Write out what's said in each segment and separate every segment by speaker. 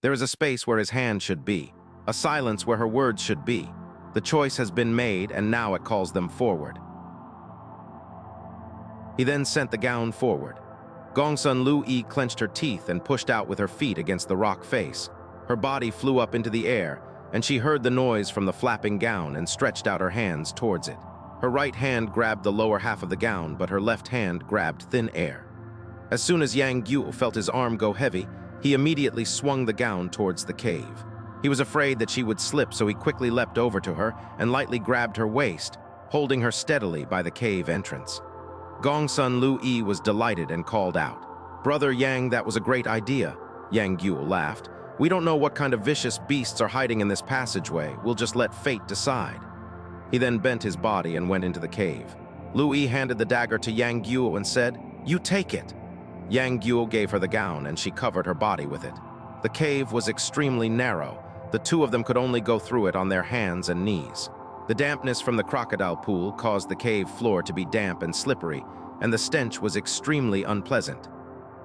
Speaker 1: There is a space where his hand should be, a silence where her words should be. The choice has been made, and now it calls them forward. He then sent the gown forward. Gongsun Lu E clenched her teeth and pushed out with her feet against the rock face. Her body flew up into the air, and she heard the noise from the flapping gown and stretched out her hands towards it. Her right hand grabbed the lower half of the gown, but her left hand grabbed thin air. As soon as Yang Guo felt his arm go heavy, he immediately swung the gown towards the cave. He was afraid that she would slip, so he quickly leapt over to her and lightly grabbed her waist, holding her steadily by the cave entrance. Gongsun Lu E was delighted and called out, "Brother Yang, that was a great idea." Yang Guo laughed. "We don't know what kind of vicious beasts are hiding in this passageway. We'll just let fate decide." He then bent his body and went into the cave. Lu E handed the dagger to Yang Guo and said, "You take it." Yang Guo gave her the gown and she covered her body with it. The cave was extremely narrow. The two of them could only go through it on their hands and knees. The dampness from the crocodile pool caused the cave floor to be damp and slippery, and the stench was extremely unpleasant.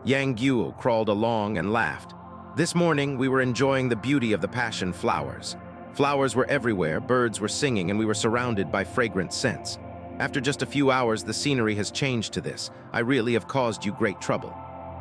Speaker 1: Yang Guo crawled along and laughed. "This morning we were enjoying the beauty of the passion flowers. Flowers were everywhere, birds were singing, and we were surrounded by fragrant scents. After just a few hours, the scenery has changed to this. I really have caused you great trouble."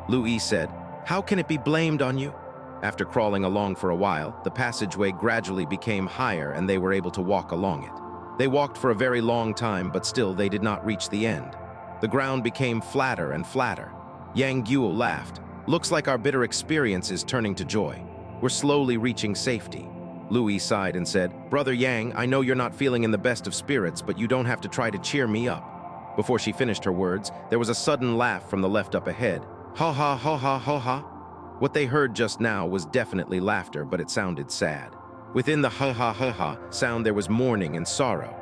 Speaker 1: Lu E said, "How can it be blamed on you?" After crawling along for a while, the passageway gradually became higher and they were able to walk along it. They walked for a very long time, but still they did not reach the end. The ground became flatter and flatter. Yang Guo laughed. "Looks like our bitter experience is turning to joy. We're slowly reaching safety." Lu E sighed and said, "Brother Yang, I know you're not feeling in the best of spirits, but you don't have to try to cheer me up." Before she finished her words, there was a sudden laugh from the left up ahead. "Ha ha ha ha ha ha." What they heard just now was definitely laughter, but it sounded sad. Within the ha ha ha ha sound there was mourning and sorrow.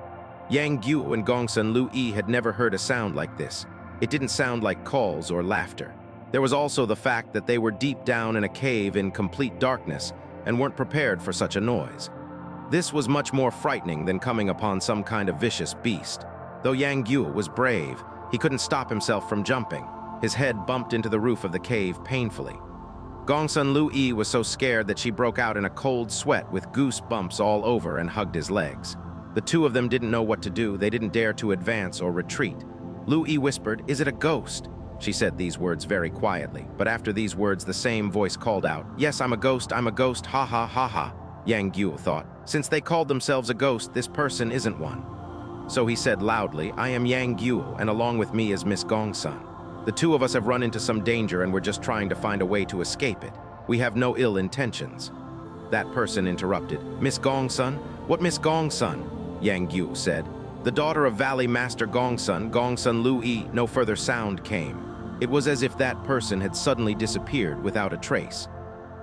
Speaker 1: Yang Guo and Gongsun Lu E had never heard a sound like this. It didn't sound like calls or laughter. There was also the fact that they were deep down in a cave in complete darkness and weren't prepared for such a noise. This was much more frightening than coming upon some kind of vicious beast. Though Yang Guo was brave, he couldn't stop himself from jumping. His head bumped into the roof of the cave painfully. Gongsun Lu E was so scared that she broke out in a cold sweat with goose bumps all over and hugged his legs. The two of them didn't know what to do. They didn't dare to advance or retreat. Lu E whispered, "Is it a ghost?" She said these words very quietly, but after these words the same voice called out, "Yes, I'm a ghost, ha ha ha ha." Yang Guo thought, since they called themselves a ghost, this person isn't one. So he said loudly, "I am Yang Guo, and along with me is Miss Gongsun. The two of us have run into some danger and we're just trying to find a way to escape it. We have no ill intentions." That person interrupted, "Miss Gongsun? What Miss Gongsun?" Yang Guo said, "The daughter of Valley Master Gongsun, Gongsun Lu E." No further sound came. It was as if that person had suddenly disappeared without a trace.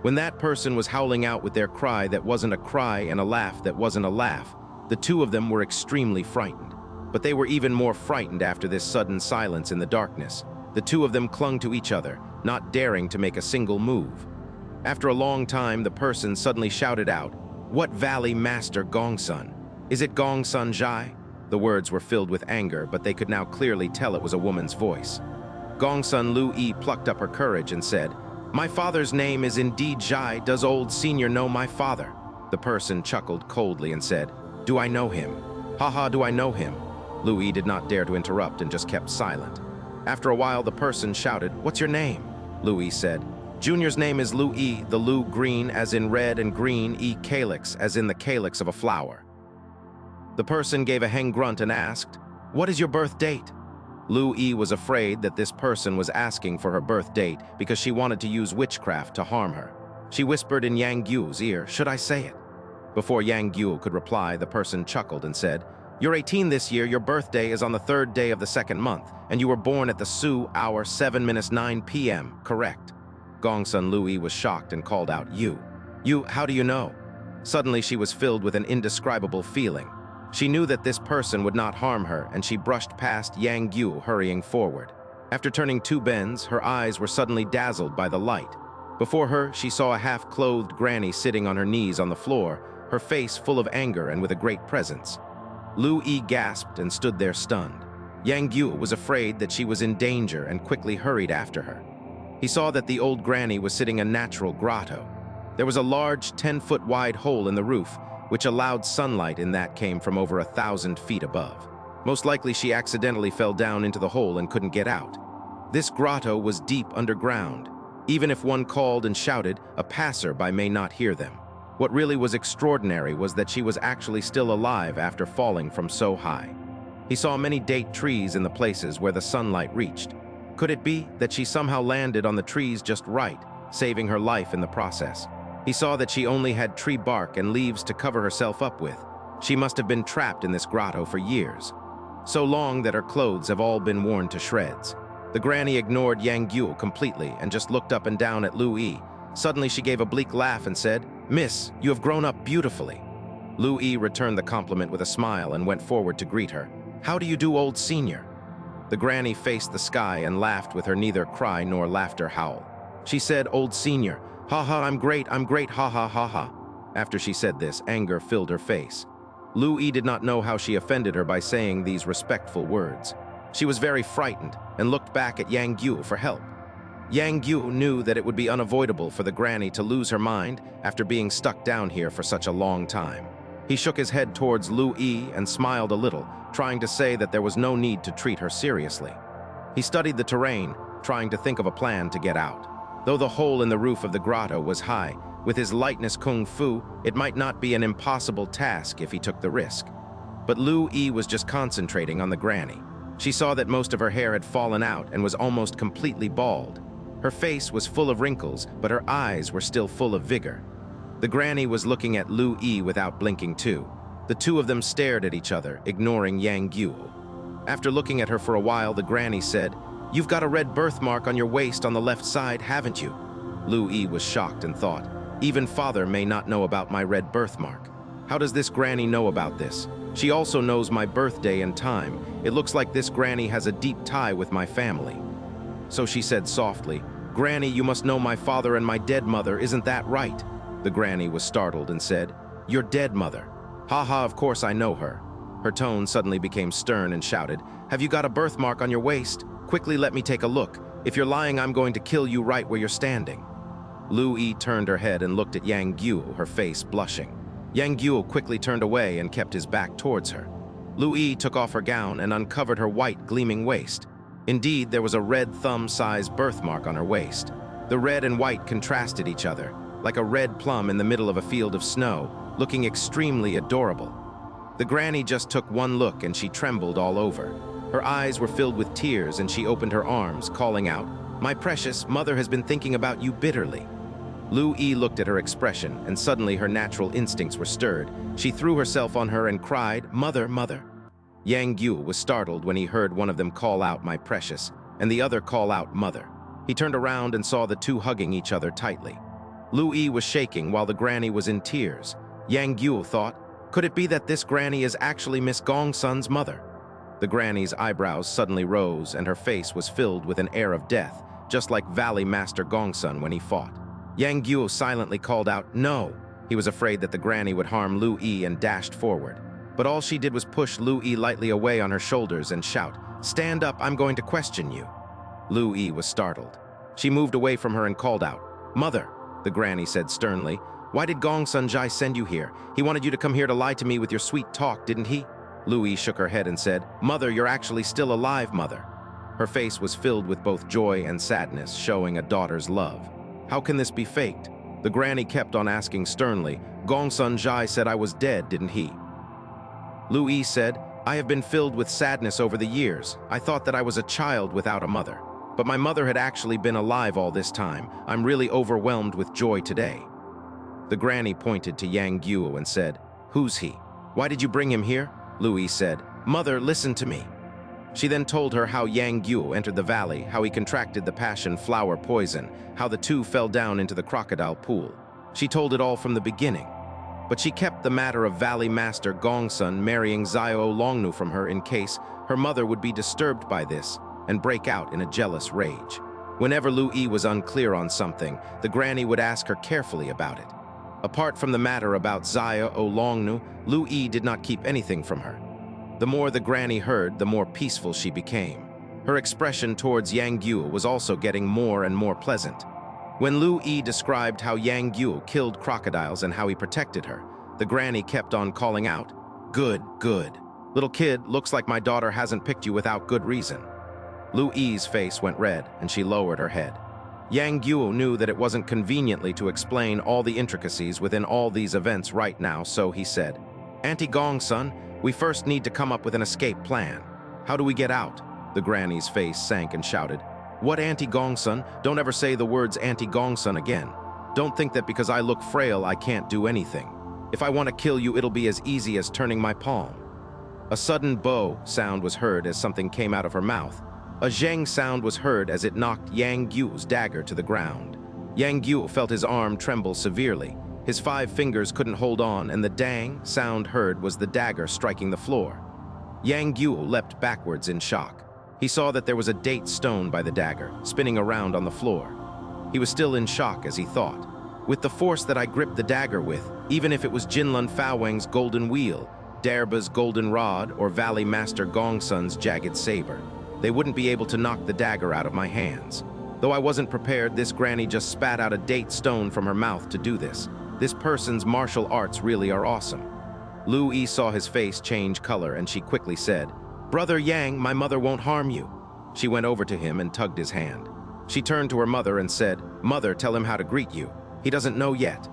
Speaker 1: When that person was howling out with their cry that wasn't a cry and a laugh that wasn't a laugh, the two of them were extremely frightened. But they were even more frightened after this sudden silence in the darkness. The two of them clung to each other, not daring to make a single move. After a long time, the person suddenly shouted out, "What Valley Master Gongsun? Is it Gongsun Zhai?" The words were filled with anger, but they could now clearly tell it was a woman's voice. Gongsun Lu E plucked up her courage and said, "My father's name is indeed Zhai. Does old senior know my father?" The person chuckled coldly and said, "Do I know him? Haha, do I know him?" Lu E did not dare to interrupt and just kept silent. After a while, the person shouted, "What's your name?" Lu E said, "Junior's name is Lu E, the Lu green as in red and green, E calyx as in the calyx of a flower." The person gave a hang grunt and asked, "What is your birth date?" Lu E was afraid that this person was asking for her birth date because she wanted to use witchcraft to harm her. She whispered in Yang Guo's ear, "Should I say it?" Before Yang Guo could reply, the person chuckled and said, "You're 18 this year, your birthday is on the 3rd day of the 2nd month, and you were born at the Sioux hour 7:09 p.m., correct?" Gongsun Lu E was shocked and called out, You, how do you know?" Suddenly she was filled with an indescribable feeling. She knew that this person would not harm her, and she brushed past Yang Guo hurrying forward. After turning 2 bends, her eyes were suddenly dazzled by the light. Before her, she saw a half-clothed granny sitting on her knees on the floor, her face full of anger and with a great presence. Lu E gasped and stood there stunned. Yang Guo was afraid that she was in danger and quickly hurried after her. He saw that the old granny was sitting in a natural grotto. There was a large 10-foot wide hole in the roof, which allowed sunlight in that came from over 1,000 feet above. Most likely she accidentally fell down into the hole and couldn't get out. This grotto was deep underground. Even if one called and shouted, a passerby may not hear them. What really was extraordinary was that she was actually still alive after falling from so high. He saw many date trees in the places where the sunlight reached. Could it be that she somehow landed on the trees just right, saving her life in the process? He saw that she only had tree bark and leaves to cover herself up with. She must have been trapped in this grotto for years, so long that her clothes have all been worn to shreds. The granny ignored Yang Guo completely and just looked up and down at Lu E. Suddenly she gave a bleak laugh and said, "Miss, you have grown up beautifully." Lu E returned the compliment with a smile and went forward to greet her. "How do you do, old senior?" The granny faced the sky and laughed with her neither cry nor laughter howl. She said, "Old senior, ha ha, I'm great, ha ha ha ha." After she said this, anger filled her face. Lu E did not know how she offended her by saying these respectful words. She was very frightened and looked back at Yang Guo for help. Yang Guo knew that it would be unavoidable for the granny to lose her mind after being stuck down here for such a long time. He shook his head towards Lu E and smiled a little, trying to say that there was no need to treat her seriously. He studied the terrain, trying to think of a plan to get out. Though the hole in the roof of the grotto was high, with his lightness kung fu, it might not be an impossible task if he took the risk. But Lu E was just concentrating on the granny. She saw that most of her hair had fallen out and was almost completely bald. Her face was full of wrinkles, but her eyes were still full of vigor. The granny was looking at Lu E without blinking too. The two of them stared at each other, ignoring Yang Guo. After looking at her for a while, the granny said, "You've got a red birthmark on your waist on the left side, haven't you?" Lu E was shocked and thought, "Even father may not know about my red birthmark. How does this granny know about this? She also knows my birthday and time. It looks like this granny has a deep tie with my family." So she said softly, "Granny, you must know my father and my dead mother, isn't that right?" The granny was startled and said, "Your dead mother? Ha ha, of course I know her." Her tone suddenly became stern and shouted, "Have you got a birthmark on your waist? Quickly let me take a look. If you're lying, I'm going to kill you right where you're standing." Lu E turned her head and looked at Yang Guo, her face blushing. Yang Guo quickly turned away and kept his back towards her. Lu E took off her gown and uncovered her white, gleaming waist. Indeed, there was a red thumb-sized birthmark on her waist. The red and white contrasted each other, like a red plum in the middle of a field of snow, looking extremely adorable. The granny just took one look and she trembled all over. Her eyes were filled with tears and she opened her arms, calling out, "My precious, mother has been thinking about you bitterly." Lu E looked at her expression and suddenly her natural instincts were stirred. She threw herself on her and cried, "Mother, mother." Yang Guo was startled when he heard one of them call out, "My precious," and the other call out, "Mother." He turned around and saw the two hugging each other tightly. Lu E was shaking while the granny was in tears. Yang Guo thought, could it be that this granny is actually Miss Gongsun's mother? The granny's eyebrows suddenly rose and her face was filled with an air of death, just like Valley Master Gongsun when he fought. Yang Guo silently called out, "No." He was afraid that the granny would harm Lu E and dashed forward. But all she did was push Lu E lightly away on her shoulders and shout, "Stand up, I'm going to question you." Lu E was startled. She moved away from her and called out, "Mother," the granny said sternly, "why did Gongsun Jai send you here? He wanted you to come here to lie to me with your sweet talk, didn't he?" Lu E shook her head and said, "Mother, you're actually still alive, mother." Her face was filled with both joy and sadness, showing a daughter's love. How can this be faked? The granny kept on asking sternly, "Gongsun Jai said I was dead, didn't he?" Lu E said, "I have been filled with sadness over the years. I thought that I was a child without a mother. But my mother had actually been alive all this time. I'm really overwhelmed with joy today." The granny pointed to Yang Guo and said, "Who's he? Why did you bring him here?" Lu E said, "Mother, listen to me." She then told her how Yang Guo entered the valley, how he contracted the passion flower poison, how the two fell down into the crocodile pool. She told it all from the beginning. But she kept the matter of Valley Master Gongsun marrying Xiao Longnu from her in case her mother would be disturbed by this and break out in a jealous rage. Whenever Lu E was unclear on something, the granny would ask her carefully about it. Apart from the matter about Xiao Longnu, Lu E did not keep anything from her. The more the granny heard, the more peaceful she became. Her expression towards Yang Guo was also getting more and more pleasant. When Lu E described how Yang Guo killed crocodiles and how he protected her, the granny kept on calling out, "Good, good. Little kid, looks like my daughter hasn't picked you without good reason." Lu E's face went red, and she lowered her head. Yang Guo knew that it wasn't conveniently to explain all the intricacies within all these events right now, so he said, "Auntie Gongsun, we first need to come up with an escape plan. How do we get out?" The granny's face sank and shouted, "What Auntie Gongsun? Don't ever say the words Auntie Gongsun again. Don't think that because I look frail I can't do anything. If I want to kill you, it'll be as easy as turning my palm." A sudden "bo" sound was heard as something came out of her mouth. A zheng sound was heard as it knocked Yang Guo's dagger to the ground. Yang Guo felt his arm tremble severely. His 5 fingers couldn't hold on, and the dang sound heard was the dagger striking the floor. Yang Guo leapt backwards in shock. He saw that there was a date stone by the dagger, spinning around on the floor. He was still in shock as he thought, "With the force that I gripped the dagger with, even if it was Jinlun Fawang's golden wheel, Derba's golden rod, or Valley Master Gongsun's jagged saber, they wouldn't be able to knock the dagger out of my hands." Though I wasn't prepared, this granny just spat out a date stone from her mouth to do this. This person's martial arts really are awesome. Lu E saw his face change color, and she quickly said, "Brother Yang, my mother won't harm you." She went over to him and tugged his hand. She turned to her mother and said, "Mother, tell him how to greet you. He doesn't know yet."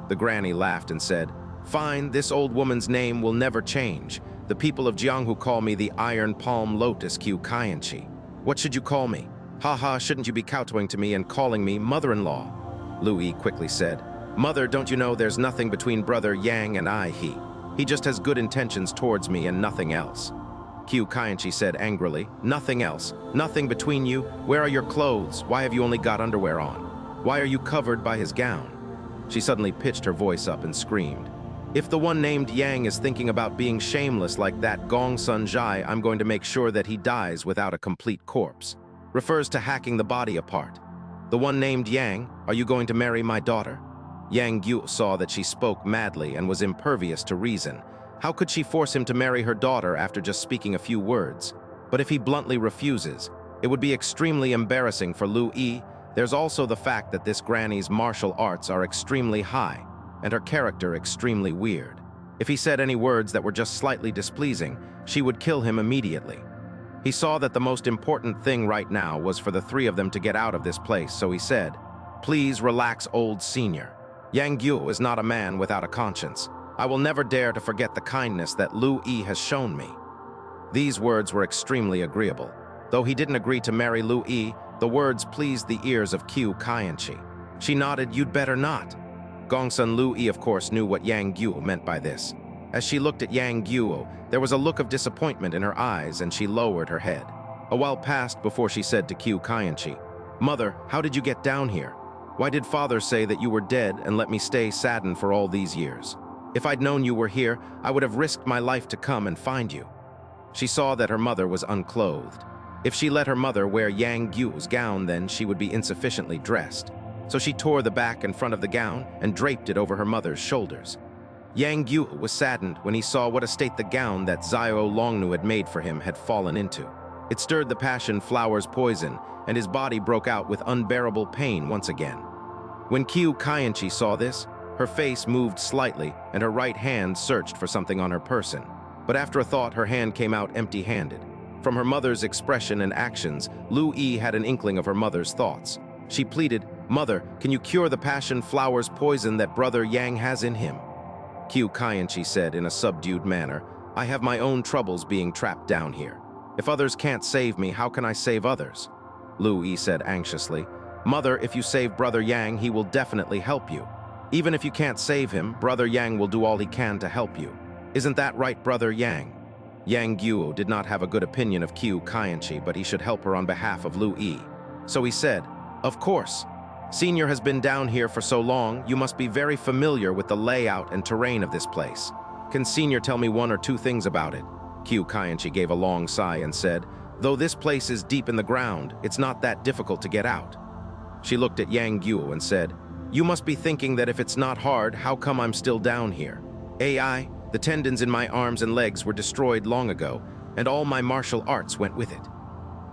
Speaker 1: The granny laughed and said, "Fine, this old woman's name will never change. The people of Jianghu call me the Iron Palm Lotus Q Kaienchi. What should you call me? Haha, shouldn't you be kowtowing to me and calling me mother-in-law?" Lu E quickly said, "Mother, don't you know there's nothing between brother Yang and I, He just has good intentions towards me and nothing else." Q Kaienchi said angrily, "Nothing else? Nothing between you? Where are your clothes? Why have you only got underwear on? Why are you covered by his gown?" She suddenly pitched her voice up and screamed, "If the one named Yang is thinking about being shameless like that Gongsun Zhai, I'm going to make sure that he dies without a complete corpse. Refers to hacking the body apart. The one named Yang, are you going to marry my daughter?" Yang Guo saw that she spoke madly and was impervious to reason. How could she force him to marry her daughter after just speaking a few words? But if he bluntly refuses, it would be extremely embarrassing for Lu E. There's also the fact that this granny's martial arts are extremely high, and her character extremely weird. If he said any words that were just slightly displeasing, she would kill him immediately. He saw that the most important thing right now was for the 3 of them to get out of this place, so he said, "Please relax, old senior. Yang Guo is not a man without a conscience. I will never dare to forget the kindness that Lu E has shown me." These words were extremely agreeable. Though he didn't agree to marry Lu E, the words pleased the ears of Q Kaienchi. She nodded, "You'd better not." Gongsun Lu E, of course, knew what Yang Guo meant by this. As she looked at Yang Guo, there was a look of disappointment in her eyes, and she lowered her head. A while passed before she said to Q Kaienchi, "Mother, how did you get down here? Why did father say that you were dead and let me stay saddened for all these years? If I'd known you were here, I would have risked my life to come and find you." She saw that her mother was unclothed. If she let her mother wear Yang Guo's gown, then she would be insufficiently dressed. So she tore the back and front of the gown and draped it over her mother's shoulders. Yang Guo was saddened when he saw what a state the gown that Xiao Longnu had made for him had fallen into. It stirred the passion flower's poison, and his body broke out with unbearable pain once again. When Q Kaienchi saw this, her face moved slightly and her right hand searched for something on her person. But after a thought, her hand came out empty-handed. From her mother's expression and actions, Lu E had an inkling of her mother's thoughts. She pleaded, "Mother, can you cure the passion flower's poison that brother Yang has in him?" Q Kaienchi said in a subdued manner, "I have my own troubles being trapped down here. If others can't save me, how can I save others?" Lu E said anxiously, "Mother, if you save brother Yang, he will definitely help you. Even if you can't save him, brother Yang will do all he can to help you. Isn't that right, brother Yang?" Yang Guo did not have a good opinion of Q Kaienchi, but he should help her on behalf of Lu E. So he said, "Of course. Senior has been down here for so long, you must be very familiar with the layout and terrain of this place. Can Senior tell me 1 or 2 things about it?" Q Kaienchi gave a long sigh and said, "Though this place is deep in the ground, it's not that difficult to get out." She looked at Yang Guo and said, "You must be thinking that if it's not hard, how come I'm still down here? AI, the tendons in my arms and legs were destroyed long ago, and all my martial arts went with it."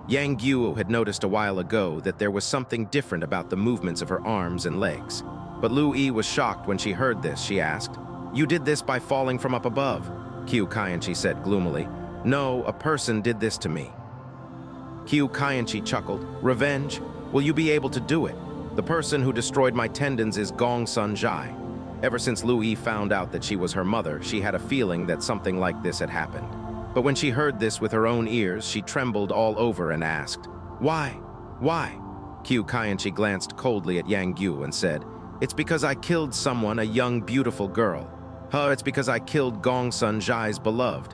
Speaker 1: Yang Guo had noticed a while ago that there was something different about the movements of her arms and legs. But Lu E was shocked when she heard this. She asked, "You did this by falling from up above?" Qiu Kaianchi said gloomily, "No, a person did this to me." Qiu Kaianchi chuckled, "Revenge? Will you be able to do it? The person who destroyed my tendons is Gongsun Lu E." Ever since Lu E found out that she was her mother, she had a feeling that something like this had happened. But when she heard this with her own ears, she trembled all over and asked, "Why? Why?" Qiu Kaianchi glanced coldly at Yang Guo and said, "It's because I killed someone, a young, beautiful girl. It's because I killed Gongsun Lu's beloved."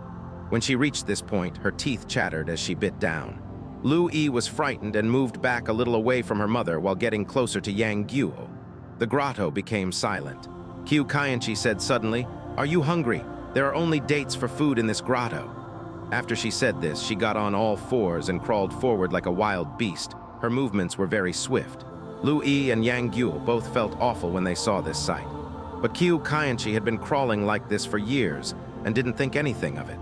Speaker 1: When she reached this point, her teeth chattered as she bit down. Lu E was frightened and moved back a little away from her mother while getting closer to Yang Guo. The grotto became silent. Qiu Kaianchi said suddenly, "Are you hungry? There are only dates for food in this grotto." After she said this, she got on all fours and crawled forward like a wild beast. Her movements were very swift. Lu E and Yang Guo both felt awful when they saw this sight. But Qiu Kaianchi had been crawling like this for years and didn't think anything of it.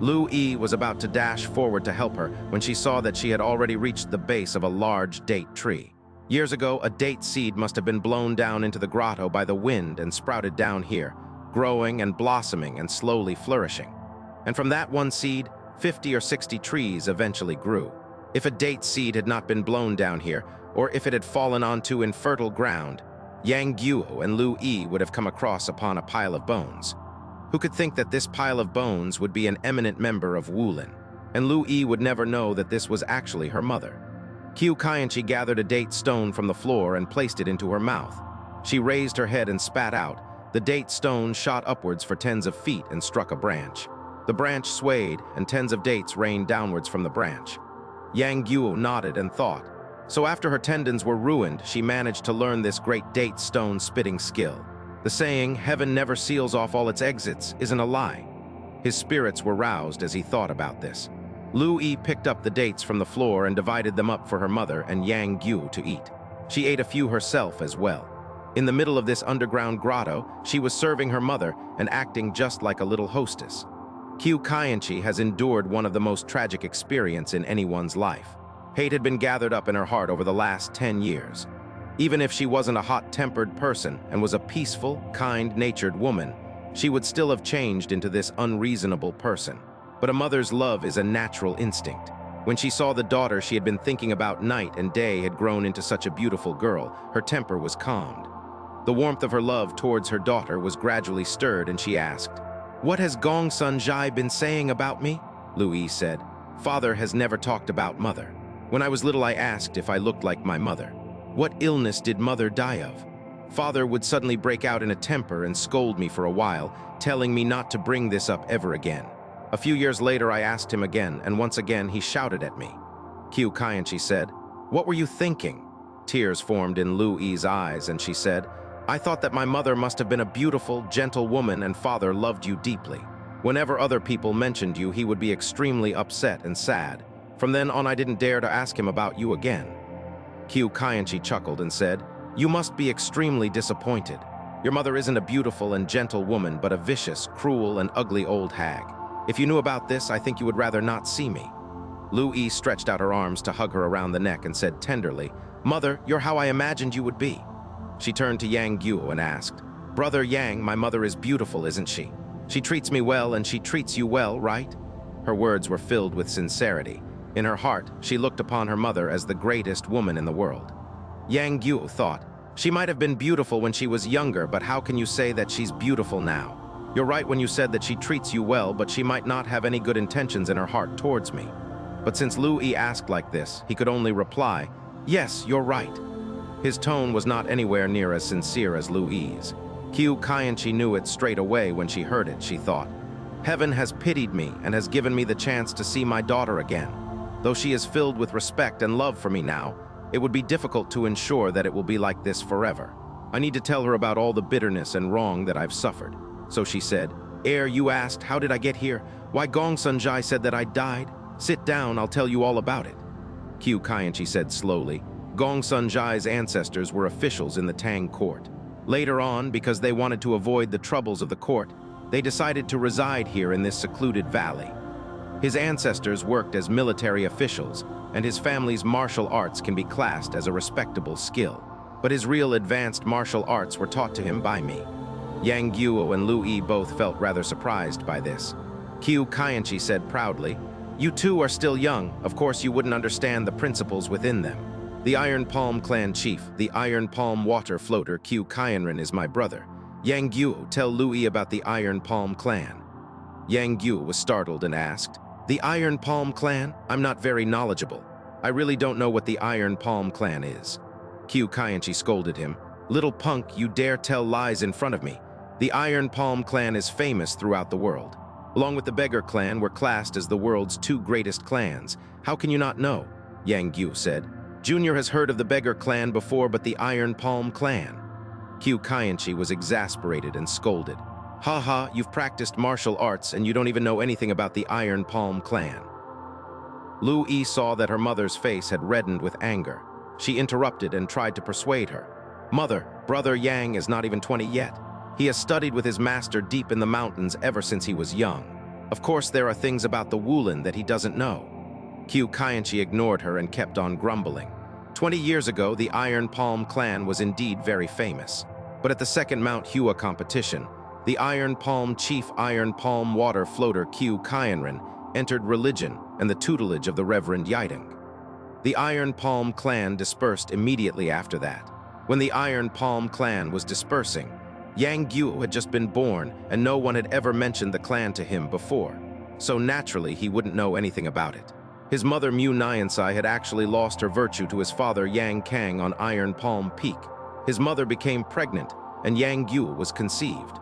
Speaker 1: Lu E was about to dash forward to help her when she saw that she had already reached the base of a large date tree. Years ago, a date seed must have been blown down into the grotto by the wind and sprouted down here, growing and blossoming and slowly flourishing. And from that one seed, 50 or 60 trees eventually grew. If a date seed had not been blown down here, or if it had fallen onto infertile ground, Yang Guo and Lu E would have come across upon a pile of bones. Who could think that this pile of bones would be an eminent member of Wulin? And Lu E would never know that this was actually her mother. Qiu Kaianchi gathered a date stone from the floor and placed it into her mouth. She raised her head and spat out. The date stone shot upwards for tens of feet and struck a branch. The branch swayed, and tens of dates rained downwards from the branch. Yang Guo nodded and thought. So after her tendons were ruined, she managed to learn this great date stone spitting skill. The saying, "Heaven never seals off all its exits," isn't a lie. His spirits were roused as he thought about this. Lu E picked up the dates from the floor and divided them up for her mother and Yang Guo to eat. She ate a few herself as well. In the middle of this underground grotto, she was serving her mother and acting just like a little hostess. Qiu Kaianchi has endured one of the most tragic experiences in anyone's life. Hate had been gathered up in her heart over the last 10 years. Even if she wasn't a hot-tempered person and was a peaceful, kind-natured woman, she would still have changed into this unreasonable person. But a mother's love is a natural instinct. When she saw the daughter she had been thinking about night and day had grown into such a beautiful girl, her temper was calmed. The warmth of her love towards her daughter was gradually stirred, and she asked, "What has Gongsun Lu been saying about me?" Lu E said, "Father has never talked about mother. When I was little, I asked if I looked like my mother. What illness did mother die of? Father would suddenly break out in a temper and scold me for a while, telling me not to bring this up ever again. A few years later, I asked him again, and once again he shouted at me." Qiu Kaianchi said, "What were you thinking?" Tears formed in Lu E's eyes, and she said, "I thought that my mother must have been a beautiful, gentle woman and father loved you deeply. Whenever other people mentioned you, he would be extremely upset and sad. From then on, I didn't dare to ask him about you again." Qiu Kaianchi chuckled and said, "You must be extremely disappointed. Your mother isn't a beautiful and gentle woman, but a vicious, cruel, and ugly old hag. If you knew about this, I think you would rather not see me." Lu E stretched out her arms to hug her around the neck and said tenderly, "Mother, you're how I imagined you would be." She turned to Yang Guo and asked, "Brother Yang, my mother is beautiful, isn't she? She treats me well and she treats you well, right?" Her words were filled with sincerity. In her heart, she looked upon her mother as the greatest woman in the world. Yang Guo thought, "She might have been beautiful when she was younger, but how can you say that she's beautiful now? You're right when you said that she treats you well, but she might not have any good intentions in her heart towards me." But since Lu E asked like this, he could only reply, "Yes, you're right." His tone was not anywhere near as sincere as Lu E's. Qiu Kaianchi knew it straight away when she heard it. She thought, "Heaven has pitied me and has given me the chance to see my daughter again. Though she is filled with respect and love for me now, it would be difficult to ensure that it will be like this forever. I need to tell her about all the bitterness and wrong that I've suffered." So she said, You asked, how did I get here? Why, Gongsun Lu said that I died. Sit down, I'll tell you all about it." Qiu Kaianchi said slowly, "Gongsun Lu's ancestors were officials in the Tang court. Later on, because they wanted to avoid the troubles of the court, they decided to reside here in this secluded valley. His ancestors worked as military officials, and his family's martial arts can be classed as a respectable skill. But his real advanced martial arts were taught to him by me. Yang Guo and Lu E both felt rather surprised by this. Qiu Kaienchi said proudly, "You two are still young, of course you wouldn't understand the principles within them. The Iron Palm clan chief, the Iron Palm water floater Qiu Kaienren is my brother. Yang Guo, tell Lu E about the Iron Palm clan." Yang Guo was startled and asked, "The Iron Palm clan? I'm not very knowledgeable. I really don't know what the Iron Palm clan is." Qiu Kaienchi scolded him, "Little punk, you dare tell lies in front of me. The Iron Palm clan is famous throughout the world. Along with the Beggar clan, were classed as the world's two greatest clans. How can you not know?" Yang Guo said. "Junior has heard of the Beggar clan before, but the Iron Palm clan." Qiu Kaienchi was exasperated and scolded. "Ha ha, you've practiced martial arts and you don't even know anything about the Iron Palm clan." Lu E saw that her mother's face had reddened with anger. She interrupted and tried to persuade her. "Mother, brother Yang is not even 20 yet. He has studied with his master deep in the mountains ever since he was young. Of course, there are things about the Wulin that he doesn't know." Qiu Kaienchi ignored her and kept on grumbling. 20 years ago, the Iron Palm clan was indeed very famous. But at the second Mount Hua competition, the Iron Palm chief Iron Palm water floater Qiu Kaienren entered religion and the tutelage of the Reverend Yiding. The Iron Palm clan dispersed immediately after that. When the Iron Palm clan was dispersing, Yang Guo had just been born and no one had ever mentioned the clan to him before, so naturally he wouldn't know anything about it. His mother Mu Nyansai had actually lost her virtue to his father Yang Kang on Iron Palm Peak. His mother became pregnant and Yang Guo was conceived.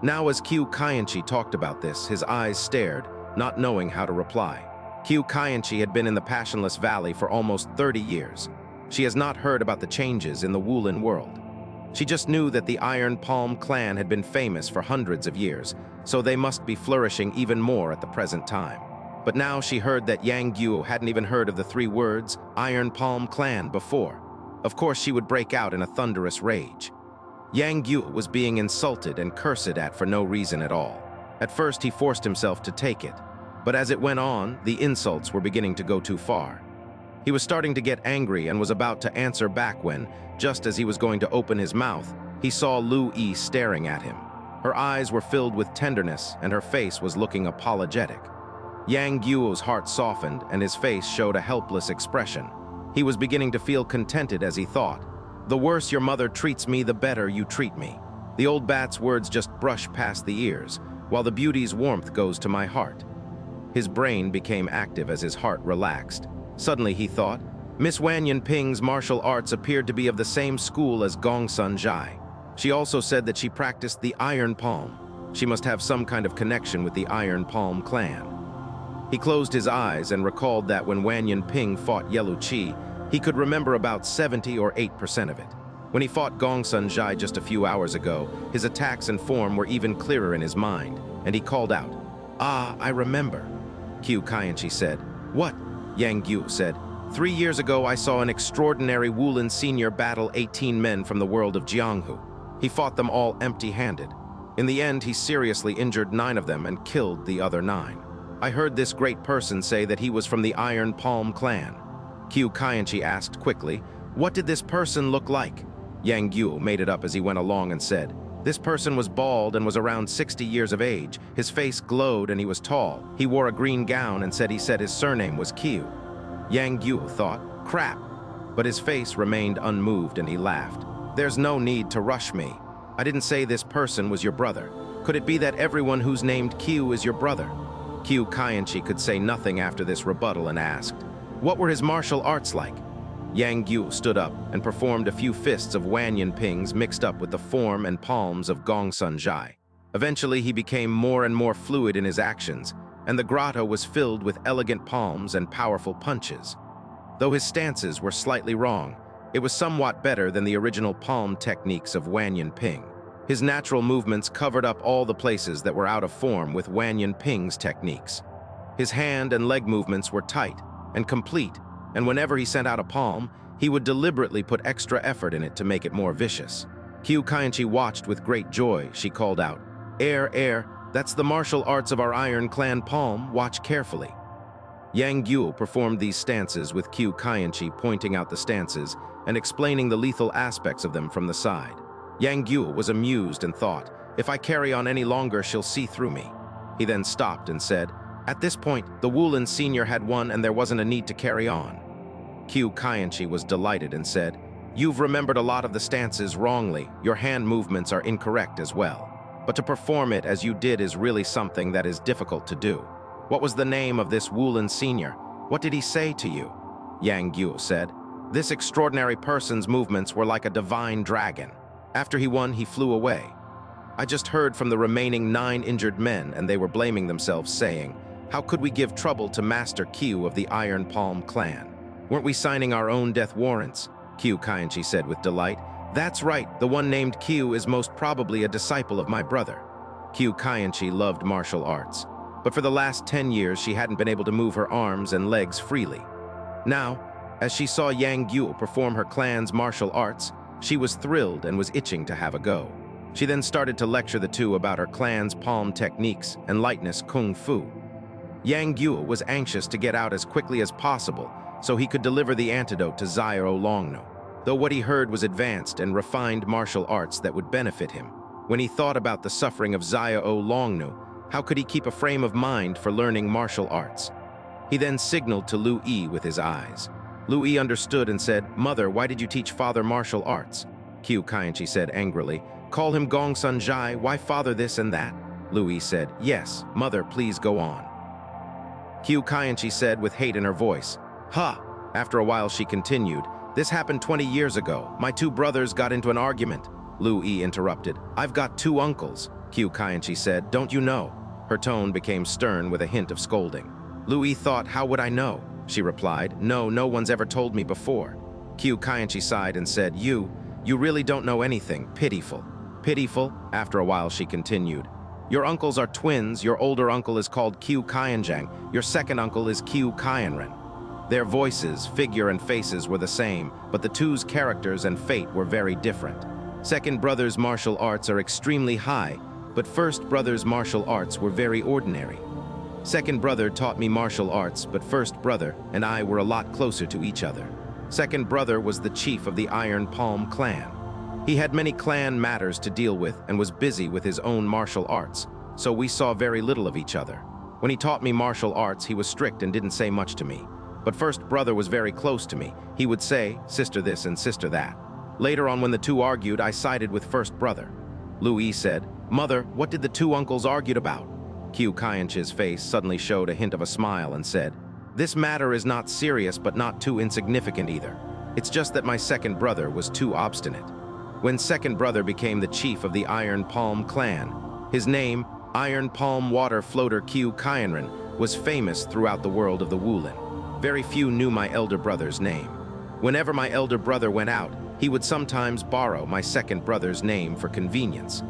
Speaker 1: Now as Qiu Kaienchi talked about this, his eyes stared, not knowing how to reply. Qiu Kaienchi had been in the Passionless Valley for almost 30 years. She has not heard about the changes in the Wulin world. She just knew that the Iron Palm clan had been famous for hundreds of years, so they must be flourishing even more at the present time. But now she heard that Yang Guo hadn't even heard of the 3 words, Iron Palm clan, before. Of course she would break out in a thunderous rage. Yang Guo was being insulted and cursed at for no reason at all. At first he forced himself to take it, but as it went on, the insults were beginning to go too far. He was starting to get angry and was about to answer back when, just as he was going to open his mouth, he saw Lu E staring at him. Her eyes were filled with tenderness and her face was looking apologetic. Yang Guo's heart softened and his face showed a helpless expression. He was beginning to feel contented as he thought, "The worse your mother treats me, the better you treat me." The old bat's words just brush past the ears, while the beauty's warmth goes to my heart. His brain became active as his heart relaxed. Suddenly he thought, Miss Wanyan Ping's martial arts appeared to be of the same school as Gongsun Zhai. She also said that she practiced the Iron Palm. She must have some kind of connection with the Iron Palm clan. He closed his eyes and recalled that when Wanyan Ping fought Yelu Qi, he could remember about 70 or 8% of it. When he fought Gongsun Zhai just a few hours ago, his attacks and form were even clearer in his mind, and he called out, "Ah, I remember." Qiu Kaienchi said, "What?" Yang Guo said, 3 years ago I saw an extraordinary Wulin senior battle 18 men from the world of Jianghu. He fought them all empty-handed. In the end, he seriously injured 9 of them and killed the other 9. I heard this great person say that he was from the Iron Palm clan." Qiu Kaienchi asked quickly, "What did this person look like?" Yang Guo made it up as he went along and said, "This person was bald and was around 60 years of age. His face glowed and he was tall. He wore a green gown and said his surname was Qiu." Yang Guo thought, "Crap," but his face remained unmoved and he laughed. "There's no need to rush me. I didn't say this person was your brother. Could it be that everyone who's named Qiu is your brother?" Qiu Kaienchi could say nothing after this rebuttal and asked, "What were his martial arts like?" Yang Guo stood up and performed a few fists of Wanyan Ping's mixed up with the form and palms of Gongsun Zhai. Eventually he became more and more fluid in his actions, and the grotto was filled with elegant palms and powerful punches. Though his stances were slightly wrong, it was somewhat better than the original palm techniques of Wanyan Ping. His natural movements covered up all the places that were out of form with Wanyan Ping's techniques. His hand and leg movements were tight and complete, and whenever he sent out a palm, he would deliberately put extra effort in it to make it more vicious. Qiu Kaienchi watched with great joy. She called out, "Air, air, That's the martial arts of our Iron Clan palm, watch carefully. Yang Guo performed these stances with Qiu Kaienchi pointing out the stances and explaining the lethal aspects of them from the side. Yang Guo was amused and thought, if I carry on any longer, she'll see through me. He then stopped and said, at this point, the Wulin Senior had won and there wasn't a need to carry on. Qiu Kaienchi was delighted and said, you've remembered a lot of the stances wrongly. Your hand movements are incorrect as well. But to perform it as you did is really something that is difficult to do. What was the name of this Wulin Senior? What did he say to you? Yang Guo said, this extraordinary person's movements were like a divine dragon. After he won, he flew away. I just heard from the remaining 9 injured men and they were blaming themselves saying, how could we give trouble to Master Qiu of the Iron Palm clan? Weren't we signing our own death warrants? Qiu Kaienchi said with delight. That's right, the one named Qiu is most probably a disciple of my brother. Qiu Kaienchi loved martial arts, but for the last 10 years she hadn't been able to move her arms and legs freely. Now, as she saw Yang Guo perform her clan's martial arts, she was thrilled and was itching to have a go. She then started to lecture the two about her clan's palm techniques and lightness kung fu. Yang Guo was anxious to get out as quickly as possible so he could deliver the antidote to Xiao Longnu, though what he heard was advanced and refined martial arts that would benefit him. When he thought about the suffering of Xiao Longnu, how could he keep a frame of mind for learning martial arts? He then signaled to Lu E with his eyes. Lu E understood and said, Mother, why did you teach father martial arts? Qiu Kaienchi said angrily, call him Gongsun Zhai, why father this and that? Lu E said, yes, mother, please go on. Qiu Kaienchi said with hate in her voice, ha! After a while she continued, this happened 20 years ago. My 2 brothers got into an argument. Lu E interrupted, I've got 2 uncles. Qiu Kaienchi said, don't you know? Her tone became stern with a hint of scolding. Lu E thought, how would I know? She replied, no one's ever told me before. Qiu Kaienchi sighed and said, you really don't know anything, pitiful. Pitiful? After a while she continued, your uncles are twins, your older uncle is called Qiu Kaienjang, your second uncle is Qiu Kaienren. Their voices, figure, and faces were the same, but the two's characters and fate were very different. Second brother's martial arts are extremely high, but first brother's martial arts were very ordinary. Second brother taught me martial arts, but first brother and I were a lot closer to each other. Second brother was the chief of the Iron Palm clan. He had many clan matters to deal with and was busy with his own martial arts, so we saw very little of each other. When he taught me martial arts, he was strict and didn't say much to me. But first brother was very close to me. He would say, sister this and sister that. Later on, when the two argued, I sided with first brother. Lu E said, Mother, what did the 2 uncles argue about? Qiu Kaienchi's face suddenly showed a hint of a smile and said, this matter is not serious but not too insignificant either. It's just that my second brother was too obstinate. When second brother became the chief of the Iron Palm clan, his name, Iron Palm Water Floater Qiu Kaienren, was famous throughout the world of the Wulin. Very few knew my elder brother's name. Whenever my elder brother went out, he would sometimes borrow my second brother's name for convenience.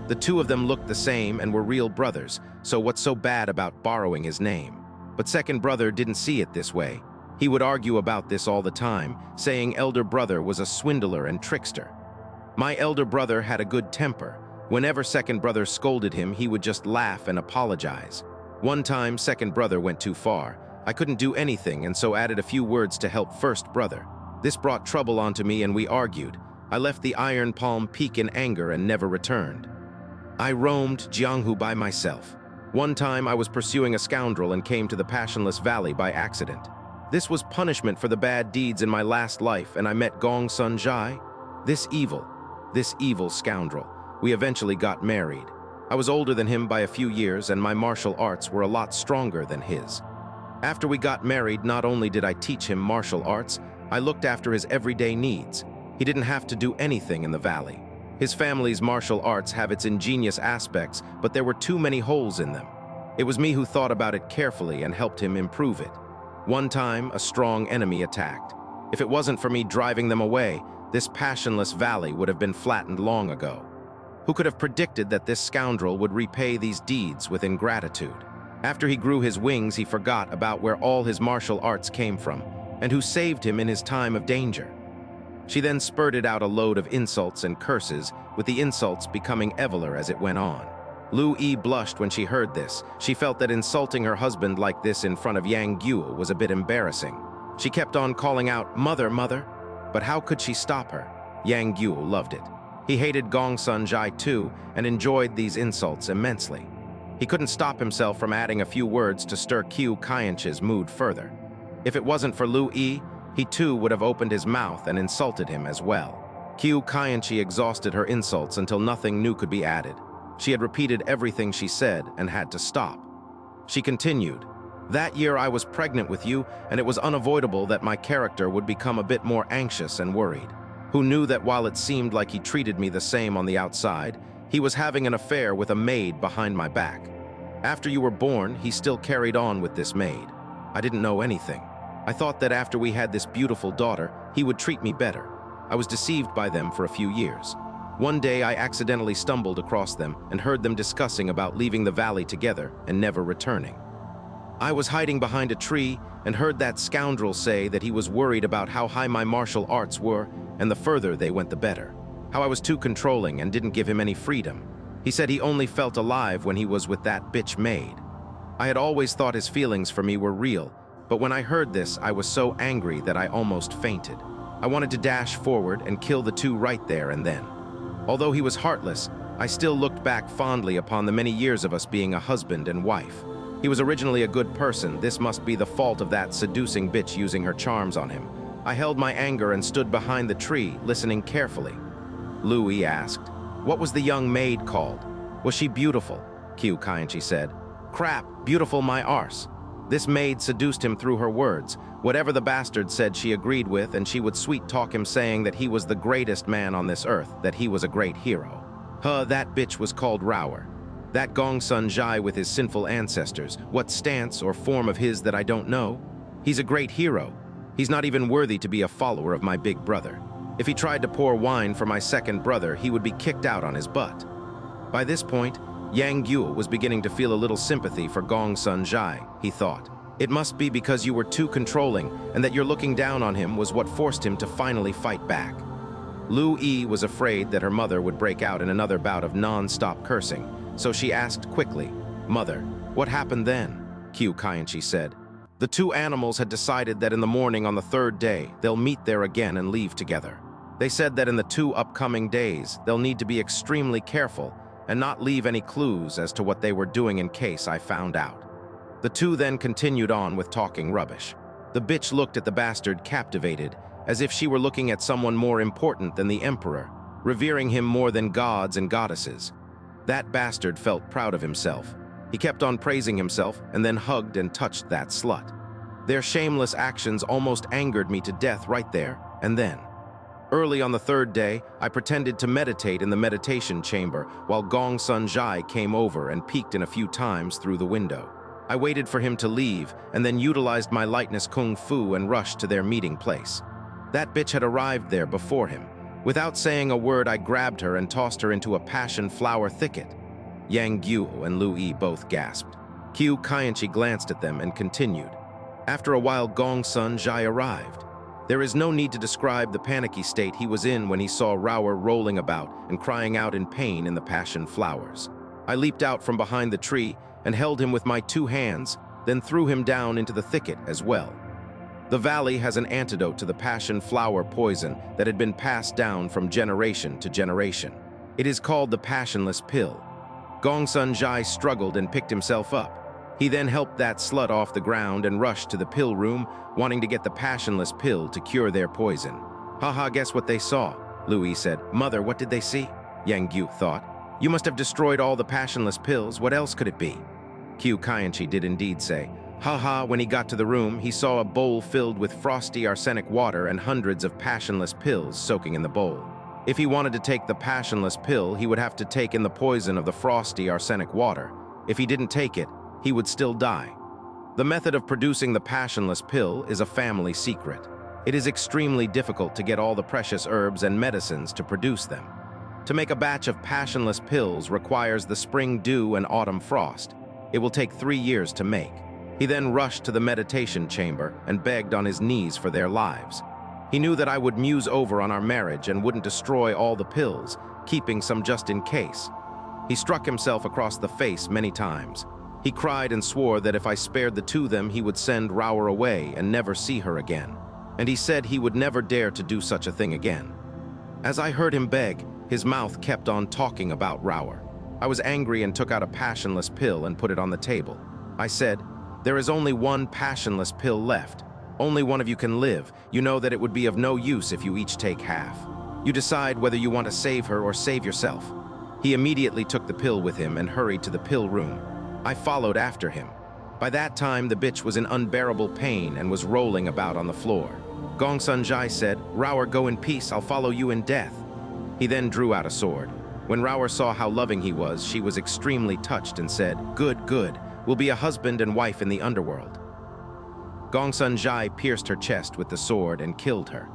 Speaker 1: The 2 of them looked the same and were real brothers, so what's so bad about borrowing his name? But second brother didn't see it this way. He would argue about this all the time, saying elder brother was a swindler and trickster. My elder brother had a good temper. Whenever second brother scolded him, he would just laugh and apologize. One time, second brother went too far. I couldn't do anything and so added a few words to help first brother. This brought trouble onto me and we argued. I left the Iron Palm Peak in anger and never returned. I roamed Jianghu by myself. One time I was pursuing a scoundrel and came to the Passionless Valley by accident. This was punishment for the bad deeds in my last life, and I met Gongsun Zhai. This evil scoundrel. We eventually got married. I was older than him by a few years and my martial arts were a lot stronger than his. After we got married, not only did I teach him martial arts, I looked after his everyday needs. He didn't have to do anything in the valley. His family's martial arts have its ingenious aspects, but there were too many holes in them. It was me who thought about it carefully and helped him improve it. One time, a strong enemy attacked. If it wasn't for me driving them away, this passionless valley would have been flattened long ago. Who could have predicted that this scoundrel would repay these deeds with ingratitude? After he grew his wings, he forgot about where all his martial arts came from, and who saved him in his time of danger. She then spurted out a load of insults and curses, with the insults becoming eviler as it went on. Lu E blushed when she heard this. She felt that insulting her husband like this in front of Yang Guo was a bit embarrassing. She kept on calling out, "Mother, mother." But how could she stop her? Yang Guo loved it. He hated Gongsun Lu E too and enjoyed these insults immensely. He couldn't stop himself from adding a few words to stir Qiu Kaienchi's mood further. If it wasn't for Lu E, he too would have opened his mouth and insulted him as well. Qiu Kaienchi exhausted her insults until nothing new could be added. She had repeated everything she said and had to stop. She continued, "That year I was pregnant with you, and it was unavoidable that my character would become a bit more anxious and worried. Who knew that while it seemed like he treated me the same on the outside, he was having an affair with a maid behind my back. After you were born, he still carried on with this maid. I didn't know anything. I thought that after we had this beautiful daughter, he would treat me better. I was deceived by them for a few years. One day I accidentally stumbled across them and heard them discussing about leaving the valley together and never returning. I was hiding behind a tree and heard that scoundrel say that he was worried about how high my martial arts were, and the further they went the better. How I was too controlling and didn't give him any freedom. He said he only felt alive when he was with that bitch maid. I had always thought his feelings for me were real, but when I heard this, I was so angry that I almost fainted. I wanted to dash forward and kill the two right there and then. Although he was heartless, I still looked back fondly upon the many years of us being a husband and wife. He was originally a good person. This must be the fault of that seducing bitch using her charms on him. I held my anger and stood behind the tree, listening carefully." Lu E asked, "What was the young maid called? Was she beautiful?" Qiu Kaienchi said, "Crap, beautiful my arse." This maid seduced him through her words. Whatever the bastard said she agreed with, and she would sweet-talk him saying that he was the greatest man on this earth, that he was a great hero. That bitch was called Rower. That Gongsun Lu E with his sinful ancestors, what stance or form of his that I don't know? He's a great hero. He's not even worthy to be a follower of my big brother. If he tried to pour wine for my second brother, he would be kicked out on his butt." By this point, Yang Guo was beginning to feel a little sympathy for Gongsun Lu E. He thought, "It must be because you were too controlling, and that your looking down on him was what forced him to finally fight back." Lu E was afraid that her mother would break out in another bout of non-stop cursing, so she asked quickly, "Mother, what happened then?" Qiu Kaienchi said, "The two animals had decided that in the morning on the third day, they'll meet there again and leave together. They said that in the 2 upcoming days, they'll need to be extremely careful and not leave any clues as to what they were doing in case I found out." The two then continued on with talking rubbish. The bitch looked at the bastard captivated, as if she were looking at someone more important than the emperor, revering him more than gods and goddesses. That bastard felt proud of himself. He kept on praising himself and then hugged and touched that slut. Their shameless actions almost angered me to death right there and then. Early on the third day, I pretended to meditate in the meditation chamber while Gongsun Lu E came over and peeked in a few times through the window. I waited for him to leave and then utilized my lightness kung fu and rushed to their meeting place. That bitch had arrived there before him. Without saying a word, I grabbed her and tossed her into a passion flower thicket. Yang Guo and Lu E both gasped. Qiu Kaienchi glanced at them and continued. After a while, Gongsun Lu E arrived. There is no need to describe the panicky state he was in when he saw Rower rolling about and crying out in pain in the passion flowers. I leaped out from behind the tree and held him with my 2 hands, then threw him down into the thicket as well. The valley has an antidote to the passion flower poison that had been passed down from generation to generation. It is called the passionless pill. Gongsun Lu E struggled and picked himself up. He then helped that slut off the ground and rushed to the pill room, wanting to get the passionless pill to cure their poison. "Haha, guess what they saw?" Lu E said. "Mother, what did they see?" Yang Guo thought. "You must have destroyed all the passionless pills. What else could it be?" Qiu Kaienchi did indeed say, "Haha, when he got to the room, he saw a bowl filled with frosty arsenic water and hundreds of passionless pills soaking in the bowl. If he wanted to take the passionless pill, he would have to take in the poison of the frosty arsenic water. If he didn't take it, he would still die. The method of producing the passionless pill is a family secret. It is extremely difficult to get all the precious herbs and medicines to produce them. To make a batch of passionless pills requires the spring dew and autumn frost. It will take 3 years to make." He then rushed to the meditation chamber and begged on his knees for their lives. He knew that I would muse over on our marriage and wouldn't destroy all the pills, keeping some just in case. He struck himself across the face many times. He cried and swore that if I spared the two of them, he would send Raour away and never see her again. And he said he would never dare to do such a thing again. As I heard him beg, his mouth kept on talking about Raour. I was angry and took out a passionless pill and put it on the table. I said, "There is only one passionless pill left. Only one of you can live. You know that it would be of no use if you each take half. You decide whether you want to save her or save yourself." He immediately took the pill with him and hurried to the pill room. I followed after him. By that time, the bitch was in unbearable pain and was rolling about on the floor. Gongsun Lu said, "Raour, go in peace, I'll follow you in death." He then drew out a sword. When Raour saw how loving he was, she was extremely touched and said, "Good, good, we'll be a husband and wife in the underworld." Gongsun Lu pierced her chest with the sword and killed her.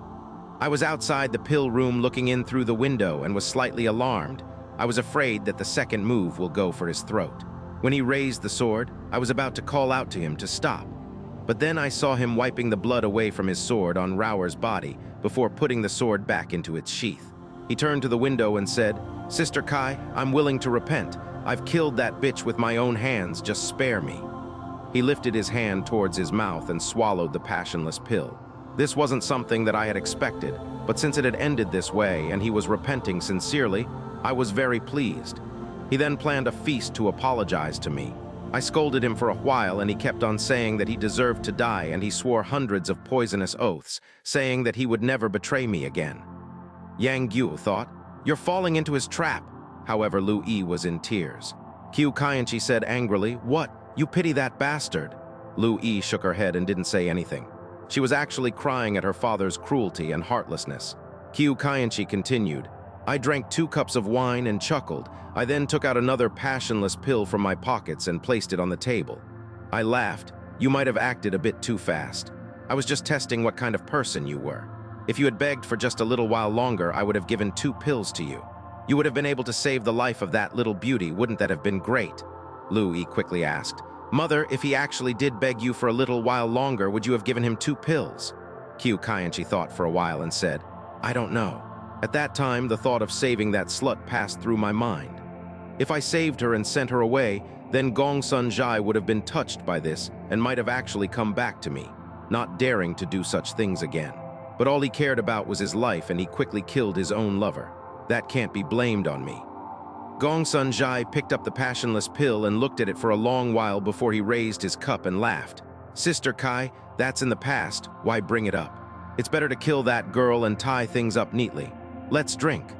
Speaker 1: I was outside the pill room looking in through the window and was slightly alarmed. I was afraid that the second move will go for his throat. When he raised the sword, I was about to call out to him to stop. But then I saw him wiping the blood away from his sword on Raour's body before putting the sword back into its sheath. He turned to the window and said, "Sister Kai, I'm willing to repent. I've killed that bitch with my own hands, just spare me." He lifted his hand towards his mouth and swallowed the passionless pill. This wasn't something that I had expected, but since it had ended this way and he was repenting sincerely, I was very pleased. He then planned a feast to apologize to me. I scolded him for a while and he kept on saying that he deserved to die, and he swore hundreds of poisonous oaths, saying that he would never betray me again. Yang Guo thought, "You're falling into his trap." However, Lu E was in tears. Qiu Kaianchi said angrily, "What? You pity that bastard?" Lu E shook her head and didn't say anything. She was actually crying at her father's cruelty and heartlessness. Qiu Kaianchi continued, "I drank 2 cups of wine and chuckled. I then took out another passionless pill from my pockets and placed it on the table. I laughed. You might have acted a bit too fast. I was just testing what kind of person you were. If you had begged for just a little while longer, I would have given 2 pills to you. You would have been able to save the life of that little beauty. Wouldn't that have been great?" Lu E quickly asked, "Mother, if he actually did beg you for a little while longer, would you have given him 2 pills? Qiu Kaianchi thought for a while and said, "I don't know." At that time, the thought of saving that slut passed through my mind. If I saved her and sent her away, then Gongsun Lu would have been touched by this and might have actually come back to me, not daring to do such things again. But all he cared about was his life, and he quickly killed his own lover. That can't be blamed on me. Gongsun Lu picked up the passionless pill and looked at it for a long while before he raised his cup and laughed. "Sister Kai, that's in the past. Why bring it up? It's better to kill that girl and tie things up neatly. Let's drink."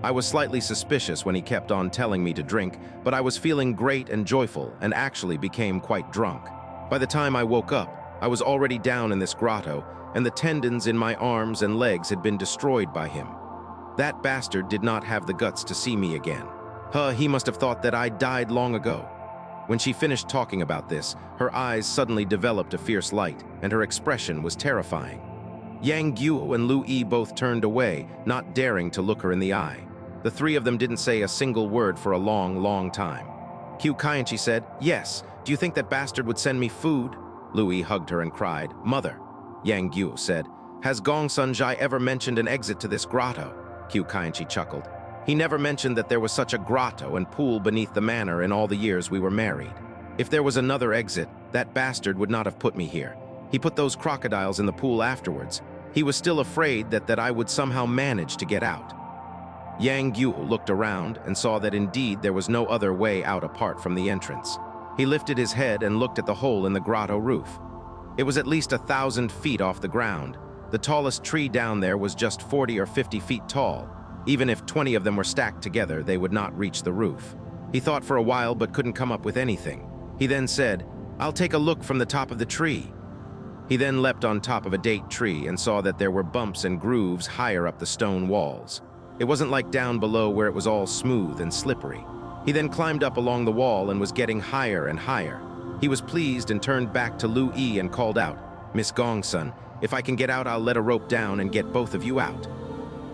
Speaker 1: I was slightly suspicious when he kept on telling me to drink, but I was feeling great and joyful and actually became quite drunk. By the time I woke up, I was already down in this grotto, and the tendons in my arms and legs had been destroyed by him. That bastard did not have the guts to see me again. He must have thought that I died long ago. When she finished talking about this, her eyes suddenly developed a fierce light, and her expression was terrifying. Yang Guo and Lu E both turned away, not daring to look her in the eye. The 3 of them didn't say a single word for a long, long time. Qiu Kaianchi said, "Yes, do you think that bastard would send me food?" Lu E hugged her and cried, "Mother." Yang Guo said, "Has Gongsun Lu ever mentioned an exit to this grotto?" Qiu Kaianchi chuckled. "He never mentioned that there was such a grotto and pool beneath the manor in all the years we were married. If there was another exit, that bastard would not have put me here. He put those crocodiles in the pool afterwards. He was still afraid that I would somehow manage to get out." Yang Guo looked around and saw that indeed there was no other way out apart from the entrance. He lifted his head and looked at the hole in the grotto roof. It was at least 1,000 feet off the ground. The tallest tree down there was just 40 or 50 feet tall. Even if 20 of them were stacked together, they would not reach the roof. He thought for a while but couldn't come up with anything. He then said, "I'll take a look from the top of the tree." He then leapt on top of a date tree and saw that there were bumps and grooves higher up the stone walls. It wasn't like down below where it was all smooth and slippery. He then climbed up along the wall and was getting higher and higher. He was pleased and turned back to Lu E and called out, "Miss Gongsun, if I can get out, I'll let a rope down and get both of you out."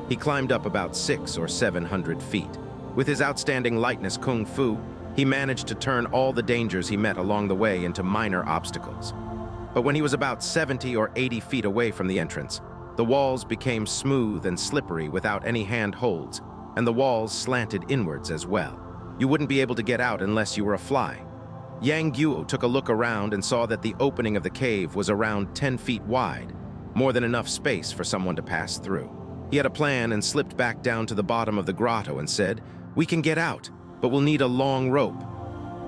Speaker 1: He climbed up about 600 or 700 feet. With his outstanding lightness kung fu, he managed to turn all the dangers he met along the way into minor obstacles. But when he was about 70 or 80 feet away from the entrance, the walls became smooth and slippery without any handholds, and the walls slanted inwards as well. You wouldn't be able to get out unless you were a fly. Yang Guo took a look around and saw that the opening of the cave was around 10 feet wide, more than enough space for someone to pass through. He had a plan and slipped back down to the bottom of the grotto and said, "We can get out, but we'll need a long rope."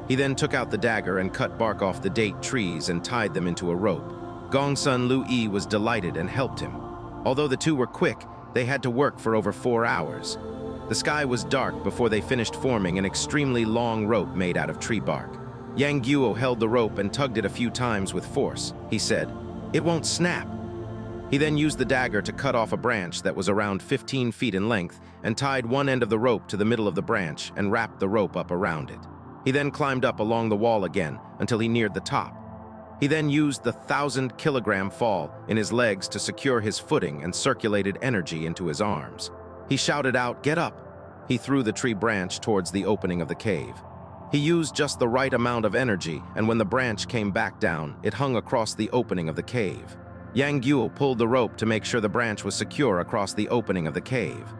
Speaker 1: He then took out the dagger and cut bark off the date trees and tied them into a rope. Gongsun Lu E was delighted and helped him. Although the two were quick, they had to work for over 4 hours. The sky was dark before they finished forming an extremely long rope made out of tree bark. Yang Guo held the rope and tugged it a few times with force. He said, "It won't snap." He then used the dagger to cut off a branch that was around 15 feet in length and tied one end of the rope to the middle of the branch and wrapped the rope up around it. He then climbed up along the wall again until he neared the top. He then used the 1,000-kilogram fall in his legs to secure his footing and circulated energy into his arms. He shouted out, "Get up!" He threw the tree branch towards the opening of the cave. He used just the right amount of energy, and when the branch came back down, it hung across the opening of the cave. Yang Guo pulled the rope to make sure the branch was secure across the opening of the cave.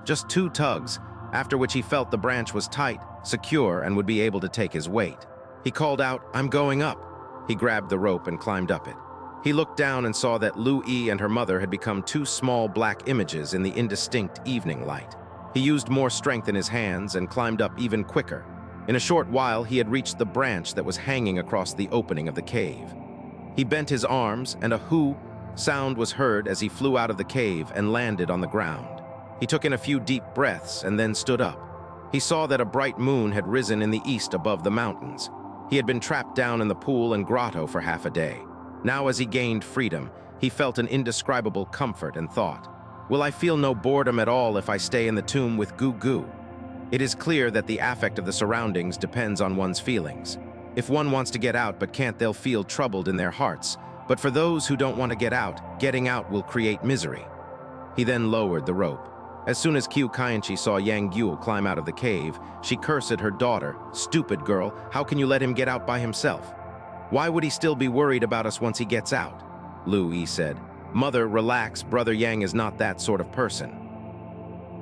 Speaker 1: Just 2 tugs, after which he felt the branch was tight, secure, and would be able to take his weight. He called out, "I'm going up." He grabbed the rope and climbed up it. He looked down and saw that Lu E and her mother had become 2 small black images in the indistinct evening light. He used more strength in his hands and climbed up even quicker. In a short while, he had reached the branch that was hanging across the opening of the cave. He bent his arms, and a "hoo" sound was heard as he flew out of the cave and landed on the ground. He took in a few deep breaths and then stood up. He saw that a bright moon had risen in the east above the mountains. He had been trapped down in the pool and grotto for half a day. Now, as he gained freedom, he felt an indescribable comfort and thought, "Will I feel no boredom at all if I stay in the tomb with Gu Gu?" It is clear that the affect of the surroundings depends on one's feelings. If one wants to get out but can't, they'll feel troubled in their hearts. But for those who don't want to get out, getting out will create misery. He then lowered the rope. As soon as Qiu Qianqi saw Yang Guo climb out of the cave, she cursed at her daughter, "Stupid girl, how can you let him get out by himself? Why would he still be worried about us once he gets out?" Lu E said, "Mother, relax, brother Yang is not that sort of person."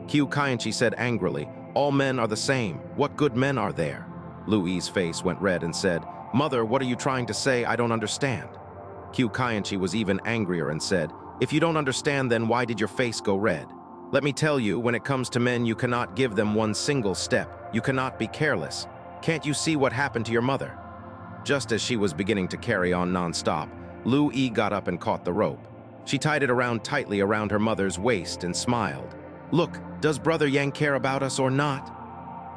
Speaker 1: Qiu Qianqi said angrily, "All men are the same. What good men are there?" Lu E's face went red and said, "Mother, what are you trying to say? I don't understand." Qiu Qianqi was even angrier and said, "If you don't understand, then why did your face go red? Let me tell you, when it comes to men, you cannot give them one single step. You cannot be careless. Can't you see what happened to your mother?" Just as she was beginning to carry on non-stop, Lu E got up and caught the rope. She tied it around tightly around her mother's waist and smiled. "Look, does brother Yang care about us or not?"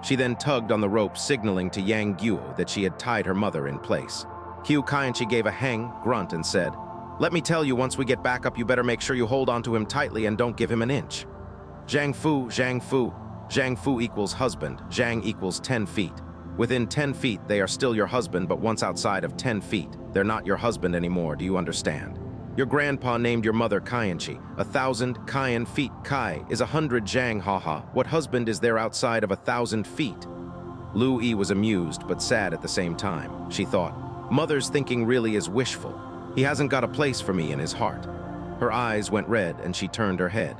Speaker 1: She then tugged on the rope, signaling to Yang Guo that she had tied her mother in place. Qiu Qianqi gave a hang, grunt, and said, "Let me tell you, once we get back up, you better make sure you hold onto him tightly and don't give him an inch." Zhang Fu, Zhang Fu. Zhang Fu equals husband. Zhang equals 10 feet. Within 10 feet, they are still your husband, but once outside of 10 feet, they're not your husband anymore, do you understand? Your grandpa named your mother Qianqi. 1,000 Qian feet. Kai is 100 Zhang, haha. What husband is there outside of 1,000 feet? Lu E was amused, but sad at the same time. She thought, "Mother's thinking really is wishful. He hasn't got a place for me in his heart." Her eyes went red and she turned her head.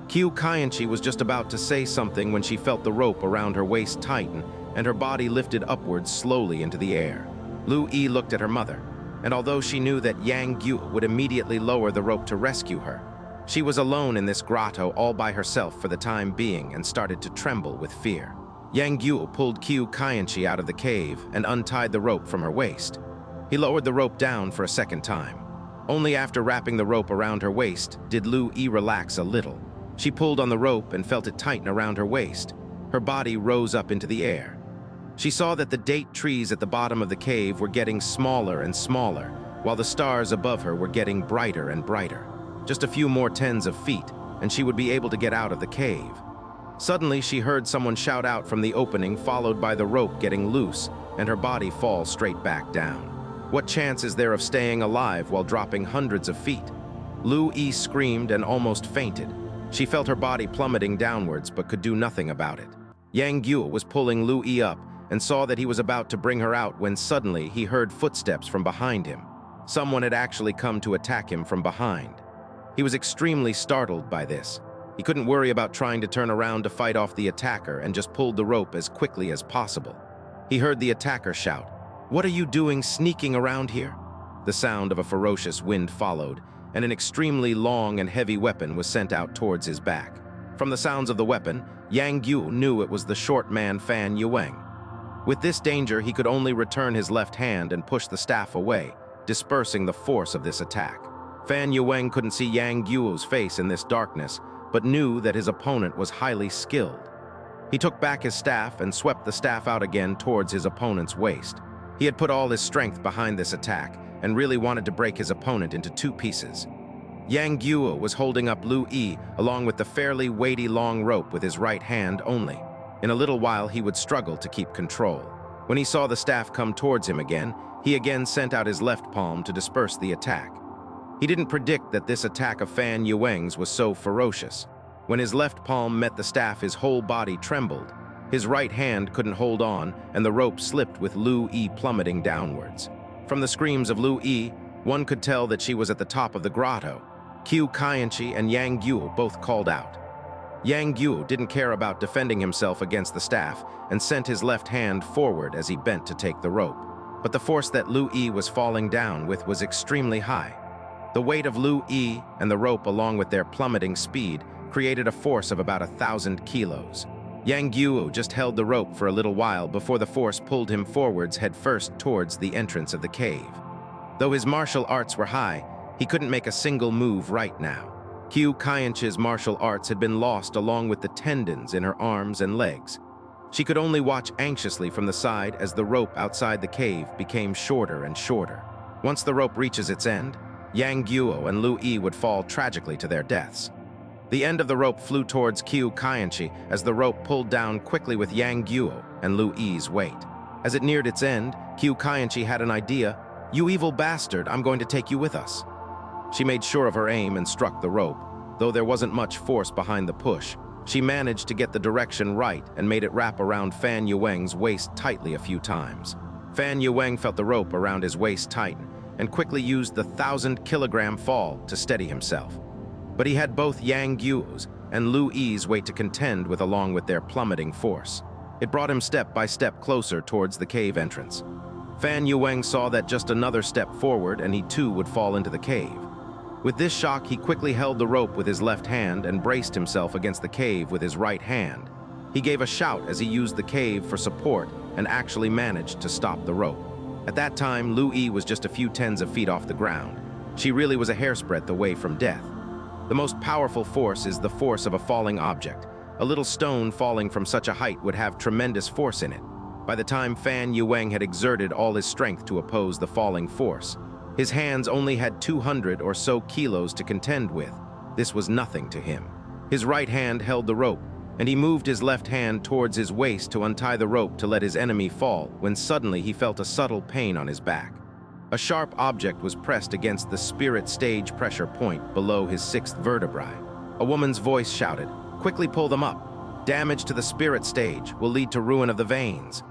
Speaker 1: Qiu Qianqi was just about to say something when she felt the rope around her waist tighten and her body lifted upwards slowly into the air. Lu E looked at her mother, and although she knew that Yang Guo would immediately lower the rope to rescue her, she was alone in this grotto all by herself for the time being and started to tremble with fear. Yang Guo pulled Qiu Qianqi out of the cave and untied the rope from her waist. He lowered the rope down for a second time. Only after wrapping the rope around her waist did Lu E relax a little. She pulled on the rope and felt it tighten around her waist. Her body rose up into the air. She saw that the date trees at the bottom of the cave were getting smaller and smaller, while the stars above her were getting brighter and brighter. Just a few more tens of feet, and she would be able to get out of the cave. Suddenly, she heard someone shout out from the opening, followed by the rope getting loose, and her body fall straight back down. What chance is there of staying alive while dropping hundreds of feet? Lu E screamed and almost fainted. She felt her body plummeting downwards but could do nothing about it. Yang Guo was pulling Lu E up and saw that he was about to bring her out when suddenly he heard footsteps from behind him. Someone had actually come to attack him from behind. He was extremely startled by this. He couldn't worry about trying to turn around to fight off the attacker and just pulled the rope as quickly as possible. He heard the attacker shout, "What are you doing sneaking around here?" The sound of a ferocious wind followed, and an extremely long and heavy weapon was sent out towards his back. From the sounds of the weapon, Yang Guo knew it was the short man Fan Yueng. With this danger, he could only return his left hand and push the staff away, dispersing the force of this attack. Fan Yueng couldn't see Yang Guo's face in this darkness, but knew that his opponent was highly skilled. He took back his staff and swept the staff out again towards his opponent's waist. He had put all his strength behind this attack and really wanted to break his opponent into two pieces. Yang Guo was holding up Lu E along with the fairly weighty long rope with his right hand only. In a little while, he would struggle to keep control. When he saw the staff come towards him again, he again sent out his left palm to disperse the attack. He didn't predict that this attack of Fan Yueng's was so ferocious. When his left palm met the staff, his whole body trembled. His right hand couldn't hold on, and the rope slipped with Lu E plummeting downwards. From the screams of Lu E, one could tell that she was at the top of the grotto. Qiu Kaianchi and Yang Guo both called out. Yang Guo didn't care about defending himself against the staff and sent his left hand forward as he bent to take the rope. But the force that Lu E was falling down with was extremely high. The weight of Lu E and the rope, along with their plummeting speed, created a force of about 1,000 kilos. Yang Guo just held the rope for a little while before the force pulled him forwards headfirst towards the entrance of the cave. Though his martial arts were high, he couldn't make a single move right now. Qiu Kaianchi's martial arts had been lost along with the tendons in her arms and legs. She could only watch anxiously from the side as the rope outside the cave became shorter and shorter. Once the rope reaches its end, Yang Guo and Lu E would fall tragically to their deaths. The end of the rope flew towards Qiu Kaianchi as the rope pulled down quickly with Yang Guo and Lu E's weight. As it neared its end, Qiu Kaianchi had an idea. "You evil bastard, I'm going to take you with us." She made sure of her aim and struck the rope. Though there wasn't much force behind the push, she managed to get the direction right and made it wrap around Fan Yueng's waist tightly a few times. Fan Yueng felt the rope around his waist tighten and quickly used the 1,000-kilogram fall to steady himself. But he had both Yang Guo's and Lu E's weight to contend with along with their plummeting force. It brought him step by step closer towards the cave entrance. Fan Yueng saw that just another step forward and he too would fall into the cave. With this shock, he quickly held the rope with his left hand and braced himself against the cave with his right hand. He gave a shout as he used the cave for support and actually managed to stop the rope. At that time, Lu E was just a few tens of feet off the ground. She really was a hair's breadth away from death. The most powerful force is the force of a falling object. A little stone falling from such a height would have tremendous force in it. By the time Fan Yueng had exerted all his strength to oppose the falling force, his hands only had 200 or so kilos to contend with. This was nothing to him. His right hand held the rope, and he moved his left hand towards his waist to untie the rope to let his enemy fall, when suddenly he felt a subtle pain on his back. A sharp object was pressed against the spirit stage pressure point below his 6th vertebrae. A woman's voice shouted, "Quickly pull them up. Damage to the spirit stage will lead to ruin of the veins."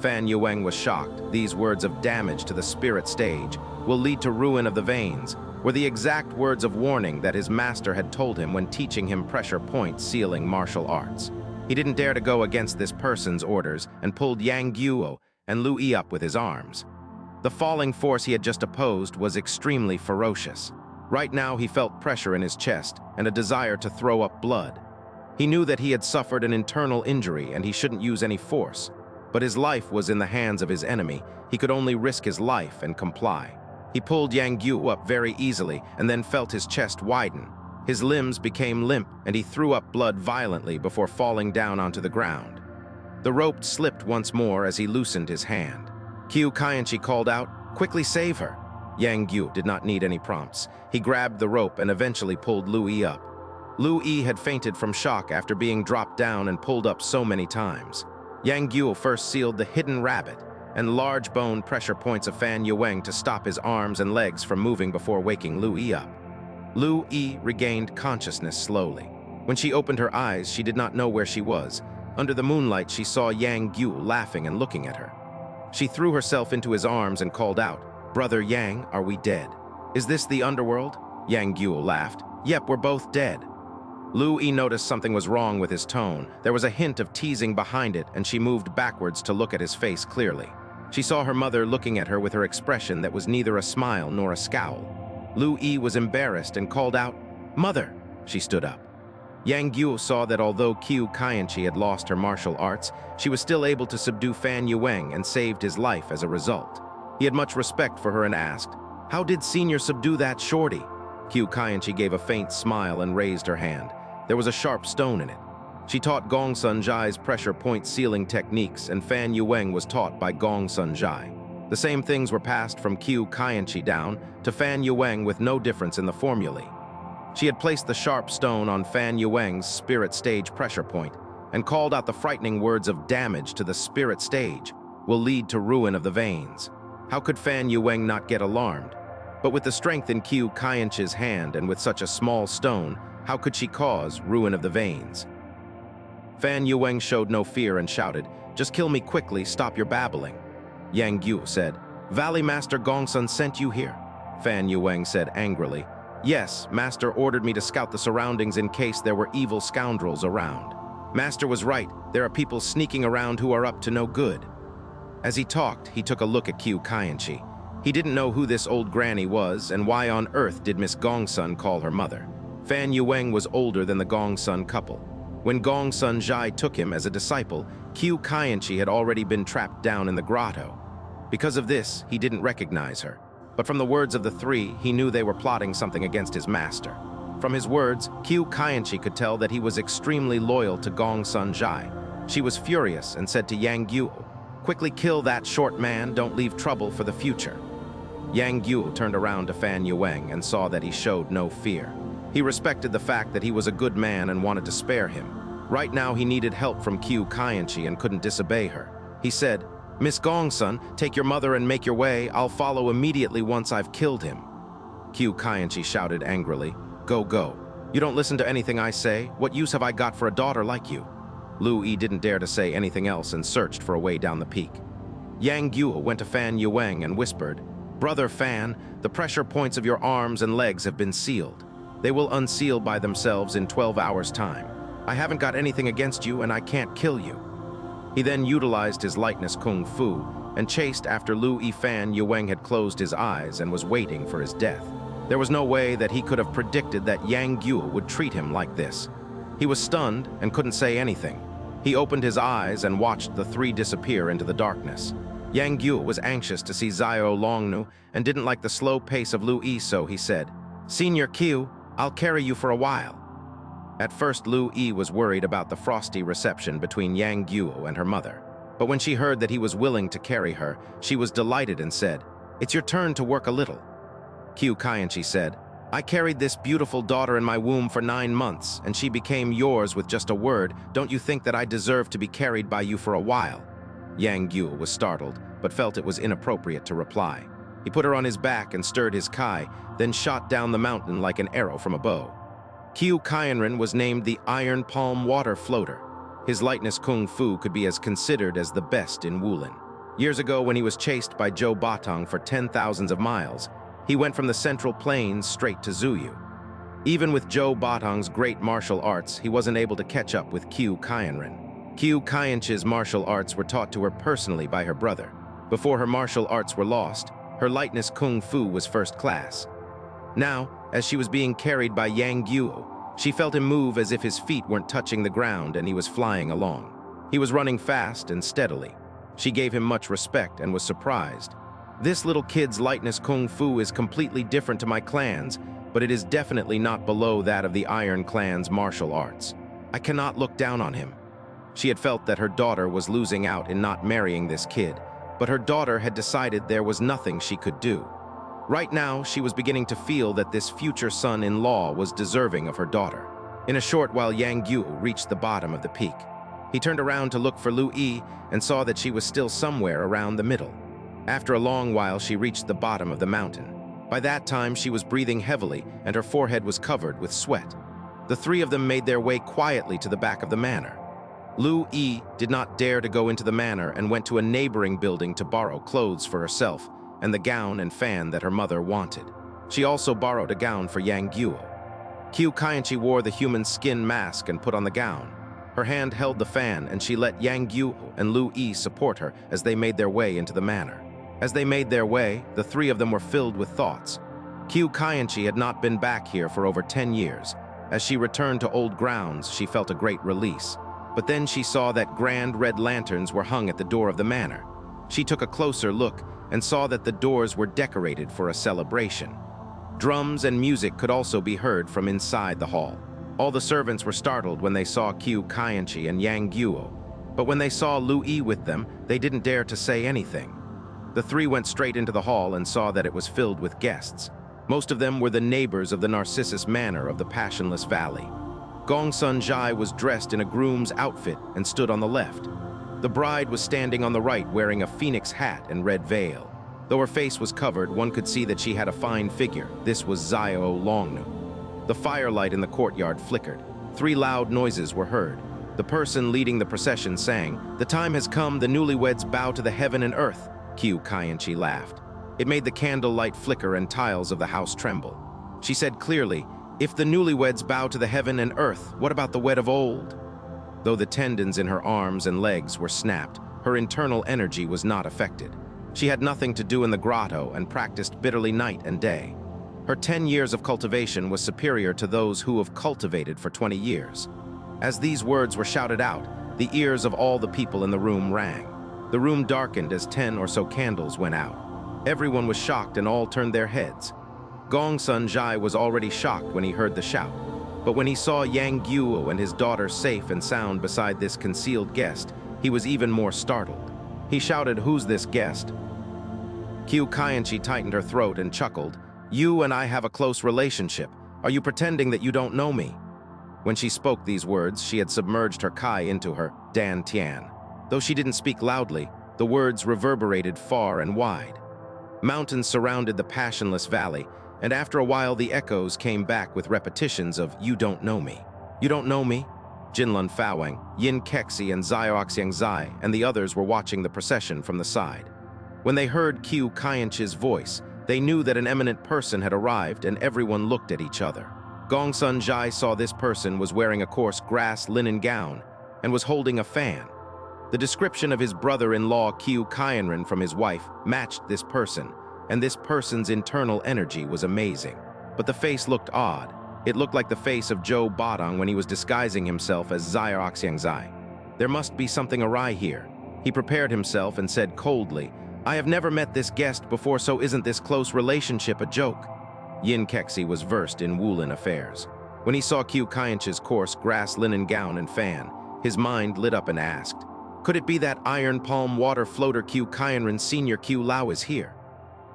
Speaker 1: Fan Yueng was shocked. These words of "damage to the spirit stage will lead to ruin of the veins" were the exact words of warning that his master had told him when teaching him pressure point sealing martial arts. He didn't dare to go against this person's orders and pulled Yang Guo and Lu E up with his arms. The falling force he had just opposed was extremely ferocious. Right now he felt pressure in his chest and a desire to throw up blood. He knew that he had suffered an internal injury and he shouldn't use any force. But his life was in the hands of his enemy. He could only risk his life and comply. He pulled Yang Guo up very easily and then felt his chest widen. His limbs became limp and he threw up blood violently before falling down onto the ground. The rope slipped once more as he loosened his hand. Qiu Kaianchi called out, "Quickly save her." Yang Guo did not need any prompts. He grabbed the rope and eventually pulled Lu E up. Lu E had fainted from shock after being dropped down and pulled up so many times. Yang Guo first sealed the hidden rabbit and large bone pressure points of Fan Yueng to stop his arms and legs from moving before waking Lu E up. Lu E regained consciousness slowly. When she opened her eyes, she did not know where she was. Under the moonlight, she saw Yang Guo laughing and looking at her. She threw herself into his arms and called out, "Brother Yang, are we dead? Is this the underworld?" Yang Guo laughed. "Yep, we're both dead." Lu E noticed something was wrong with his tone. There was a hint of teasing behind it, and she moved backwards to look at his face clearly. She saw her mother looking at her with her expression that was neither a smile nor a scowl. Lu E was embarrassed and called out, "Mother!" She stood up. Yang Guo saw that although Qiu Qianqi had lost her martial arts, she was still able to subdue Fan Yueng and saved his life as a result. He had much respect for her and asked, "How did Senior subdue that shorty?" Qiu Qianqi gave a faint smile and raised her hand. There was a sharp stone in it. She taught Gongsun Zhai's pressure point sealing techniques, and Fan Yueng was taught by Gongsun Zhai. The same things were passed from Qiu Qianqi down to Fan Yueng with no difference in the formulae. She had placed the sharp stone on Fan Yueng's spirit stage pressure point and called out the frightening words of damage to the spirit stage will lead to ruin of the veins. How could Fan Yueng not get alarmed? But with the strength in Qiu Qianqi's hand and with such a small stone, how could she cause ruin of the veins? Fan Yueng showed no fear and shouted, "Just kill me quickly, stop your babbling." Yang Guo said, "Valley Master Gongsun sent you here." Fan Yueng said angrily, "Yes, Master ordered me to scout the surroundings in case there were evil scoundrels around. Master was right, there are people sneaking around who are up to no good." As he talked, he took a look at Qiu Qianqi. He didn't know who this old granny was, and why on earth did Miss Gongsun call her mother. Fan Yueng was older than the Gongsun couple. When Gongsun Zhai took him as a disciple, Qiu Qianqi had already been trapped down in the grotto. Because of this, he didn't recognize her. But from the words of the three, he knew they were plotting something against his master. From his words, Qiu Qianqi could tell that he was extremely loyal to Gongsun Zhai. She was furious and said to Yang Guo, "Quickly kill that short man, don't leave trouble for the future." Yang Guo turned around to Fan Yueng and saw that he showed no fear. He respected the fact that he was a good man and wanted to spare him. Right now he needed help from Qiu Qianqi and couldn't disobey her. He said, "Miss Gongsun, take your mother and make your way. I'll follow immediately once I've killed him." Qiu Qianqi shouted angrily, "Go, go. You don't listen to anything I say. What use have I got for a daughter like you?" Lu E didn't dare to say anything else and searched for a way down the peak. Yang Guo went to Fan Yueng and whispered, "Brother Fan, the pressure points of your arms and legs have been sealed. They will unseal by themselves in 12 hours' time. I haven't got anything against you and I can't kill you." He then utilized his lightness kung fu and chased after Lu E. Fan Yueng had closed his eyes and was waiting for his death. There was no way that he could have predicted that Yang Guo would treat him like this. He was stunned and couldn't say anything. He opened his eyes and watched the three disappear into the darkness. Yang Guo was anxious to see Xiao Longnu and didn't like the slow pace of Lu E, so he said, "Senior Qiu, I'll carry you for a while." At first, Lu E was worried about the frosty reception between Yang Guo and her mother. But when she heard that he was willing to carry her, she was delighted and said, "It's your turn to work a little." Qiu Qianqi said, "I carried this beautiful daughter in my womb for 9 months, and she became yours with just a word. Don't you think that I deserve to be carried by you for a while?" Yang Guo was startled, but felt it was inappropriate to reply. He put her on his back and stirred his kai, then shot down the mountain like an arrow from a bow. Qiu Qianren was named the Iron Palm Water Floater. His lightness kung fu could be as considered as the best in Wulin. Years ago, when he was chased by Zhou Batang for 10,000s of miles, he went from the Central Plains straight to Zuyu. Even with Zhou Batang's great martial arts, he wasn't able to catch up with Qiu Qianren. Qiu Qianqi's martial arts were taught to her personally by her brother. Before her martial arts were lost, her lightness kung fu was first class. Now, as she was being carried by Yang Guo, she felt him move as if his feet weren't touching the ground and he was flying along. He was running fast and steadily. She gave him much respect and was surprised. "This little kid's lightness kung fu is completely different to my clan's, but it is definitely not below that of the Iron Clan's martial arts. I cannot look down on him." She had felt that her daughter was losing out in not marrying this kid, but her daughter had decided there was nothing she could do. Right now, she was beginning to feel that this future son-in-law was deserving of her daughter. In a short while, Yang Guo reached the bottom of the peak. He turned around to look for Lu E and saw that she was still somewhere around the middle. After a long while, she reached the bottom of the mountain. By that time, she was breathing heavily and her forehead was covered with sweat. The three of them made their way quietly to the back of the manor. Lu E did not dare to go into the manor and went to a neighboring building to borrow clothes for herself and the gown and fan that her mother wanted. She also borrowed a gown for Yang Guo. Qiu Kaianchi wore the human skin mask and put on the gown. Her hand held the fan, and she let Yang Guo and Lu E support her as they made their way into the manor. As they made their way, the three of them were filled with thoughts. Qiu Kaianchi had not been back here for over 10 years. As she returned to old grounds, she felt a great release. But then she saw that grand red lanterns were hung at the door of the manor. She took a closer look and saw that the doors were decorated for a celebration. Drums and music could also be heard from inside the hall. All the servants were startled when they saw Qiu Kaianchi and Yang Guo. But when they saw Lu E with them, they didn't dare to say anything. The three went straight into the hall and saw that it was filled with guests. Most of them were the neighbors of the Narcissus Manor of the Passionless Valley. Gongsun Lu E was dressed in a groom's outfit and stood on the left. The bride was standing on the right wearing a phoenix hat and red veil. Though her face was covered, one could see that she had a fine figure. This was Xiao Longnu. The firelight in the courtyard flickered. 3 loud noises were heard. The person leading the procession sang, "The time has come, the newlyweds bow to the heaven and earth." Qiu Kaianchi laughed. It made the candlelight flicker and tiles of the house tremble. She said clearly, "If the newlyweds bow to the heaven and earth, what about the wed of old?" Though the tendons in her arms and legs were snapped, her internal energy was not affected. She had nothing to do in the grotto and practiced bitterly night and day. Her 10 years of cultivation was superior to those who have cultivated for 20 years. As these words were shouted out, the ears of all the people in the room rang. The room darkened as 10 or so candles went out. Everyone was shocked and all turned their heads. Gongsun Lu E was already shocked when he heard the shout. But when he saw Yang Guo and his daughter safe and sound beside this concealed guest, he was even more startled. He shouted, "Who's this guest?" Qiu Kaianchi tightened her throat and chuckled. "You and I have a close relationship. Are you pretending that you don't know me?" When she spoke these words, she had submerged her Kai into her Dan Tian. Though she didn't speak loudly, the words reverberated far and wide. Mountains surrounded the Passionless Valley, and after a while the echoes came back with repetitions of "You don't know me. You don't know me." Jinlun Fawang, Yin Kexi, and Xiaoxiang Zai and the others were watching the procession from the side. When they heard Qiu Kaianchi's voice, they knew that an eminent person had arrived, and everyone looked at each other. Gongsun Lu E saw this person was wearing a coarse grass linen gown and was holding a fan. The description of his brother-in-law Qiu Kaianren from his wife matched this person, and this person's internal energy was amazing. But the face looked odd. It looked like the face of Zhou Badong when he was disguising himself as Xiaoxiang Zai. There must be something awry here. He prepared himself and said coldly, "I have never met this guest before, so isn't this close relationship a joke?" Yin Kexi was versed in Wulin affairs. When he saw Qiu Kaianchi's coarse grass linen gown and fan, his mind lit up and asked, "Could it be that iron palm water floater Qiu Kaianren Senior Qiu Lao is here?"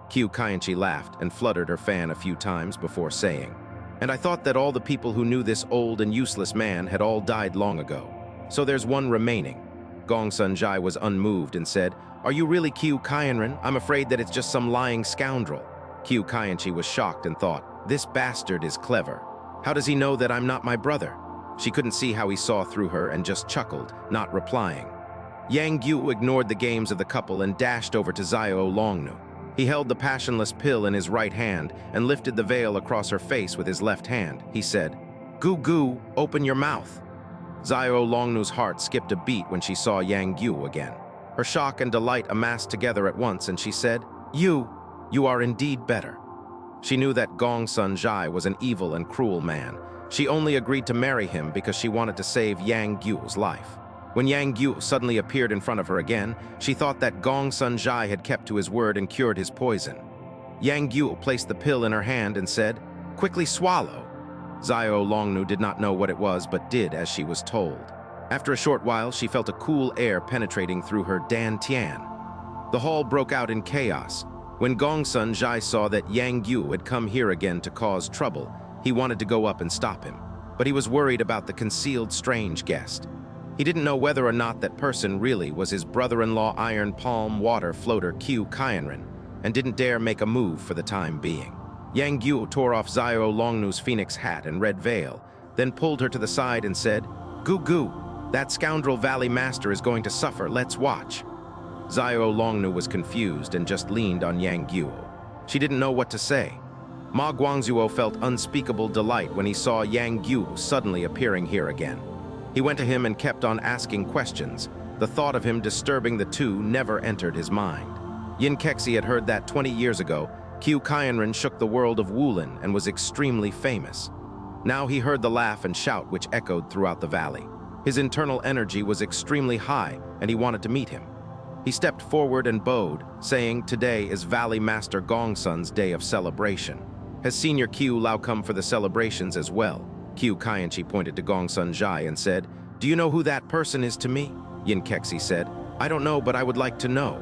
Speaker 1: Qiu Kaianchi laughed and fluttered her fan a few times before saying, "And I thought that all the people who knew this old and useless man had all died long ago. So there's one remaining." Gongsun Lu E was unmoved and said, "Are you really Qiu Kaianren? I'm afraid that it's just some lying scoundrel." Qiu Kaianchi was shocked and thought, "This bastard is clever. How does he know that I'm not my brother?" She couldn't see how he saw through her and just chuckled, not replying. Yang Guo ignored the games of the couple and dashed over to Xiao Longnu. He held the passionless pill in his right hand and lifted the veil across her face with his left hand. He said, "Gu Gu, open your mouth." Xiao Longnu's heart skipped a beat when she saw Yang Guo again. Her shock and delight amassed together at once, and she said, You are indeed better." She knew that Gongsun Lu E was an evil and cruel man. She only agreed to marry him because she wanted to save Yang Guo's life. When Yang Guo suddenly appeared in front of her again, she thought that Gongsun Lu E had kept to his word and cured his poison. Yang Guo placed the pill in her hand and said, "Quickly swallow." Xiao Longnu did not know what it was, but did as she was told. After a short while, she felt a cool air penetrating through her Dan Tian. The hall broke out in chaos. When Gongsun Lu E saw that Yang Guo had come here again to cause trouble, he wanted to go up and stop him. But he was worried about the concealed strange guest. He didn't know whether or not that person really was his brother-in-law iron palm water floater Qiu Kaianren, and didn't dare make a move for the time being. Yang Guo tore off Xiao Longnu's phoenix hat and red veil, then pulled her to the side and said, "Gu Gu, that scoundrel valley master is going to suffer, let's watch." Xiao Longnu was confused and just leaned on Yang Guo. She didn't know what to say. Ma Guangzuo felt unspeakable delight when he saw Yang Guo suddenly appearing here again. He went to him and kept on asking questions. The thought of him disturbing the two never entered his mind. Yin Kexi had heard that 20 years ago, Qiu Qianren shook the world of Wulin and was extremely famous. Now he heard the laugh and shout which echoed throughout the valley. His internal energy was extremely high, and he wanted to meet him. He stepped forward and bowed, saying, "Today is Valley Master Gongsun's day of celebration. Has Senior Qiu Lao come for the celebrations as well?" Qiu Qianchi pointed to Gongsun Zhai and said, "Do you know who that person is to me?" Yin Kexi said, "I don't know, but I would like to know."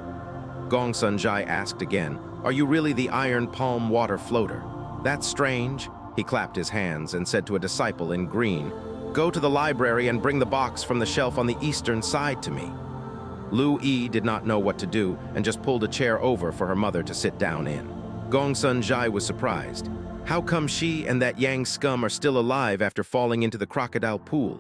Speaker 1: Gongsun Zhai asked again, "Are you really the iron palm water floater?" "That's strange." He clapped his hands and said to a disciple in green, "Go to the library and bring the box from the shelf on the eastern side to me." Lu E did not know what to do and just pulled a chair over for her mother to sit down in. Gongsun Zhai was surprised. How come she and that Yang scum are still alive after falling into the crocodile pool?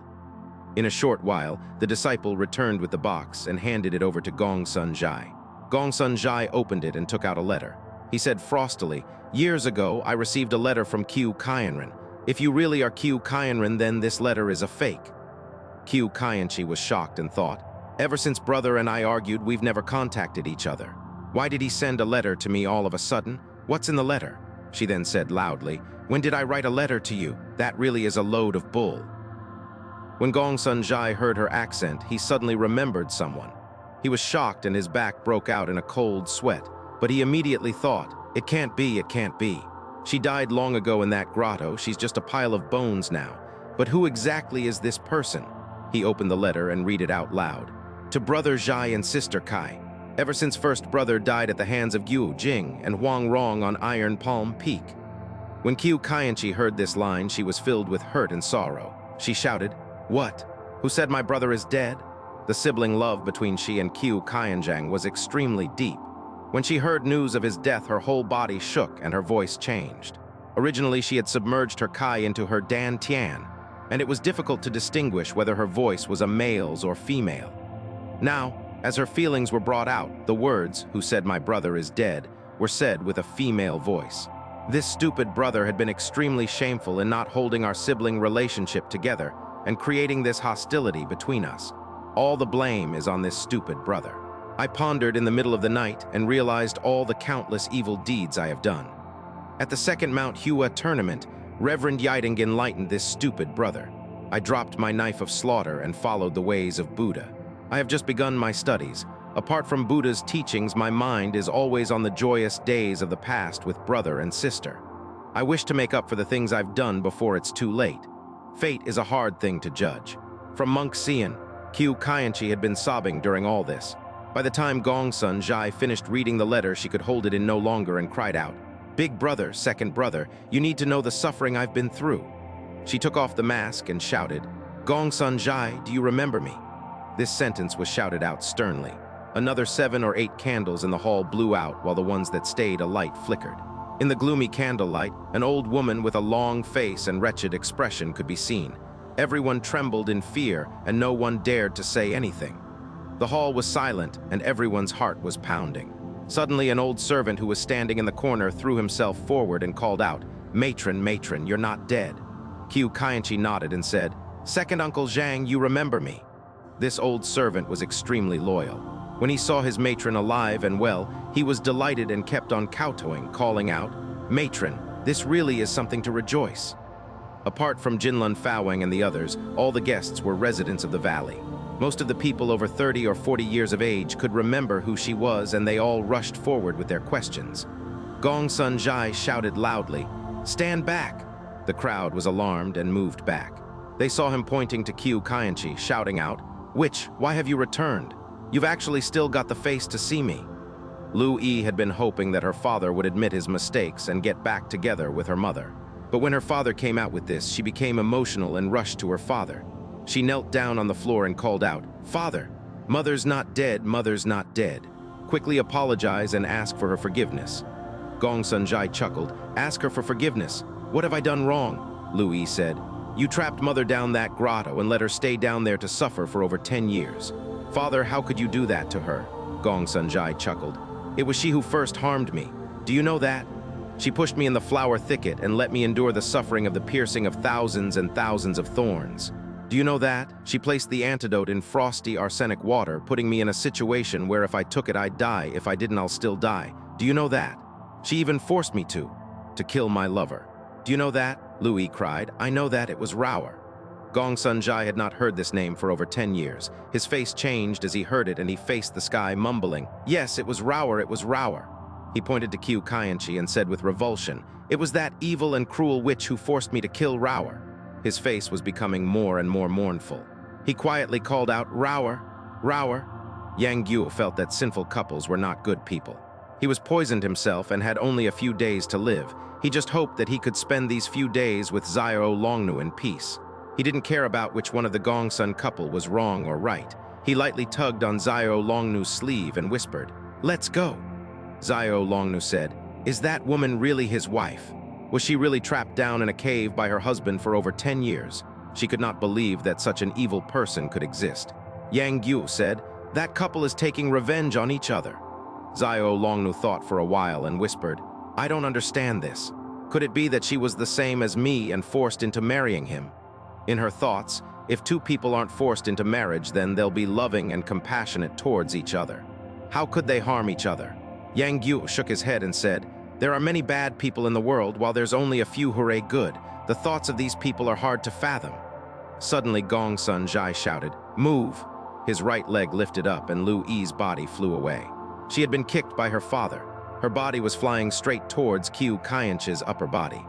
Speaker 1: In a short while, the disciple returned with the box and handed it over to Gongsun Zhai. Gongsun Zhai opened it and took out a letter. He said frostily, "Years ago, I received a letter from Qiu Qianren. If you really are Qiu Qianren, then this letter is a fake." Qiu Qianchi was shocked and thought, "Ever since brother and I argued, we've never contacted each other. Why did he send a letter to me all of a sudden? What's in the letter?" She then said loudly, "When did I write a letter to you? That really is a load of bull." When Gongsun Zhai heard her accent, he suddenly remembered someone. He was shocked and his back broke out in a cold sweat, but he immediately thought, "It can't be, it can't be. She died long ago in that grotto, she's just a pile of bones now. But who exactly is this person?" He opened the letter and read it out loud. "To brother Zhai and sister Kai. Ever since first brother died at the hands of Yu Jing and Huang Rong on Iron Palm Peak." When Qiu Qianchi heard this line, she was filled with hurt and sorrow. She shouted, "What? Who said my brother is dead?" The sibling love between she and Qiu Qianzhang was extremely deep. When she heard news of his death, her whole body shook and her voice changed. Originally, she had submerged her Kai into her Dan Tian, and it was difficult to distinguish whether her voice was a male's or female. Now, as her feelings were brought out, the words, "Who said my brother is dead," were said with a female voice. This stupid brother had been extremely shameful in not holding our sibling relationship together and creating this hostility between us. All the blame is on this stupid brother. I pondered in the middle of the night and realized all the countless evil deeds I have done. At the second Mount Hua tournament, Reverend Yiding enlightened this stupid brother. I dropped my knife of slaughter and followed the ways of Buddha. I have just begun my studies. Apart from Buddha's teachings, my mind is always on the joyous days of the past with brother and sister. I wish to make up for the things I've done before it's too late. Fate is a hard thing to judge. From Monk Xian, Qiu Qianchi had been sobbing during all this. By the time Gongsun Zhai finished reading the letter, she could hold it in no longer and cried out, "Big brother, second brother, you need to know the suffering I've been through." She took off the mask and shouted, "Gongsun Zhai, do you remember me?" This sentence was shouted out sternly. Another 7 or 8 candles in the hall blew out while the ones that stayed alight flickered. In the gloomy candlelight, an old woman with a long face and wretched expression could be seen. Everyone trembled in fear and no one dared to say anything. The hall was silent and everyone's heart was pounding. Suddenly, an old servant who was standing in the corner threw himself forward and called out, "Matron, matron, you're not dead." Qiu Qianchi nodded and said, "Second Uncle Zhang, you remember me." This old servant was extremely loyal. When he saw his matron alive and well, he was delighted and kept on kowtowing, calling out, "Matron, this really is something to rejoice." Apart from Jinlun Fawang and the others, all the guests were residents of the valley. Most of the people over 30 or 40 years of age could remember who she was, and they all rushed forward with their questions. Gongsun Zhai shouted loudly, "Stand back!" The crowd was alarmed and moved back. They saw him pointing to Qiu Qianchi, shouting out, "Witch, why have you returned? You've actually still got the face to see me." Lu E had been hoping that her father would admit his mistakes and get back together with her mother. But when her father came out with this, she became emotional and rushed to her father. She knelt down on the floor and called out, "Father, mother's not dead, mother's not dead. Quickly apologize and ask for her forgiveness." Gongsun Zhai chuckled, "Ask her for forgiveness. What have I done wrong?" Lu E said, "You trapped mother down that grotto and let her stay down there to suffer for over 10 years. Father, how could you do that to her?" Gongsun Zhai chuckled. "It was she who first harmed me. Do you know that?" She pushed me in the flower thicket and let me endure the suffering of the piercing of thousands and thousands of thorns. Do you know that? She placed the antidote in frosty arsenic water, putting me in a situation where if I took it, I'd die. If I didn't, I'll still die. Do you know that? She even forced me to kill my lover. Do you know that? Lu E cried. I know that. It was Raoer. Gongsun Lu E had not heard this name for over 10 years. His face changed as he heard it and he faced the sky, mumbling, Yes, it was Raoer, it was Raoer. He pointed to Qiu Qianqi and said with revulsion, It was that evil and cruel witch who forced me to kill Raoer. His face was becoming more and more mournful. He quietly called out, Raoer, Raoer. Yang Guo felt that sinful couples were not good people. He was poisoned himself and had only a few days to live. He just hoped that he could spend these few days with Xiao Longnu in peace. He didn't care about which one of the Gongsun couple was wrong or right. He lightly tugged on Xiao Longnu's sleeve and whispered, Let's go. Xiao Longnu said, Is that woman really his wife? Was she really trapped down in a cave by her husband for over 10 years? She could not believe that such an evil person could exist. Yang Guo said, That couple is taking revenge on each other. Xiao Longnu thought for a while and whispered, I don't understand this. Could it be that she was the same as me and forced into marrying him? In her thoughts, if two people aren't forced into marriage, then they'll be loving and compassionate towards each other. How could they harm each other? Yang Guo shook his head and said, There are many bad people in the world while there's only a few who are good. The thoughts of these people are hard to fathom. Suddenly Gongsun Lu E shouted, Move! His right leg lifted up and Lu Yi's body flew away. She had been kicked by her father. Her body was flying straight towards Qiu Qianqi's upper body.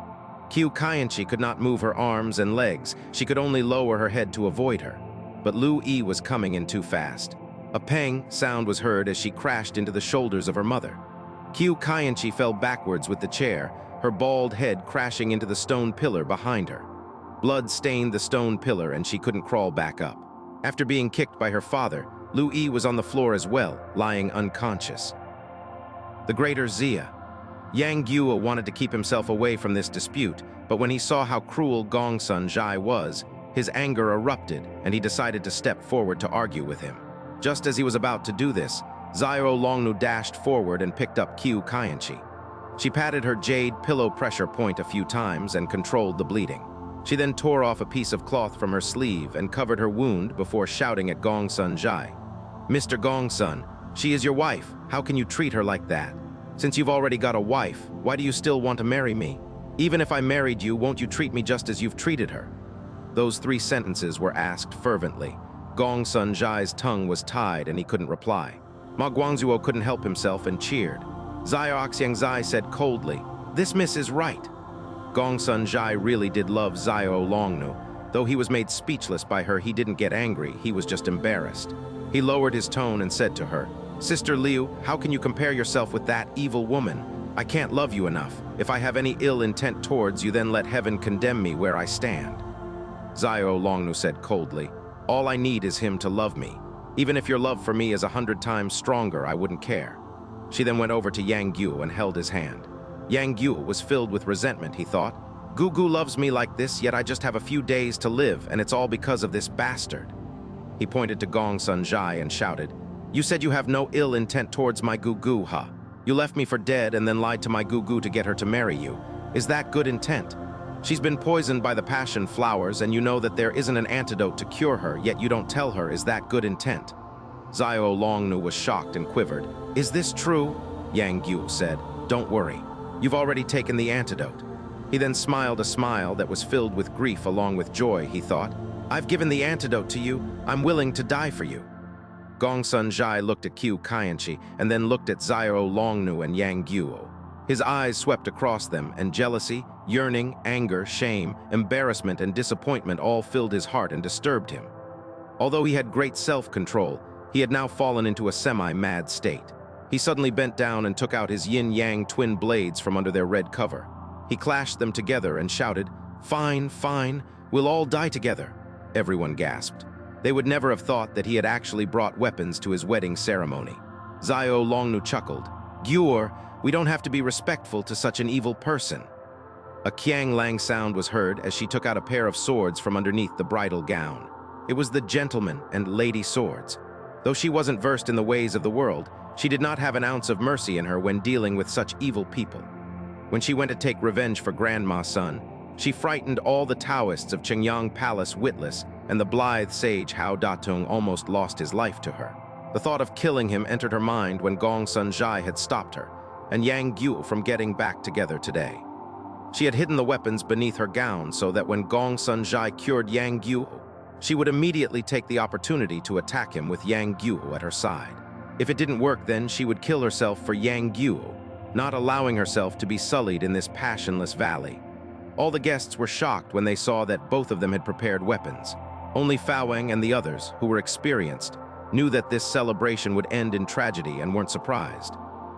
Speaker 1: Qiu Qianqi could not move her arms and legs. She could only lower her head to avoid her. But Lu E was coming in too fast. A pang sound was heard as she crashed into the shoulders of her mother. Qiu Qianqi fell backwards with the chair, her bald head crashing into the stone pillar behind her. Blood stained the stone pillar and she couldn't crawl back up. After being kicked by her father, Lu E was on the floor as well, lying unconscious. The greater Xia. Yang Guo wanted to keep himself away from this dispute, but when he saw how cruel Gongsun Lu E was, his anger erupted and he decided to step forward to argue with him. Just as he was about to do this, Xiao Longnu dashed forward and picked up Qiu Qianqi. She patted her jade pillow pressure point a few times and controlled the bleeding. She then tore off a piece of cloth from her sleeve and covered her wound before shouting at Gongsun Lu E. Mr. Gongsun, she is your wife. How can you treat her like that? Since you've already got a wife, why do you still want to marry me? Even if I married you, won't you treat me just as you've treated her? Those 3 sentences were asked fervently. Gongsun Lu E's tongue was tied and he couldn't reply. Ma Guangzuo couldn't help himself and cheered. Xiao Xiangzai said coldly, This miss is right. Gongsun Lu E really did love Xiao Longnu. Though he was made speechless by her, he didn't get angry, he was just embarrassed. He lowered his tone and said to her, Sister Liu, how can you compare yourself with that evil woman? I can't love you enough. If I have any ill intent towards you, then let heaven condemn me where I stand. Xiao Longnu said coldly, All I need is him to love me. Even if your love for me is 100 times stronger, I wouldn't care. She then went over to Yang Guo and held his hand. Yang Guo was filled with resentment, he thought. Gugu loves me like this, yet I just have a few days to live, and it's all because of this bastard. He pointed to Gongsun Lu E and shouted, You said you have no ill intent towards my Gugu, huh? You left me for dead and then lied to my Gugu to get her to marry you. Is that good intent? She's been poisoned by the passion flowers and you know that there isn't an antidote to cure her, yet you don't tell her. Is that good intent? Xiao Longnu was shocked and quivered. Is this true? Yang Guo said, Don't worry. You've already taken the antidote. He then smiled a smile that was filled with grief along with joy, he thought. I've given the antidote to you. I'm willing to die for you. Gongsun Lu E looked at Qiu Qianqi and then looked at Xiao Longnu and Yang Guo. His eyes swept across them, and jealousy, yearning, anger, shame, embarrassment, and disappointment all filled his heart and disturbed him. Although he had great self-control, he had now fallen into a semi-mad state. He suddenly bent down and took out his yin-yang twin blades from under their red cover. He clashed them together and shouted, Fine, fine, we'll all die together. Everyone gasped. They would never have thought that he had actually brought weapons to his wedding ceremony. Xiao Longnu chuckled. Guor, we don't have to be respectful to such an evil person. A Qiang Lang sound was heard as she took out a pair of swords from underneath the bridal gown. It was the gentleman and lady swords. Though she wasn't versed in the ways of the world, she did not have an ounce of mercy in her when dealing with such evil people. When she went to take revenge for Grandma's son, she frightened all the Taoists of Qingyang Palace witless, and the blithe sage Hao Datung almost lost his life to her. The thought of killing him entered her mind when Gongsun Zhai had stopped her, and Yang Guo from getting back together today. She had hidden the weapons beneath her gown so that when Gongsun Zhai cured Yang Guo, she would immediately take the opportunity to attack him with Yang Guo at her side. If it didn't work, then she would kill herself for Yang Guo, not allowing herself to be sullied in this passionless valley. All the guests were shocked when they saw that both of them had prepared weapons. Only Fawang and the others, who were experienced, knew that this celebration would end in tragedy and weren't surprised.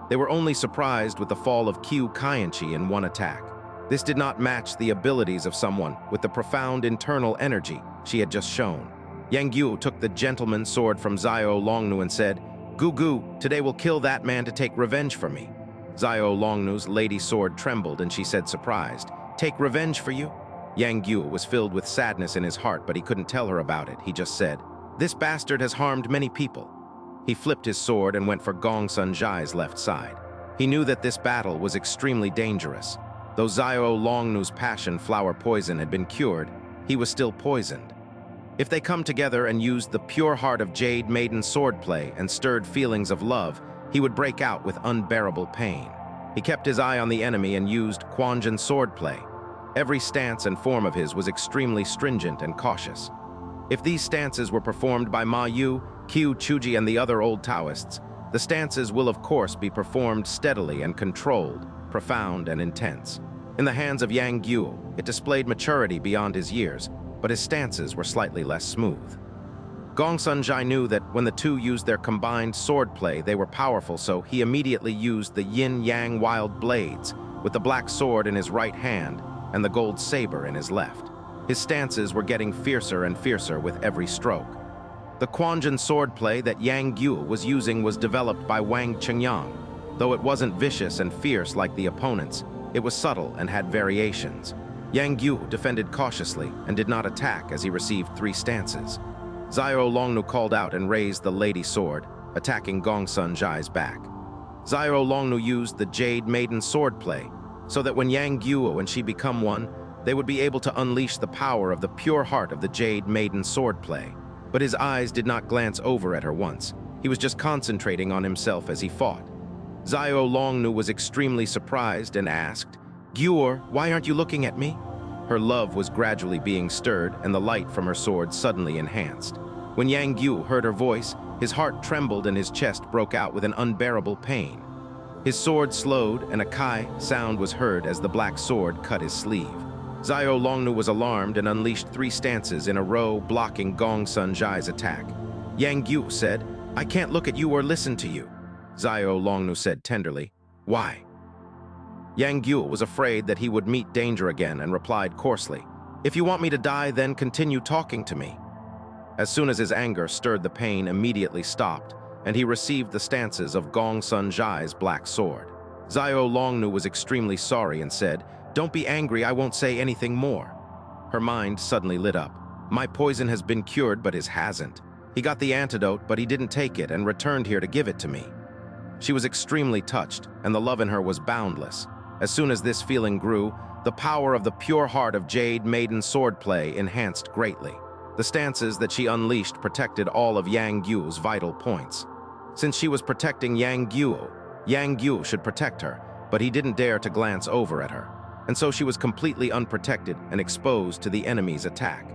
Speaker 1: They were only surprised with the fall of Qiu Kaianchi in one attack. This did not match the abilities of someone with the profound internal energy she had just shown. Yang Guo took the gentleman's sword from Xiao Longnu and said, "Gu, today we'll kill that man to take revenge for me." Xiao Longnu's lady sword trembled and she said, surprised, "Take revenge for you?" Yang Guo was filled with sadness in his heart, but he couldn't tell her about it. He just said, "This bastard has harmed many people." He flipped his sword and went for Gongsun Zhai's left side. He knew that this battle was extremely dangerous. Though Xiao Longnu's passion flower poison had been cured, he was still poisoned. If they come together and used the pure heart of Jade Maiden swordplay and stirred feelings of love, he would break out with unbearable pain. He kept his eye on the enemy and used Quanjin swordplay. Every stance and form of his was extremely stringent and cautious. If these stances were performed by Ma Yu, Qiu Chuji, and the other old Taoists, the stances will of course be performed steadily and controlled, profound and intense. In the hands of Yang Guo, it displayed maturity beyond his years, but his stances were slightly less smooth. Gongsun Zhai knew that when the two used their combined swordplay, they were powerful, so he immediately used the yin-yang wild blades, with the black sword in his right hand and the gold saber in his left. His stances were getting fiercer and fiercer with every stroke. The Quanjin swordplay that Yang Guo was using was developed by Wang Qingyang. Though it wasn't vicious and fierce like the opponents, it was subtle and had variations. Yang Guo defended cautiously and did not attack as he received 3 stances. Xiao Longnu called out and raised the lady sword, attacking Gongsun Zhai's back. Xiao Longnu used the Jade Maiden swordplay, so that when Yang Guo and she become one, they would be able to unleash the power of the pure heart of the Jade Maiden swordplay. But his eyes did not glance over at her once. He was just concentrating on himself as he fought. Xiao Longnu was extremely surprised and asked, "Guo, why aren't you looking at me?" Her love was gradually being stirred, and the light from her sword suddenly enhanced. When Yang Guo heard her voice, his heart trembled and his chest broke out with an unbearable pain. His sword slowed, and a kai sound was heard as the black sword cut his sleeve. Xiao Longnu was alarmed and unleashed 3 stances in a row, blocking Gongsun Zhai's attack. Yang Guo said, "I can't look at you or listen to you." Xiao Longnu said tenderly, "Why?" Yang Guo was afraid that he would meet danger again and replied coarsely, "If you want me to die, then continue talking to me." As soon as his anger stirred, the pain immediately stopped, and he received the stances of Gongsun Zhai's black sword. Xiao Longnu was extremely sorry and said, "Don't be angry, I won't say anything more." Her mind suddenly lit up. "My poison has been cured, but his hasn't. He got the antidote, but he didn't take it and returned here to give it to me." She was extremely touched, and the love in her was boundless. As soon as this feeling grew, the power of the pure heart of Jade Maiden swordplay enhanced greatly. The stances that she unleashed protected all of Yang Guo's vital points. Since she was protecting Yang Guo should protect her, but he didn't dare to glance over at her, and so she was completely unprotected and exposed to the enemy's attack.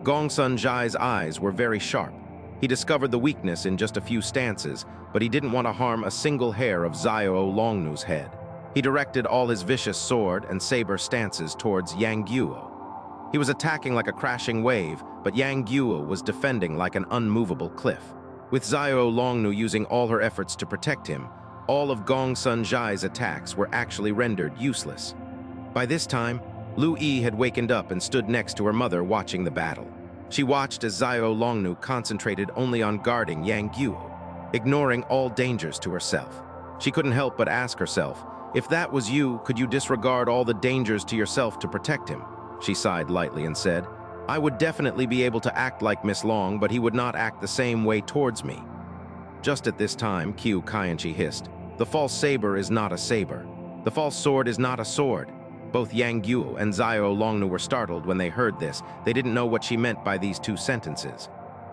Speaker 1: Gongsun Zhai's eyes were very sharp. He discovered the weakness in just a few stances, but he didn't want to harm a single hair of Xiao Longnu's head. He directed all his vicious sword and saber stances towards Yang Guo. He was attacking like a crashing wave, but Yang Guo was defending like an unmovable cliff. With Xiao Longnu using all her efforts to protect him, all of Gongsun Zhai's attacks were actually rendered useless. By this time, Lu E had wakened up and stood next to her mother watching the battle. She watched as Xiao Longnu concentrated only on guarding Yang Guo, ignoring all dangers to herself. She couldn't help but ask herself, "If that was you, could you disregard all the dangers to yourself to protect him?" She sighed lightly and said, "I would definitely be able to act like Miss Long, but he would not act the same way towards me." Just at this time, Qiu Kaianchi hissed, "The false saber is not a saber." The false sword is not a sword. Both Yang Guo and Xiao Longnu were startled when they heard this. They didn't know what she meant by these two sentences.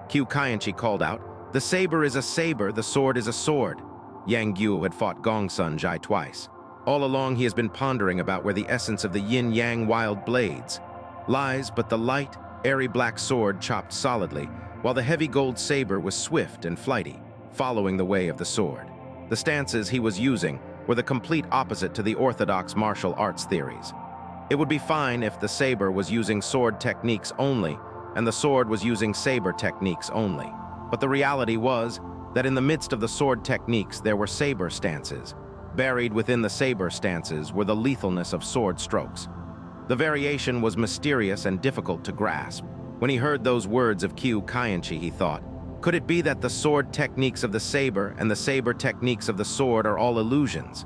Speaker 1: Qiu Kaienchi called out, "The saber is a saber, the sword is a sword." Yang Guo had fought Gongsun Jai twice. All along he has been pondering about where the essence of the yin-yang wild blades lies, but the light, airy black sword chopped solidly, while the heavy gold saber was swift and flighty, following the way of the sword. The stances he was using were the complete opposite to the orthodox martial arts theories. It would be fine if the saber was using sword techniques only and the sword was using saber techniques only. But the reality was that in the midst of the sword techniques there were saber stances. Buried within the saber stances were the lethalness of sword strokes. The variation was mysterious and difficult to grasp. When he heard those words of Qiu Kaienchi, he thought, could it be that the sword techniques of the saber and the saber techniques of the sword are all illusions?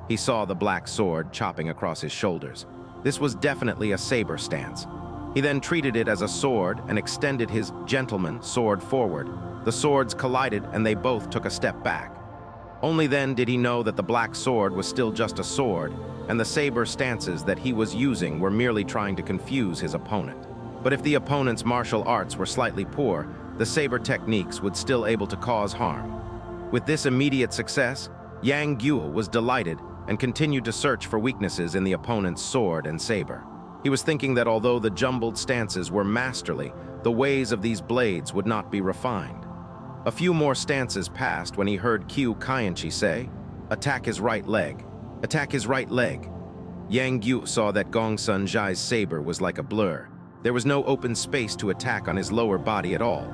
Speaker 1: He saw the black sword chopping across his shoulders. This was definitely a saber stance. He then treated it as a sword and extended his gentleman sword forward. The swords collided and they both took a step back. Only then did he know that the black sword was still just a sword, and the saber stances that he was using were merely trying to confuse his opponent. But if the opponent's martial arts were slightly poor, the saber techniques would still able to cause harm. With this immediate success, Yang Guo was delighted and continued to search for weaknesses in the opponent's sword and saber. He was thinking that although the jumbled stances were masterly, the ways of these blades would not be refined. A few more stances passed when he heard Qiu Kaienchi say, "Attack his right leg. Attack his right leg." Yang Guo saw that Gongsun Jai's saber was like a blur. There was no open space to attack on his lower body at all.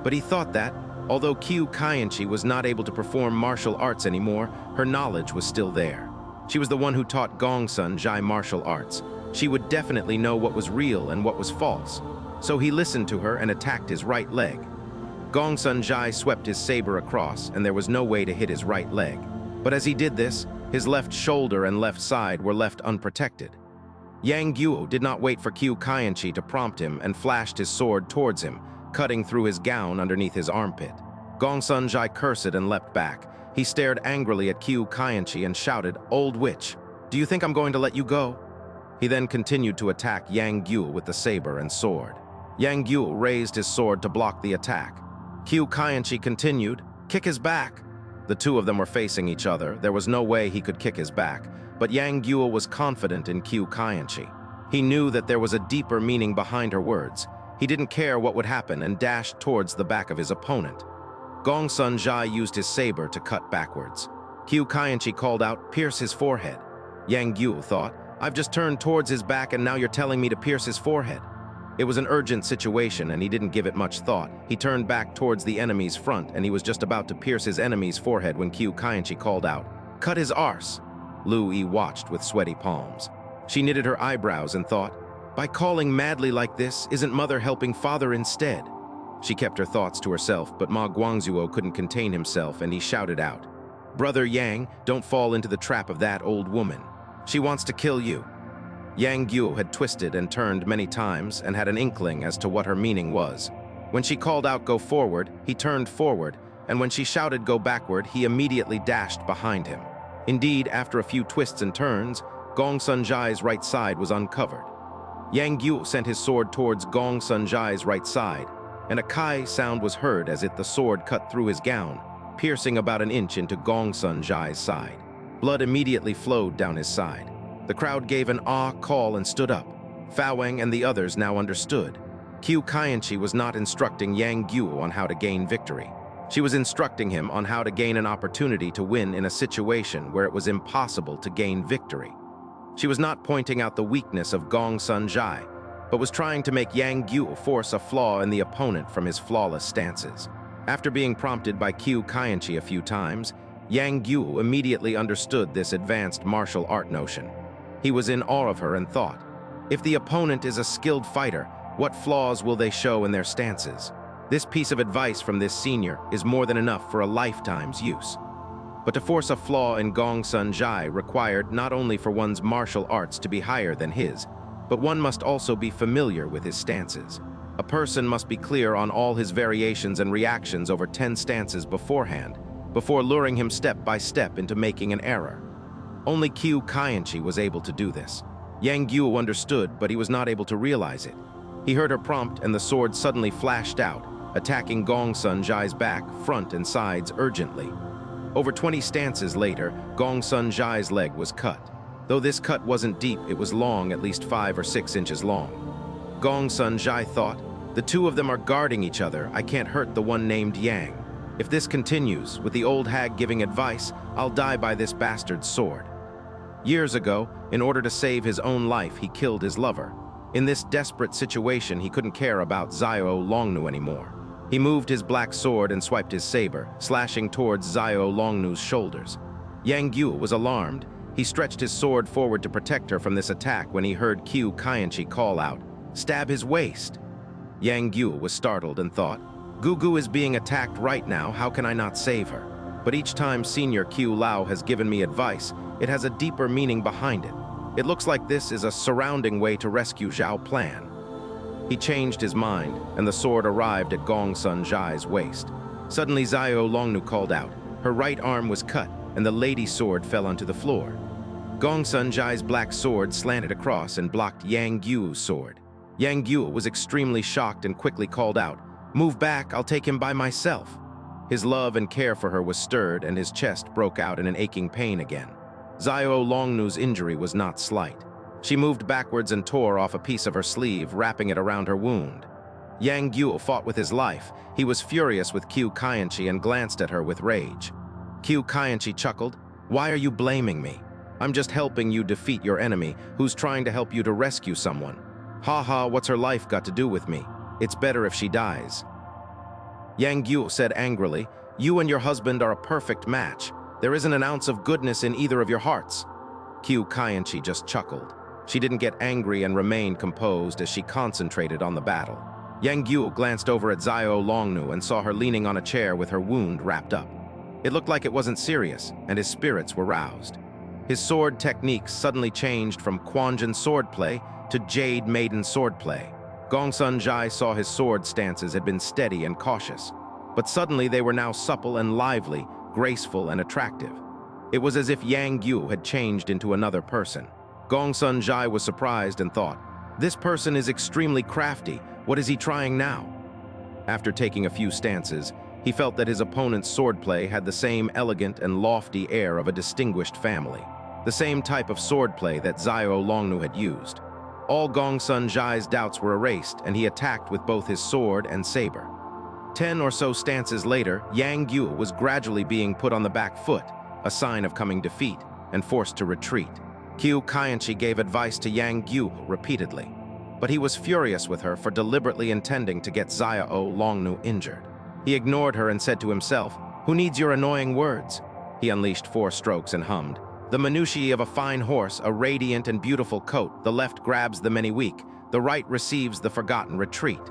Speaker 1: But he thought that, although Qiu Kaienchi was not able to perform martial arts anymore, her knowledge was still there. She was the one who taught Gongsun Jai martial arts. She would definitely know what was real and what was false. So he listened to her and attacked his right leg. Gongsun Jai swept his saber across, and there was no way to hit his right leg. But as he did this, his left shoulder and left side were left unprotected. Yang Guo did not wait for Qiu Kaienchi to prompt him and flashed his sword towards him, cutting through his gown underneath his armpit. Gongsun Jai cursed and leapt back. He stared angrily at Qiu Kaienchi and shouted, "Old witch, do you think I'm going to let you go?" He then continued to attack Yang Guo with the saber and sword. Yang Guo raised his sword to block the attack. Qiu Kaienchi continued, "Kick his back." The two of them were facing each other. There was no way he could kick his back, but Yang Guo was confident in Qiu Kaienchi. He knew that there was a deeper meaning behind her words. He didn't care what would happen and dashed towards the back of his opponent. Gongsun Jai used his saber to cut backwards. Qiu Kaienchi called out, "Pierce his forehead." Yang Guo thought, "I've just turned towards his back and now you're telling me to pierce his forehead." It was an urgent situation and he didn't give it much thought. He turned back towards the enemy's front and he was just about to pierce his enemy's forehead when Qiu Kaienchi called out, "Cut his arse." Lu E watched with sweaty palms. She knitted her eyebrows and thought, "By calling madly like this, isn't mother helping father instead?" She kept her thoughts to herself, but Ma Guangzuo couldn't contain himself and he shouted out, "Brother Yang, don't fall into the trap of that old woman. She wants to kill you." Yang Guo had twisted and turned many times and had an inkling as to what her meaning was. When she called out, "Go forward," he turned forward, and when she shouted, "Go backward," he immediately dashed behind him. Indeed, after a few twists and turns, Gongsun Jai's right side was uncovered. Yang Guo sent his sword towards Gongsun Jai's right side, and a kai sound was heard as the sword cut through his gown, piercing about an inch into Gongsun Jai's side. Blood immediately flowed down his side. The crowd gave an "ah" call and stood up. Fa Wang and the others now understood. Qiu Kaienchi was not instructing Yang Guo on how to gain victory. She was instructing him on how to gain an opportunity to win in a situation where it was impossible to gain victory. She was not pointing out the weakness of Gongsun Jai, but was trying to make Yang Guo force a flaw in the opponent from his flawless stances. After being prompted by Qiu Kaienchi a few times, Yang Guo immediately understood this advanced martial art notion. He was in awe of her and thought, if the opponent is a skilled fighter, what flaws will they show in their stances? This piece of advice from this senior is more than enough for a lifetime's use. But to force a flaw in Gongsun Jai required not only for one's martial arts to be higher than his, but one must also be familiar with his stances. A person must be clear on all his variations and reactions over 10 stances beforehand, before luring him step by step into making an error. Only Qiu Kaienchi was able to do this. Yang Guo understood, but he was not able to realize it. He heard her prompt, and the sword suddenly flashed out, attacking Gongsun Zhai's back, front, and sides urgently. Over 20 stances later, Gongsun Zhai's leg was cut. Though this cut wasn't deep, it was long, at least 5 or 6 inches long. Gongsun Zhai thought, "The two of them are guarding each other. I can't hurt the one named Yang. If this continues, with the old hag giving advice, I'll die by this bastard's sword." Years ago, in order to save his own life, he killed his lover. In this desperate situation, he couldn't care about Xiao Longnu anymore. He moved his black sword and swiped his saber, slashing towards Xiao Longnu's shoulders. Yang Guo was alarmed. He stretched his sword forward to protect her from this attack when he heard Qiu Kaienchi call out, "Stab his waist!" Yang Guo was startled and thought, "Gugu is being attacked right now, how can I not save her?" But each time Senior Qiu Lao has given me advice, it has a deeper meaning behind it. It looks like this is a surrounding way to rescue Zhao Plan. He changed his mind, and the sword arrived at Gongsun Zhai's waist. Suddenly Xiao Longnu called out. Her right arm was cut, and the lady's sword fell onto the floor. Gongsun Zhai's black sword slanted across and blocked Yang Guo's sword. Yang Guo was extremely shocked and quickly called out, "Move back, I'll take him by myself." His love and care for her was stirred, and his chest broke out in an aching pain again. Xiao Longnu's injury was not slight. She moved backwards and tore off a piece of her sleeve, wrapping it around her wound. Yang Guo fought with his life. He was furious with Qiu Kaienchi and glanced at her with rage. Qiu Kaienchi chuckled, "Why are you blaming me? I'm just helping you defeat your enemy, who's trying to help you to rescue someone. Ha ha, what's her life got to do with me? It's better if she dies." Yang Guo said angrily, "You and your husband are a perfect match. There isn't an ounce of goodness in either of your hearts." Qiu Kaienchi just chuckled. She didn't get angry and remained composed as she concentrated on the battle. Yang Guo glanced over at Xiao Longnu and saw her leaning on a chair with her wound wrapped up. It looked like it wasn't serious, and his spirits were roused. His sword techniques suddenly changed from Quanjin swordplay to Jade Maiden swordplay. Gongsun Zhai saw his sword stances had been steady and cautious, but suddenly they were now supple and lively, graceful and attractive. It was as if Yang Guo had changed into another person. Gongsun Zhai was surprised and thought, "This person is extremely crafty. What is he trying now?" After taking a few stances, he felt that his opponent's swordplay had the same elegant and lofty air of a distinguished family, the same type of swordplay that Xiao Longnu had used. All Gongsun Zhai's doubts were erased, and he attacked with both his sword and saber. 10 or so stances later, Yang Guo was gradually being put on the back foot, a sign of coming defeat, and forced to retreat. Qiu Kaienchi gave advice to Yang Guo repeatedly, but he was furious with her for deliberately intending to get Xiao Longnu injured. He ignored her and said to himself, "Who needs your annoying words?" He unleashed 4 strokes and hummed, "The minutiae of a fine horse, a radiant and beautiful coat, the left grabs the many weak, the right receives the forgotten retreat."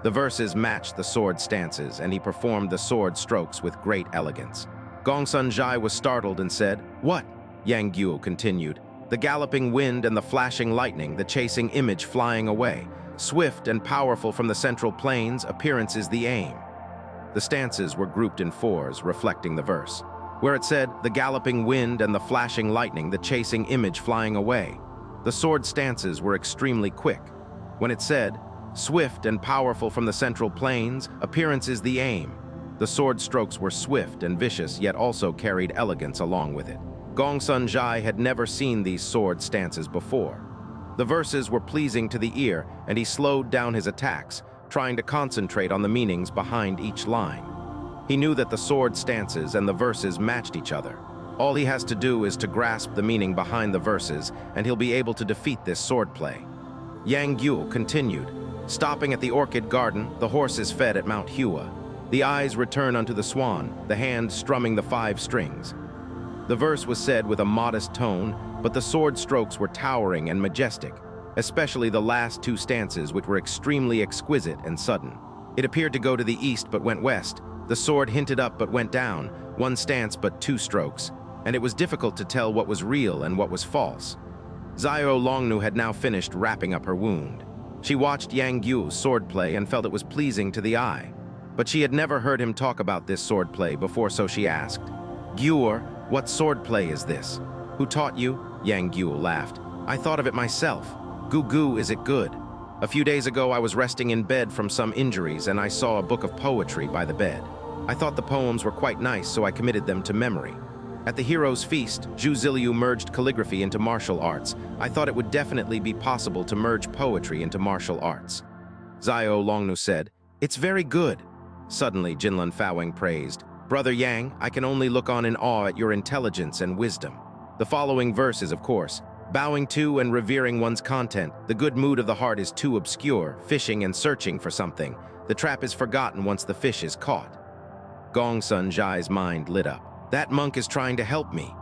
Speaker 1: The verses matched the sword stances, and he performed the sword strokes with great elegance. Gongsun Zhai was startled and said, "What?" Yang Guo continued, "The galloping wind and the flashing lightning, the chasing image flying away. Swift and powerful from the central plains, appearance is the aim." The stances were grouped in 4s, reflecting the verse. Where it said, "The galloping wind and the flashing lightning, the chasing image flying away," the sword stances were extremely quick. When it said, "Swift and powerful from the central plains, appearance is the aim," the sword strokes were swift and vicious, yet also carried elegance along with it. Gongsun Zhai had never seen these sword stances before. The verses were pleasing to the ear, and he slowed down his attacks, trying to concentrate on the meanings behind each line. He knew that the sword stances and the verses matched each other. All he has to do is to grasp the meaning behind the verses, and he'll be able to defeat this swordplay. Yang Guo continued, "Stopping at the orchid garden, the horse is fed at Mount Hua. The eyes return unto the swan, the hand strumming the 5 strings." The verse was said with a modest tone, but the sword strokes were towering and majestic, especially the last 2 stances, which were extremely exquisite and sudden. It appeared to go to the east but went west. The sword hinted up but went down, 1 stance but 2 strokes, and it was difficult to tell what was real and what was false. Xiao Longnu had now finished wrapping up her wound. She watched Yang Guo's swordplay and felt it was pleasing to the eye. But she had never heard him talk about this swordplay before, so she asked, "Guo, what swordplay is this?" Who taught you? Yang Guo laughed. I thought of it myself. Goo goo, is it good? A few days ago I was resting in bed from some injuries and I saw a book of poetry by the bed. I thought the poems were quite nice, so I committed them to memory. At the hero's feast, Zhu Ziliu merged calligraphy into martial arts. I thought it would definitely be possible to merge poetry into martial arts. Xiao Longnu said, It's very good. Suddenly, Jinlun Fawang praised, Brother Yang, I can only look on in awe at your intelligence and wisdom. The following verses, of course. Bowing to and revering one's content, the good mood of the heart is too obscure, fishing and searching for something. The trap is forgotten once the fish is caught. Gongsun Zhai's mind lit up. That monk is trying to help me.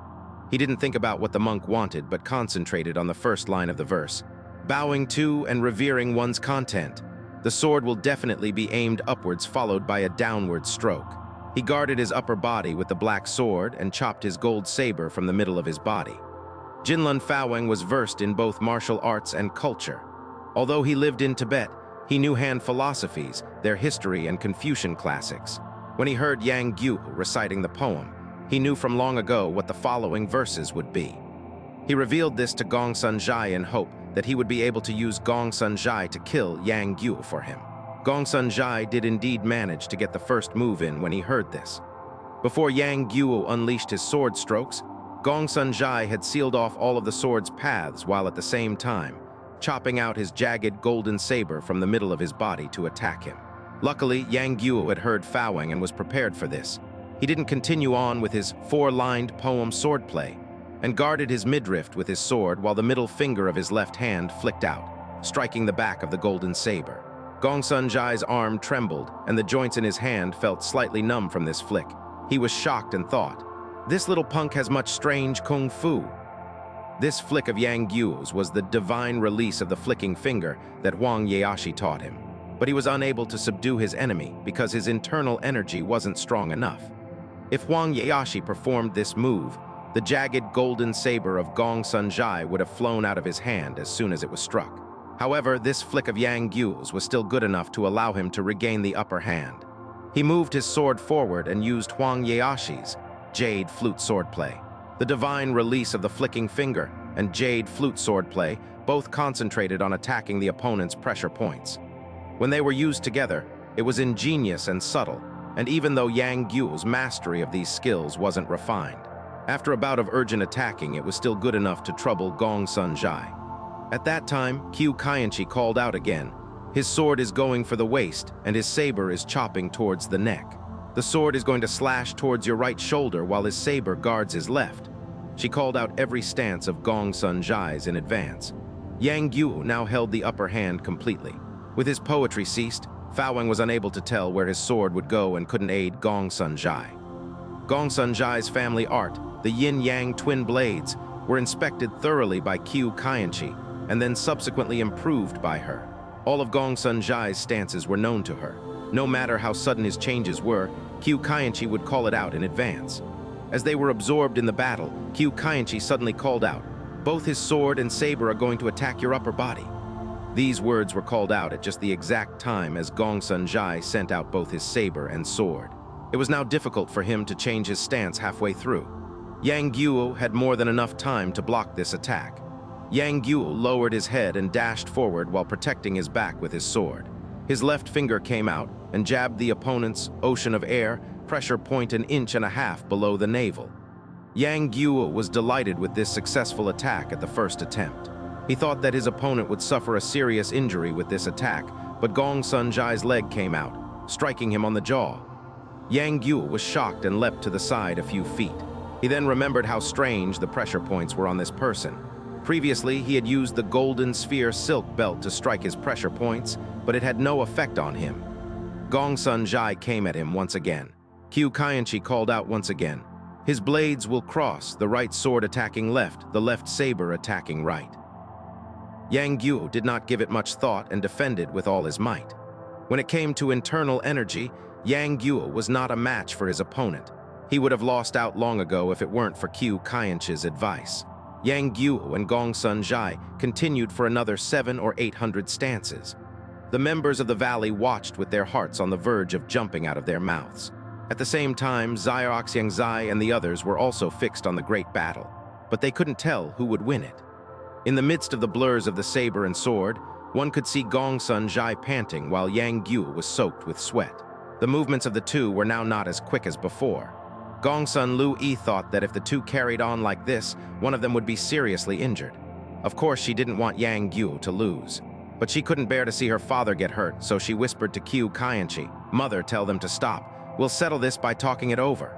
Speaker 1: He didn't think about what the monk wanted, but concentrated on the first line of the verse. Bowing to and revering one's content. The sword will definitely be aimed upwards, followed by a downward stroke. He guarded his upper body with the black sword and chopped his gold saber from the middle of his body. Jinlun Fawang was versed in both martial arts and culture. Although he lived in Tibet, he knew Han philosophies, their history and Confucian classics. When he heard Yang Guo reciting the poem, he knew from long ago what the following verses would be. He revealed this to Gongsun Zhai in hope that he would be able to use Gongsun Zhai to kill Yang Guo for him. Gongsun Zhai did indeed manage to get the first move in when he heard this. Before Yang Guo unleashed his sword strokes, Gongsun Zhai had sealed off all of the sword's paths while at the same time chopping out his jagged golden saber from the middle of his body to attack him. Luckily, Yang Guo had heard Fawang and was prepared for this. He didn't continue on with his four-lined poem swordplay and guarded his midriff with his sword while the middle finger of his left hand flicked out, striking the back of the golden saber. Gongsun Zhai's arm trembled and the joints in his hand felt slightly numb from this flick. He was shocked and thought, this little punk has much strange kung fu. This flick of Yang Guo's was the divine release of the flicking finger that Huang Yaoshi taught him. But he was unable to subdue his enemy because his internal energy wasn't strong enough. If Huang Yaoshi performed this move, the jagged golden saber of Gongsun Zhai would have flown out of his hand as soon as it was struck. However, this flick of Yang Guo's was still good enough to allow him to regain the upper hand. He moved his sword forward and used Huang Yaoshi's jade flute swordplay. The divine release of the flicking finger and jade flute swordplay both concentrated on attacking the opponent's pressure points. When they were used together, it was ingenious and subtle, and even though Yang Guo's mastery of these skills wasn't refined, after a bout of urgent attacking, it was still good enough to trouble Gongsun Zhai. At that time, Qiu Kaienchi called out again. His sword is going for the waist, and his saber is chopping towards the neck. The sword is going to slash towards your right shoulder while his saber guards his left. She called out every stance of Gongsun Zhai's in advance. Yang Guo now held the upper hand completely. With his poetry ceased, Fawang was unable to tell where his sword would go and couldn't aid Gongsun Zhai. Gongsun Zhai's family art, the yin-yang twin blades, were inspected thoroughly by Qiu Kaienchi and then subsequently improved by her. All of Gongsun Zhai's stances were known to her. No matter how sudden his changes were, Qiu Kaienchi would call it out in advance. As they were absorbed in the battle, Qiu Kaienchi suddenly called out, "Both his sword and saber are going to attack your upper body." These words were called out at just the exact time as Gongsun Zhai sent out both his saber and sword. It was now difficult for him to change his stance halfway through. Yang Guo had more than enough time to block this attack. Yang Guo lowered his head and dashed forward while protecting his back with his sword. His left finger came out and jabbed the opponent's ocean of air, pressure point 1.5 inches below the navel. Yang Guo was delighted with this successful attack at the first attempt. He thought that his opponent would suffer a serious injury with this attack, but Gongsun Zhai's leg came out, striking him on the jaw. Yang Guo was shocked and leapt to the side a few feet. He then remembered how strange the pressure points were on this person. Previously, he had used the golden sphere silk belt to strike his pressure points, but it had no effect on him. Gongsun Zhai came at him once again. Qiu Kaienchi called out once again. His blades will cross, the right sword attacking left, the left saber attacking right. Yang Guo did not give it much thought and defended with all his might. When it came to internal energy, Yang Guo was not a match for his opponent. He would have lost out long ago if it weren't for Qiu Kaienchi's advice. Yang Guo and Gongsun Zhai continued for another 700 or 800 stances. The members of the valley watched with their hearts on the verge of jumping out of their mouths. At the same time, Xiaoxiang Zai and the others were also fixed on the great battle. but they couldn't tell who would win it. In the midst of the blurs of the saber and sword, one could see Gongsun Zhai panting while Yang Guo was soaked with sweat. The movements of the two were now not as quick as before. Gongsun Lu E thought that if the two carried on like this, one of them would be seriously injured. Of course, she didn't want Yang Guo to lose. But she couldn't bear to see her father get hurt, so she whispered to Qiu Kaianchi, "Mother, tell them to stop. We'll settle this by talking it over."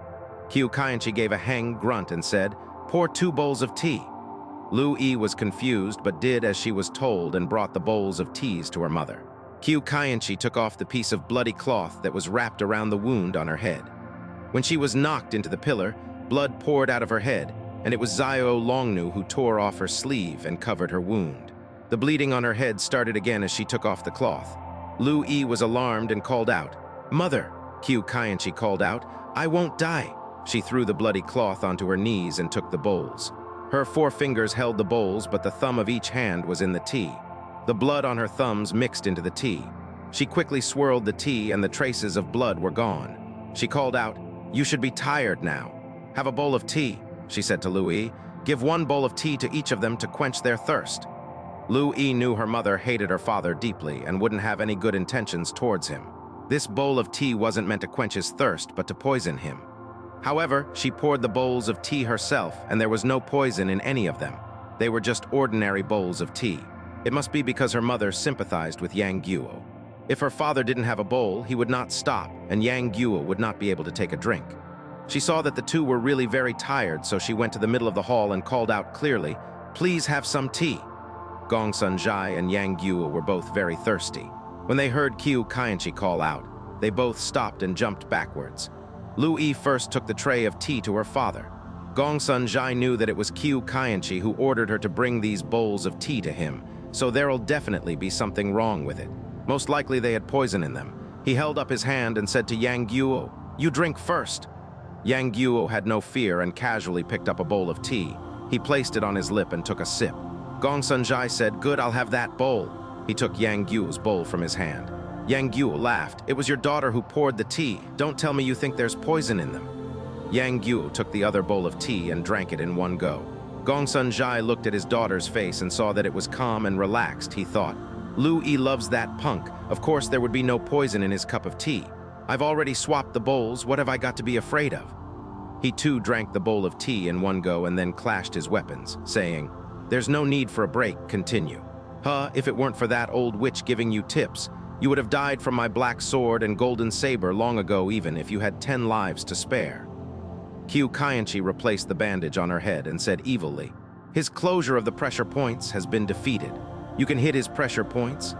Speaker 1: Qiu Kaianchi gave a hang grunt and said, "Pour 2 bowls of tea." Lu E was confused but did as she was told and brought the bowls of teas to her mother. Qiu Kaianchi took off the piece of bloody cloth that was wrapped around the wound on her head. When she was knocked into the pillar, blood poured out of her head, and it was Xiao Longnu who tore off her sleeve and covered her wound. The bleeding on her head started again as she took off the cloth. Lu E was alarmed and called out, "Mother!" Qiu Kaianchi called out, "I won't die." She threw the bloody cloth onto her knees and took the bowls. Her 4 fingers held the bowls, but the thumb of each hand was in the tea. The blood on her thumbs mixed into the tea. She quickly swirled the tea and the traces of blood were gone. She called out, "You should be tired now. Have a bowl of tea," she said to Lu E. "Give 1 bowl of tea to each of them to quench their thirst." Lu E knew her mother hated her father deeply and wouldn't have any good intentions towards him. This bowl of tea wasn't meant to quench his thirst, but to poison him. However, she poured the bowls of tea herself, and there was no poison in any of them. They were just ordinary bowls of tea. It must be because her mother sympathized with Yang Guo. If her father didn't have a bowl, he would not stop, and Yang Guo would not be able to take a drink. She saw that the two were really very tired, so she went to the middle of the hall and called out clearly, "Please have some tea." Gongsun Zhai and Yang Guo were both very thirsty. When they heard Qiu Kaianchi call out, they both stopped and jumped backwards. Lu E first took the tray of tea to her father. Gongsun Zhai knew that it was Qiu Kaianchi who ordered her to bring these bowls of tea to him, so there'll definitely be something wrong with it. Most likely they had poison in them. He held up his hand and said to Yang Guo, "You drink first." Yang Guo had no fear and casually picked up a bowl of tea. He placed it on his lip and took a sip. Gongsun Zhai said, "Good, I'll have that bowl." He took Yang Guo's bowl from his hand. Yang Guo laughed. "It was your daughter who poured the tea. Don't tell me you think there's poison in them." Yang Guo took the other bowl of tea and drank it in one go. Gongsun Zhai looked at his daughter's face and saw that it was calm and relaxed. He thought, "Lu E loves that punk. Of course there would be no poison in his cup of tea. I've already swapped the bowls. What have I got to be afraid of?" He too drank the bowl of tea in one go and then clashed his weapons, saying, "There's no need for a break. Continue. If it weren't for that old witch giving you tips, you would have died from my black sword and golden saber long ago, even if you had 10 lives to spare." Qiu Kaianchi replaced the bandage on her head and said evilly, "His closure of the pressure points has been defeated. You can hit his pressure points."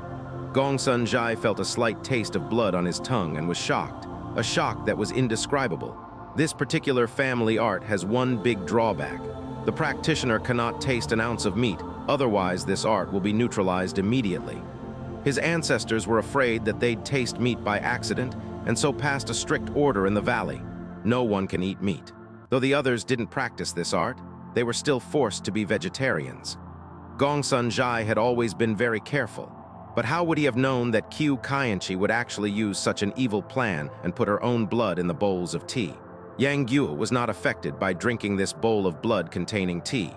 Speaker 1: Gongsun Zhai felt a slight taste of blood on his tongue and was shocked, a shock that was indescribable. This particular family art has one big drawback. The practitioner cannot taste an ounce of meat, otherwise this art will be neutralized immediately. His ancestors were afraid that they'd taste meat by accident, and so passed a strict order in the valley. No one can eat meat. Though the others didn't practice this art, they were still forced to be vegetarians. Gongsun Zhai had always been very careful, but how would he have known that Qiu Kaianchi would actually use such an evil plan and put her own blood in the bowls of tea? Yang Guo was not affected by drinking this bowl of blood-containing tea.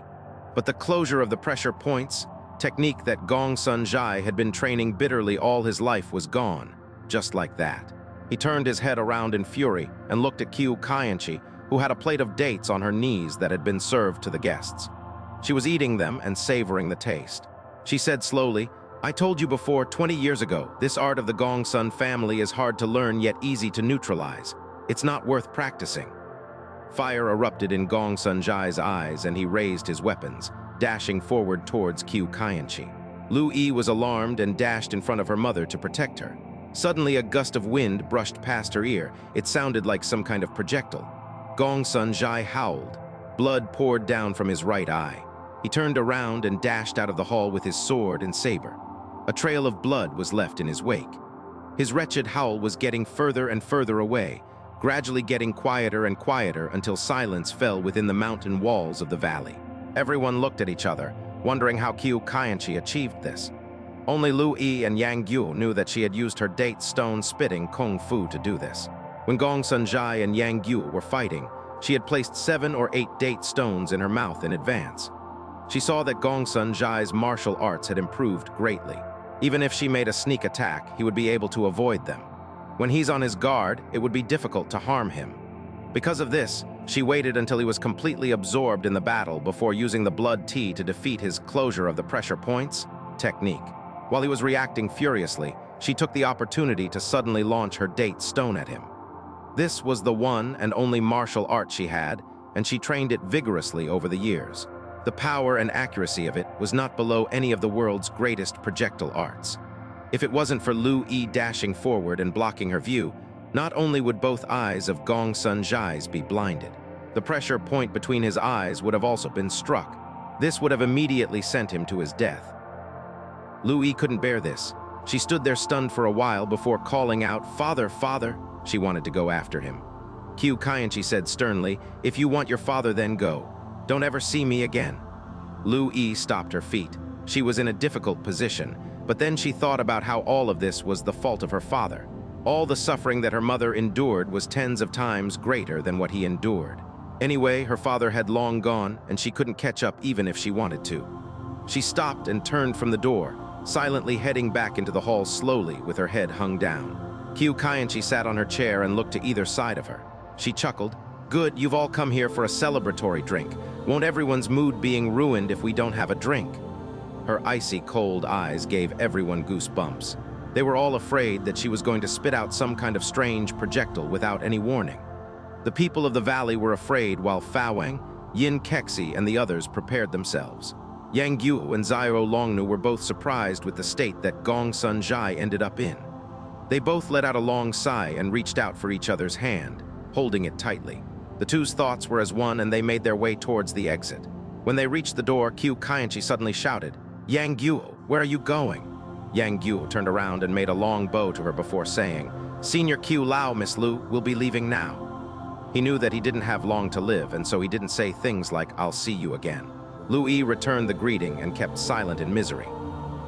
Speaker 1: But the closure of the pressure points, technique that Gongsun Zhai had been training bitterly all his life, was gone, just like that. He turned his head around in fury and looked at Qiu Kaianchi, who had a plate of dates on her knees that had been served to the guests. She was eating them and savoring the taste. She said slowly, "I told you before, 20 years ago, this art of the Gongsun family is hard to learn yet easy to neutralize. It's not worth practicing." Fire erupted in Gongsun Zhai's eyes and he raised his weapons, dashing forward towards Qiu Kaianchi. Lu E was alarmed and dashed in front of her mother to protect her. Suddenly a gust of wind brushed past her ear. It sounded like some kind of projectile. Gongsun Zhai howled. Blood poured down from his right eye. He turned around and dashed out of the hall with his sword and saber. A trail of blood was left in his wake. His wretched howl was getting further and further away, gradually getting quieter and quieter until silence fell within the mountain walls of the valley. Everyone looked at each other, wondering how Qiu Kaianchi achieved this. Only Lu E and Yang Guo knew that she had used her date stone spitting kung fu to do this. When Gongsun Zhai and Yang Guo were fighting, She had placed 7 or 8 date stones in her mouth in advance. She saw that Gongsun Zhai's martial arts had improved greatly. Even if she made a sneak attack, he would be able to avoid them. When he's on his guard, it would be difficult to harm him. Because of this, she waited until he was completely absorbed in the battle before using the blood tea to defeat his closure of the pressure points technique. While he was reacting furiously, she took the opportunity to suddenly launch her date stone at him. This was the one and only martial art she had, and she trained it vigorously over the years. The power and accuracy of it was not below any of the world's greatest projectile arts. If it wasn't for Lu E dashing forward and blocking her view, not only would both eyes of Gongsun Zhai's be blinded, the pressure point between his eyes would have also been struck. This would have immediately sent him to his death. Lu E couldn't bear this. She stood there stunned for a while before calling out, "Father, father!" She wanted to go after him. Qiu Kaienchi said sternly, "If you want your father, then go. Don't ever see me again." Lu E stopped her feet. She was in a difficult position, but then she thought about how all of this was the fault of her father. All the suffering that her mother endured was tens of times greater than what he endured. Anyway, her father had long gone, and she couldn't catch up even if she wanted to. She stopped and turned from the door, silently heading back into the hall slowly with her head hung down. Qiu Kaienchi sat on her chair and looked to either side of her. She chuckled, "Good, you've all come here for a celebratory drink. Won't everyone's mood being ruined if we don't have a drink?" Her icy cold eyes gave everyone goosebumps. They were all afraid that she was going to spit out some kind of strange projectile without any warning. The people of the valley were afraid while Fawang, Yin Kexi, and the others prepared themselves. Yang Guo and Xiao Longnu were both surprised with the state that Gongsun Zhai ended up in. They both let out a long sigh and reached out for each other's hand, holding it tightly. The two's thoughts were as one and they made their way towards the exit. When they reached the door, Qiu Kaienchi suddenly shouted, "Yang Guo, where are you going?" Yang Guo turned around and made a long bow to her before saying, "Senior Qiu Lao, Miss Lu, will be leaving now." He knew that he didn't have long to live, and so he didn't say things like, "I'll see you again." Lu E returned the greeting and kept silent in misery.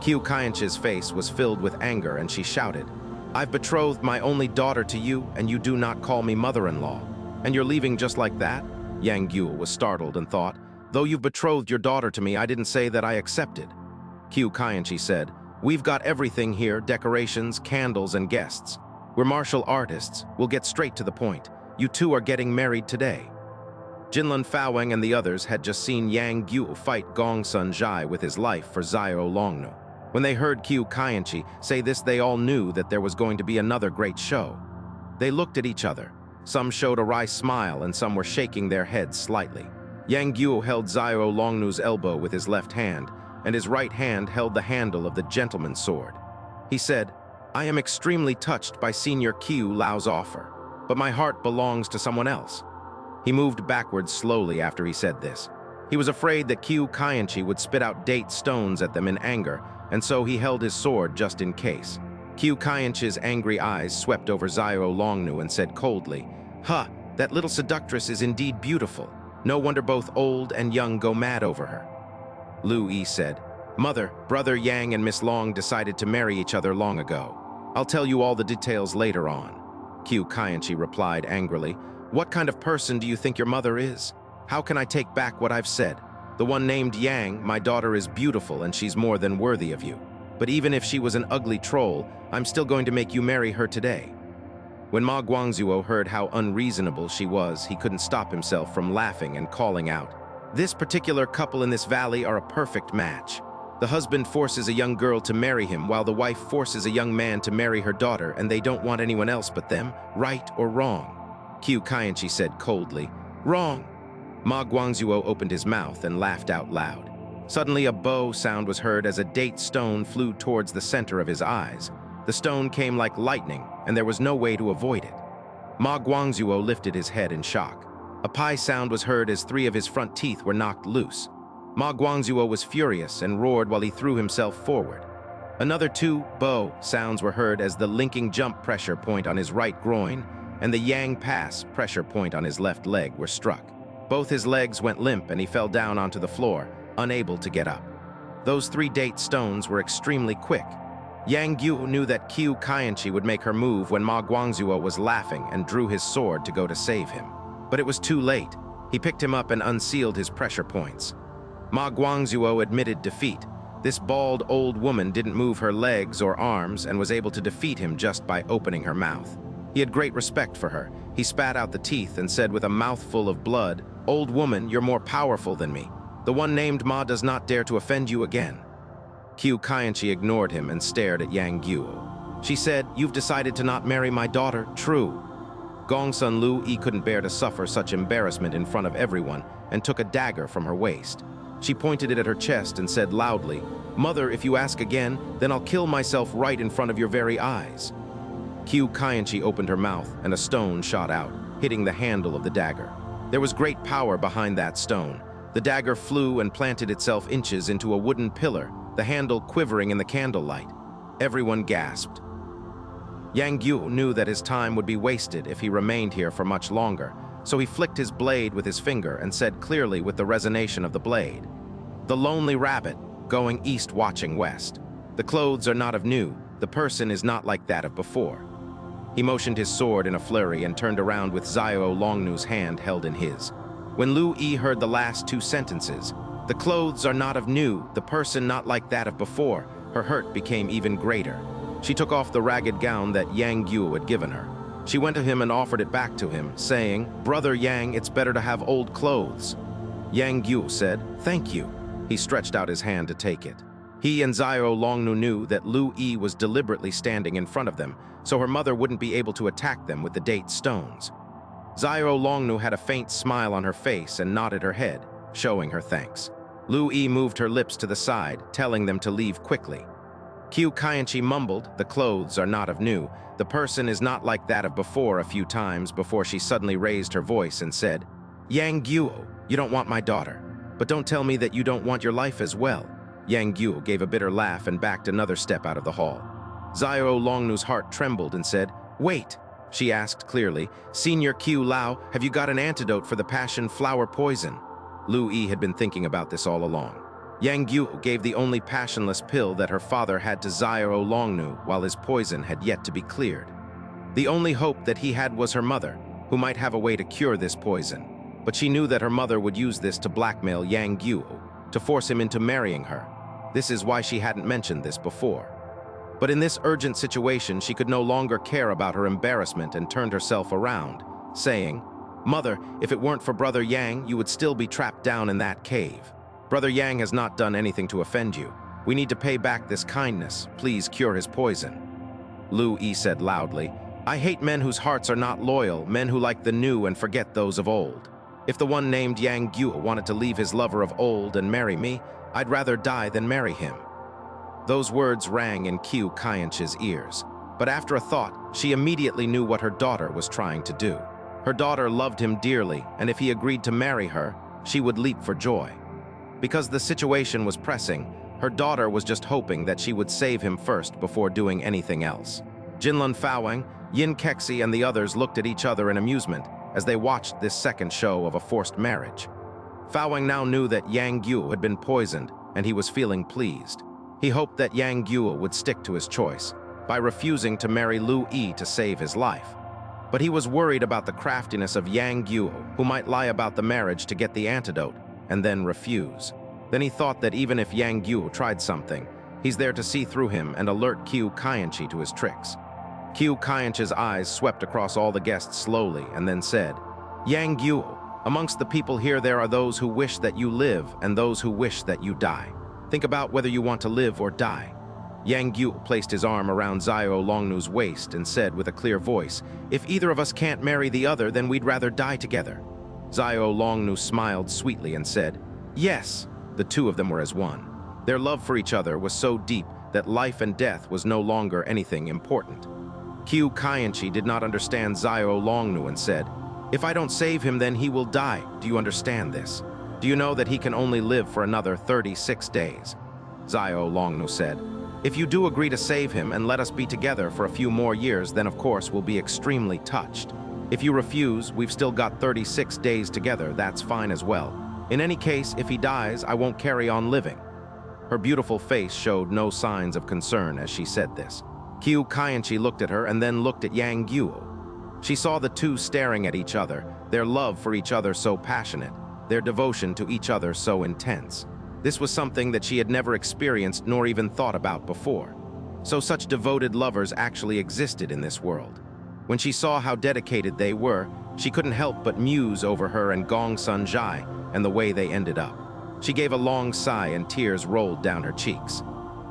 Speaker 1: Qiu Kaienchi's face was filled with anger and she shouted, "I've betrothed my only daughter to you, and you do not call me mother-in-law. And you're leaving just like that?" Yang Guo was startled and thought, "Though you've betrothed your daughter to me, I didn't say that I accepted." Qiu Kaienchi said, "We've got everything here, decorations, candles, and guests. We're martial artists. We'll get straight to the point. You two are getting married today." Jinlun Fawang and the others had just seen Yang Guo fight Gongsun Zhai with his life for Xiao Longnu. When they heard Qiu Kaienchi say this, they all knew that there was going to be another great show. They looked at each other. Some showed a wry smile and some were shaking their heads slightly. Yang Guo held Xiao Longnu's elbow with his left hand, and his right hand held the handle of the gentleman's sword. He said, "I am extremely touched by Senior Qiu Lao's offer, but my heart belongs to someone else." He moved backwards slowly after he said this. He was afraid that Qiu Kaienchi would spit out date stones at them in anger, and so he held his sword just in case. Qiu Kaienchi's angry eyes swept over Xiao Longnu and said coldly, "Huh, that little seductress is indeed beautiful. No wonder both old and young go mad over her." Lu E said, "Mother, Brother Yang and Miss Long decided to marry each other long ago. I'll tell you all the details later on." Qiu Kaienchi replied angrily, "What kind of person do you think your mother is? How can I take back what I've said? The one named Yang, my daughter, is beautiful and she's more than worthy of you. But even if she was an ugly troll, I'm still going to make you marry her today." When Ma Guangzuo heard how unreasonable she was, he couldn't stop himself from laughing and calling out, "This particular couple in this valley are a perfect match. The husband forces a young girl to marry him while the wife forces a young man to marry her daughter, and they don't want anyone else but them, right or wrong?" Qiu Kaienchi said coldly, "Wrong." Ma Guangzuo opened his mouth and laughed out loud. Suddenly a bow sound was heard as a date stone flew towards the center of his eyes. The stone came like lightning, and there was no way to avoid it. Ma Guangzuo lifted his head in shock. A pie sound was heard as 3 of his front teeth were knocked loose. Ma Guangzuo was furious and roared while he threw himself forward. Another 2 bow sounds were heard as the linking jump pressure point on his right groin and the Yang Pass pressure point on his left leg were struck. Both his legs went limp and he fell down onto the floor, unable to get up. Those 3 date stones were extremely quick. Yang Guo knew that Qiu Kaienchi would make her move when Ma Guangzuo was laughing and drew his sword to go to save him. But it was too late. He picked him up and unsealed his pressure points. Ma Guangzuo admitted defeat. This bald old woman didn't move her legs or arms and was able to defeat him just by opening her mouth. He had great respect for her. He spat out the teeth and said with a mouthful of blood, "Old woman, you're more powerful than me. The one named Ma does not dare to offend you again." Qiu Kaienchi ignored him and stared at Yang Guo. She said, "You've decided to not marry my daughter, true." Gongsun Lu E couldn't bear to suffer such embarrassment in front of everyone and took a dagger from her waist. She pointed it at her chest and said loudly, "Mother, if you ask again, then I'll kill myself right in front of your very eyes." Qiu Kaienchi opened her mouth and a stone shot out, hitting the handle of the dagger. There was great power behind that stone. The dagger flew and planted itself inches into a wooden pillar, the handle quivering in the candlelight. Everyone gasped. Yang Guo knew that his time would be wasted if he remained here for much longer, so he flicked his blade with his finger and said clearly with the resonation of the blade, "The lonely rabbit, going east watching west. The clothes are not of new, the person is not like that of before." He motioned his sword in a flurry and turned around with Xiao Longnu's hand held in his. When Lu E heard the last two sentences, "The clothes are not of new, the person not like that of before," her hurt became even greater. She took off the ragged gown that Yang Guo had given her. She went to him and offered it back to him, saying, "Brother Yang, it's better to have old clothes." Yang Guo said, "Thank you." He stretched out his hand to take it. He and Xiao Longnu knew that Lu E was deliberately standing in front of them, so her mother wouldn't be able to attack them with the date stones. Xiao Longnu had a faint smile on her face and nodded her head, showing her thanks. Lu E moved her lips to the side, telling them to leave quickly. Qiu Kaienchi mumbled, "The clothes are not of new. The person is not like that of before," a few times before she suddenly raised her voice and said, "Yang Guo, you don't want my daughter. But don't tell me that you don't want your life as well." Yang Guo gave a bitter laugh and backed another step out of the hall. Xiao Longnu's heart trembled and said, "Wait," she asked clearly, "Senior Qiu Lao, have you got an antidote for the passion flower poison?" Lu E had been thinking about this all along. Yang Guo gave the only passionless pill that her father had to Xiao Longnu while his poison had yet to be cleared. The only hope that he had was her mother, who might have a way to cure this poison. But she knew that her mother would use this to blackmail Yang Guo, to force him into marrying her. This is why she hadn't mentioned this before. But in this urgent situation, she could no longer care about her embarrassment and turned herself around, saying, "Mother, if it weren't for Brother Yang, you would still be trapped down in that cave. Brother Yang has not done anything to offend you. We need to pay back this kindness. Please cure his poison." Lu E said loudly, "I hate men whose hearts are not loyal, men who like the new and forget those of old. If the one named Yang Guo wanted to leave his lover of old and marry me, I'd rather die than marry him." Those words rang in Qiu Kaienchi's ears, but after a thought, she immediately knew what her daughter was trying to do. Her daughter loved him dearly, and if he agreed to marry her, she would leap for joy. Because the situation was pressing, her daughter was just hoping that she would save him first before doing anything else. Jinlun Fawang, Yin Kexi, and the others looked at each other in amusement as they watched this second show of a forced marriage. Fawang now knew that Yang Guo had been poisoned, and he was feeling pleased. He hoped that Yang Guo would stick to his choice, by refusing to marry Lu E to save his life. But he was worried about the craftiness of Yang Guo, who might lie about the marriage to get the antidote, and then refuse. Then he thought that even if Yang Guo tried something, he's there to see through him and alert Qiu Kaienchi to his tricks. Qiu Kaienchi's eyes swept across all the guests slowly and then said, "Yang Guo, amongst the people here there are those who wish that you live and those who wish that you die. Think about whether you want to live or die." Yang Guo placed his arm around Xiao Longnu's waist and said with a clear voice, "If either of us can't marry the other, then we'd rather die together." Xiao Longnu smiled sweetly and said, "Yes." The two of them were as one. Their love for each other was so deep that life and death was no longer anything important. Qiu Kaienchi did not understand Xiao Longnu and said, "If I don't save him, then he will die. Do you understand this? Do you know that he can only live for another 36 days? Xiao Longnu said, "If you do agree to save him and let us be together for a few more years, then of course we'll be extremely touched. If you refuse, we've still got 36 days together, that's fine as well. In any case, if he dies, I won't carry on living." Her beautiful face showed no signs of concern as she said this. Qiu Kaienchi looked at her and then looked at Yang Guo. She saw the two staring at each other, their love for each other so passionate, their devotion to each other so intense. This was something that she had never experienced nor even thought about before. So such devoted lovers actually existed in this world. When she saw how dedicated they were, she couldn't help but muse over her and Gongsun Zhai and the way they ended up. She gave a long sigh and tears rolled down her cheeks.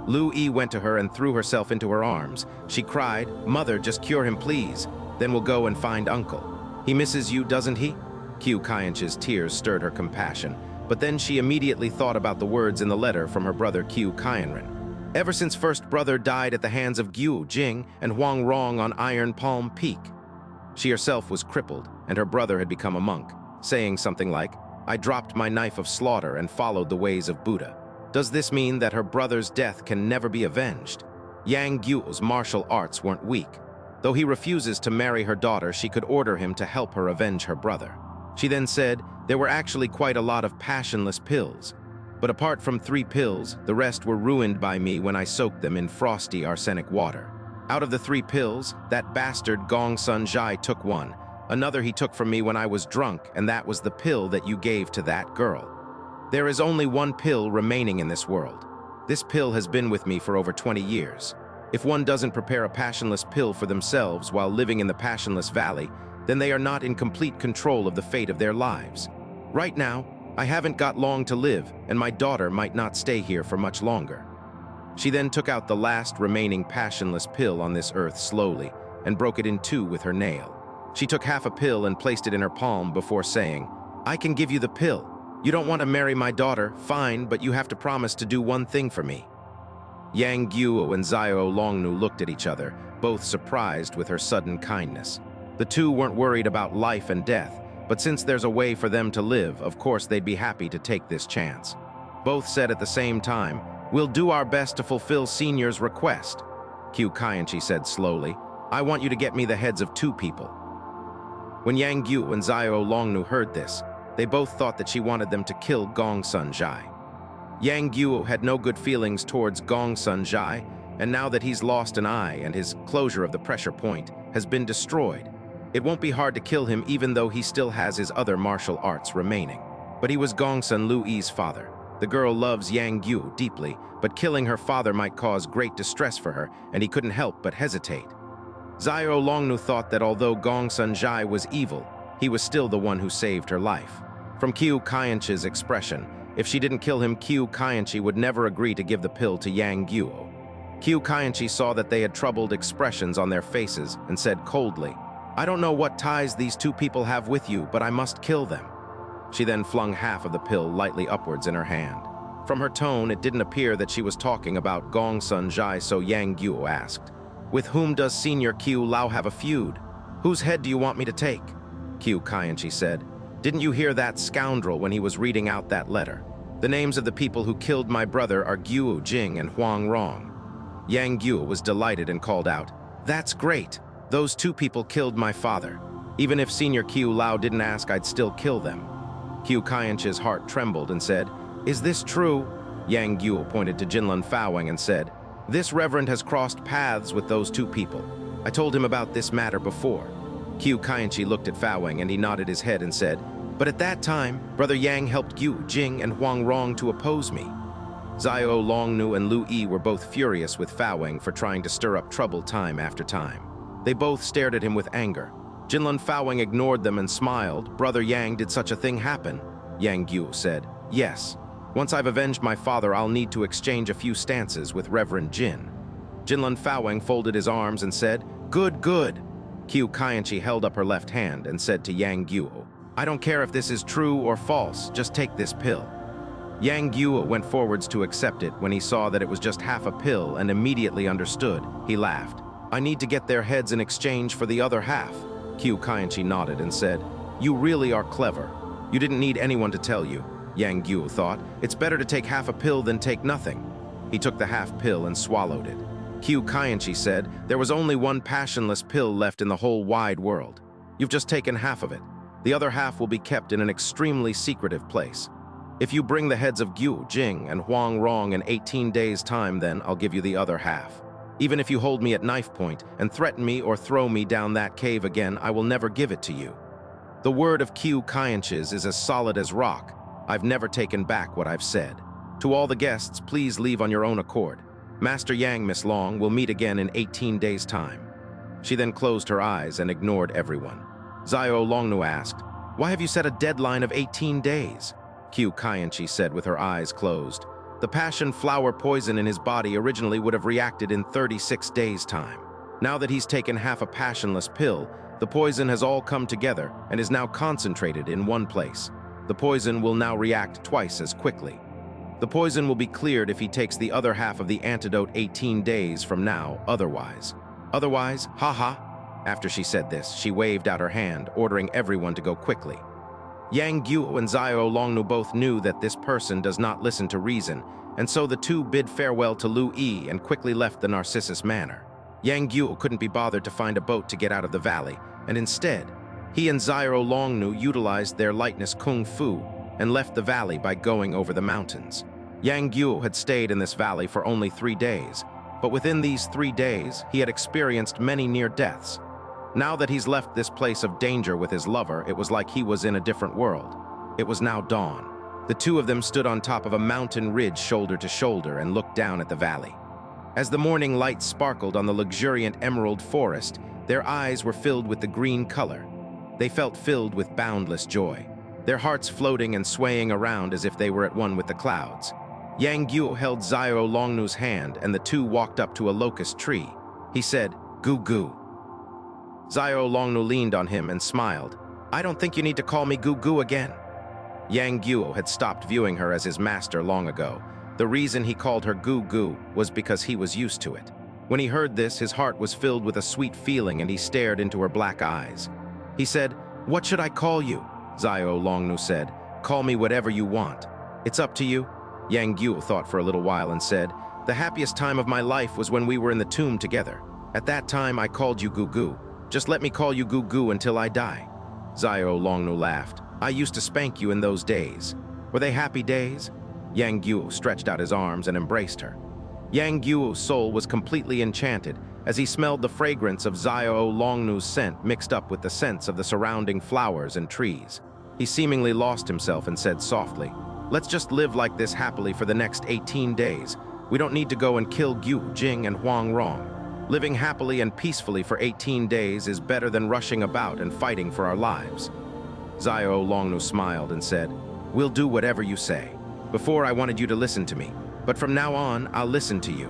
Speaker 1: Lu E went to her and threw herself into her arms. She cried, "Mother, just cure him, please. Then we'll go and find Uncle. He misses you, doesn't he?" Qiu Kaian's tears stirred her compassion, but then she immediately thought about the words in the letter from her brother Qiu Kaianren. Ever since first brother died at the hands of Guo Jing and Huang Rong on Iron Palm Peak. She herself was crippled, and her brother had become a monk, saying something like, "I dropped my knife of slaughter and followed the ways of Buddha." Does this mean that her brother's death can never be avenged? Yang Guo's martial arts weren't weak. Though he refuses to marry her daughter, she could order him to help her avenge her brother. She then said, there were actually quite a lot of passionless pills. But apart from 3 pills, the rest were ruined by me when I soaked them in frosty arsenic water. Out of the 3 pills, that bastard Gongsun Zhai took 1. Another he took from me when I was drunk, and that was the pill that you gave to that girl. There is only 1 pill remaining in this world. This pill has been with me for over 20 years. If one doesn't prepare a passionless pill for themselves while living in the passionless valley, then they are not in complete control of the fate of their lives. Right now, I haven't got long to live, and my daughter might not stay here for much longer. She then took out the last remaining passionless pill on this earth slowly and broke it in 2 with her nail. She took half a pill and placed it in her palm before saying, "I can give you the pill. You don't want to marry my daughter, fine, but you have to promise to do one thing for me." Yang Guo and Xiao Longnu looked at each other, both surprised with her sudden kindness. The two weren't worried about life and death, but since there's a way for them to live, of course they'd be happy to take this chance. Both said at the same time, "We'll do our best to fulfill Senior's request." Qiu Kaianchi said slowly, "I want you to get me the heads of 2 people." When Yang Guo and Xiao Longnu heard this, they both thought that she wanted them to kill Gongsun Zhai. Yang Guo had no good feelings towards Gongsun Zhai, and now that he's lost an eye and his closure of the pressure point has been destroyed, it won't be hard to kill him even though he still has his other martial arts remaining. But he was Gongsun Lu E's father. The girl loves Yang Guo deeply, but killing her father might cause great distress for her, and he couldn't help but hesitate. Xiao Longnu thought that although Gongsun Zhai was evil, he was still the one who saved her life. From Qiu Kaianchi's expression, if she didn't kill him, Qiu Kaianchi would never agree to give the pill to Yang Guo. Qiu Kaianchi saw that they had troubled expressions on their faces and said coldly, "I don't know what ties these 2 people have with you, but I must kill them." She then flung half of the pill lightly upwards in her hand. From her tone, it didn't appear that she was talking about Gongsun Zhai, so Yang Guo asked, "With whom does Senior Qiu Lao have a feud? Whose head do you want me to take?" Qiu Kaianchi said, "Didn't you hear that scoundrel when he was reading out that letter? The names of the people who killed my brother are Guo Jing and Huang Rong." Yang Guo was delighted and called out, "That's great! Those 2 people killed my father. Even if Senior Qiu Lao didn't ask, I'd still kill them." Qiu Kaianchi's heart trembled and said, "Is this true?" Yang Guo pointed to Jinlun Faowing and said, "This reverend has crossed paths with those 2 people. I told him about this matter before." Qiu Kaianchi looked at Faowing and he nodded his head and said, "But at that time, Brother Yang helped Guo Jing and Huang Rong to oppose me." Xiao Longnu and Lu E were both furious with Faowing for trying to stir up trouble time after time. They both stared at him with anger. Jinlun Faowing ignored them and smiled. "Brother Yang, did such a thing happen?" Yang Guo said, "Yes. Once I've avenged my father, I'll need to exchange a few stances with Reverend Jin." Jinlun Faowing folded his arms and said, "Good, good." Qiu Kaianchi held up her left hand and said to Yang Guo, "I don't care if this is true or false, just take this pill." Yang Guo went forwards to accept it when he saw that it was just half a pill and immediately understood. He laughed. "I need to get their heads in exchange for the other half." Qiu Kaianchi nodded and said, "You really are clever. You didn't need anyone to tell you." Yang Guo thought, "It's better to take half a pill than take nothing." He took the half pill and swallowed it. Qiu Kaianchi said, "There was only 1 passionless pill left in the whole wide world. You've just taken half of it. The other half will be kept in an extremely secretive place. If you bring the heads of Guo Jing and Huang Rong in 18 days' time, then I'll give you the other half. Even if you hold me at knife point and threaten me or throw me down that cave again, I will never give it to you." The word of Q Kyanches is as solid as rock. I've never taken back what I've said. To all the guests, please leave on your own accord. Master Yang, Miss Long, will meet again in 18 days' time." She then closed her eyes and ignored everyone. Xiao Longnu asked, "Why have you set a deadline of 18 days? Q Kyanchi said with her eyes closed. The passion flower poison in his body originally would have reacted in 36 days' time. Now that he's taken half a passionless pill, the poison has all come together and is now concentrated in one place. The poison will now react twice as quickly. The poison will be cleared if he takes the other half of the antidote 18 days from now, otherwise, haha." After she said this, she waved out her hand, ordering everyone to go quickly. Yang Guo and Xiao Longnu both knew that this person does not listen to reason, and so the two bid farewell to Lu E and quickly left the Narcissus Manor. Yang Guo couldn't be bothered to find a boat to get out of the valley, and instead, he and Xiao Longnu utilized their lightness kung fu and left the valley by going over the mountains. Yang Guo had stayed in this valley for only 3 days, but within these 3 days, he had experienced many near deaths. Now that he's left this place of danger with his lover, it was like he was in a different world. It was now dawn. The two of them stood on top of a mountain ridge shoulder to shoulder and looked down at the valley. As the morning light sparkled on the luxuriant emerald forest, their eyes were filled with the green color. They felt filled with boundless joy, their hearts floating and swaying around as if they were at one with the clouds. Yang Guo held Xiao Longnu's hand and the two walked up to a locust tree. He said, "Gu Gu." Xiao Longnu leaned on him and smiled. "I don't think you need to call me Gu Gu again." Yang Guo had stopped viewing her as his master long ago. The reason he called her Gu Gu was because he was used to it. When he heard this, his heart was filled with a sweet feeling and he stared into her black eyes. He said, "What should I call you?" Xiao Longnu said, "Call me whatever you want. It's up to you." Yang Guo thought for a little while and said, "The happiest time of my life was when we were in the tomb together. At that time, I called you Gu Gu. Just let me call you Gu Gu until I die." Xiao Longnu laughed. "I used to spank you in those days. Were they happy days?" Yang Guo stretched out his arms and embraced her. Yang Guo's soul was completely enchanted as he smelled the fragrance of Xiao Longnu's scent mixed up with the scents of the surrounding flowers and trees. He seemingly lost himself and said softly, "Let's just live like this happily for the next 18 days. We don't need to go and kill Gu, Jing, and Huang Rong. Living happily and peacefully for 18 days is better than rushing about and fighting for our lives." Xiao Longnu smiled and said, "We'll do whatever you say. Before I wanted you to listen to me, but from now on, I'll listen to you."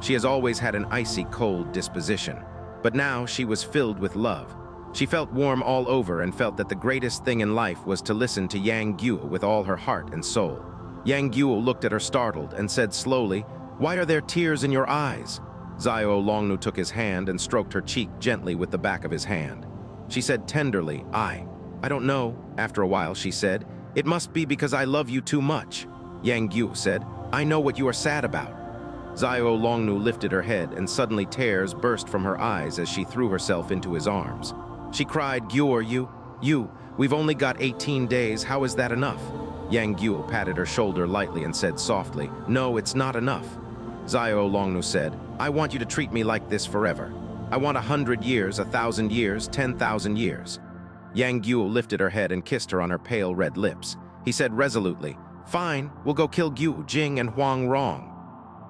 Speaker 1: She has always had an icy cold disposition, but now she was filled with love. She felt warm all over and felt that the greatest thing in life was to listen to Yang Guo with all her heart and soul. Yang Guo looked at her startled and said slowly, "Why are there tears in your eyes?" Xiao Longnu took his hand and stroked her cheek gently with the back of his hand. She said tenderly, I don't know." After a while, she said, "It must be because I love you too much." Yang Guo said, "I know what you are sad about." Xiao Longnu lifted her head and suddenly tears burst from her eyes as she threw herself into his arms. She cried, "Guo, we've only got 18 days, how is that enough?" Yang Guo patted her shoulder lightly and said softly, "No, it's not enough." Xiao Longnu said, "I want you to treat me like this forever. I want 100 years, 1,000 years, 10,000 years." Yang Guo lifted her head and kissed her on her pale red lips. He said resolutely, "Fine, we'll go kill Gu, Jing, and Huang Rong."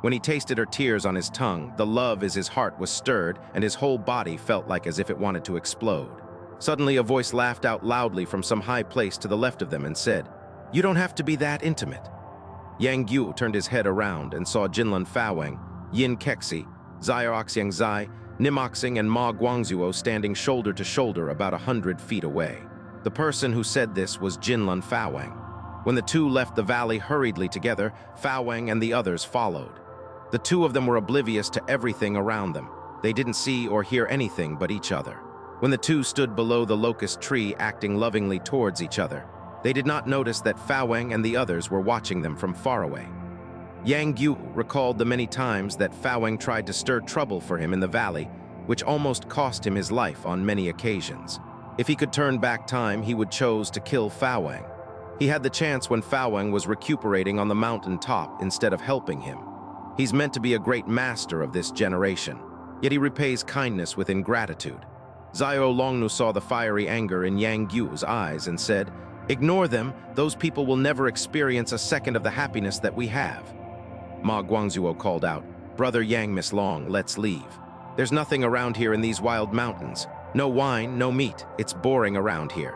Speaker 1: When he tasted her tears on his tongue, the love as his heart was stirred and his whole body felt like as if it wanted to explode. Suddenly a voice laughed out loudly from some high place to the left of them and said, "You don't have to be that intimate." Yang Guo turned his head around and saw Jinlun Fawang, Yin Kexi, Xiaoxiang Zai, Nimoxing, and Ma Guangzuo standing shoulder to shoulder about 100 feet away. The person who said this was Jinlun Fawang. When the two left the valley hurriedly together, Fawang and the others followed. The two of them were oblivious to everything around them. They didn't see or hear anything but each other. When the two stood below the locust tree acting lovingly towards each other, they did not notice that Fawang and the others were watching them from far away. Yang Guo recalled the many times that Fawang tried to stir trouble for him in the valley, which almost cost him his life on many occasions. If he could turn back time, he would choose to kill Fawang. He had the chance when Fawang was recuperating on the mountain top instead of helping him. He's meant to be a great master of this generation, yet he repays kindness with ingratitude. Xiao Longnu saw the fiery anger in Yang Guo's eyes and said, "Ignore them, those people will never experience a second of the happiness that we have." Ma Guangzuo called out, "Brother Yang Mislong, let's leave. There's nothing around here in these wild mountains. No wine, no meat, it's boring around here."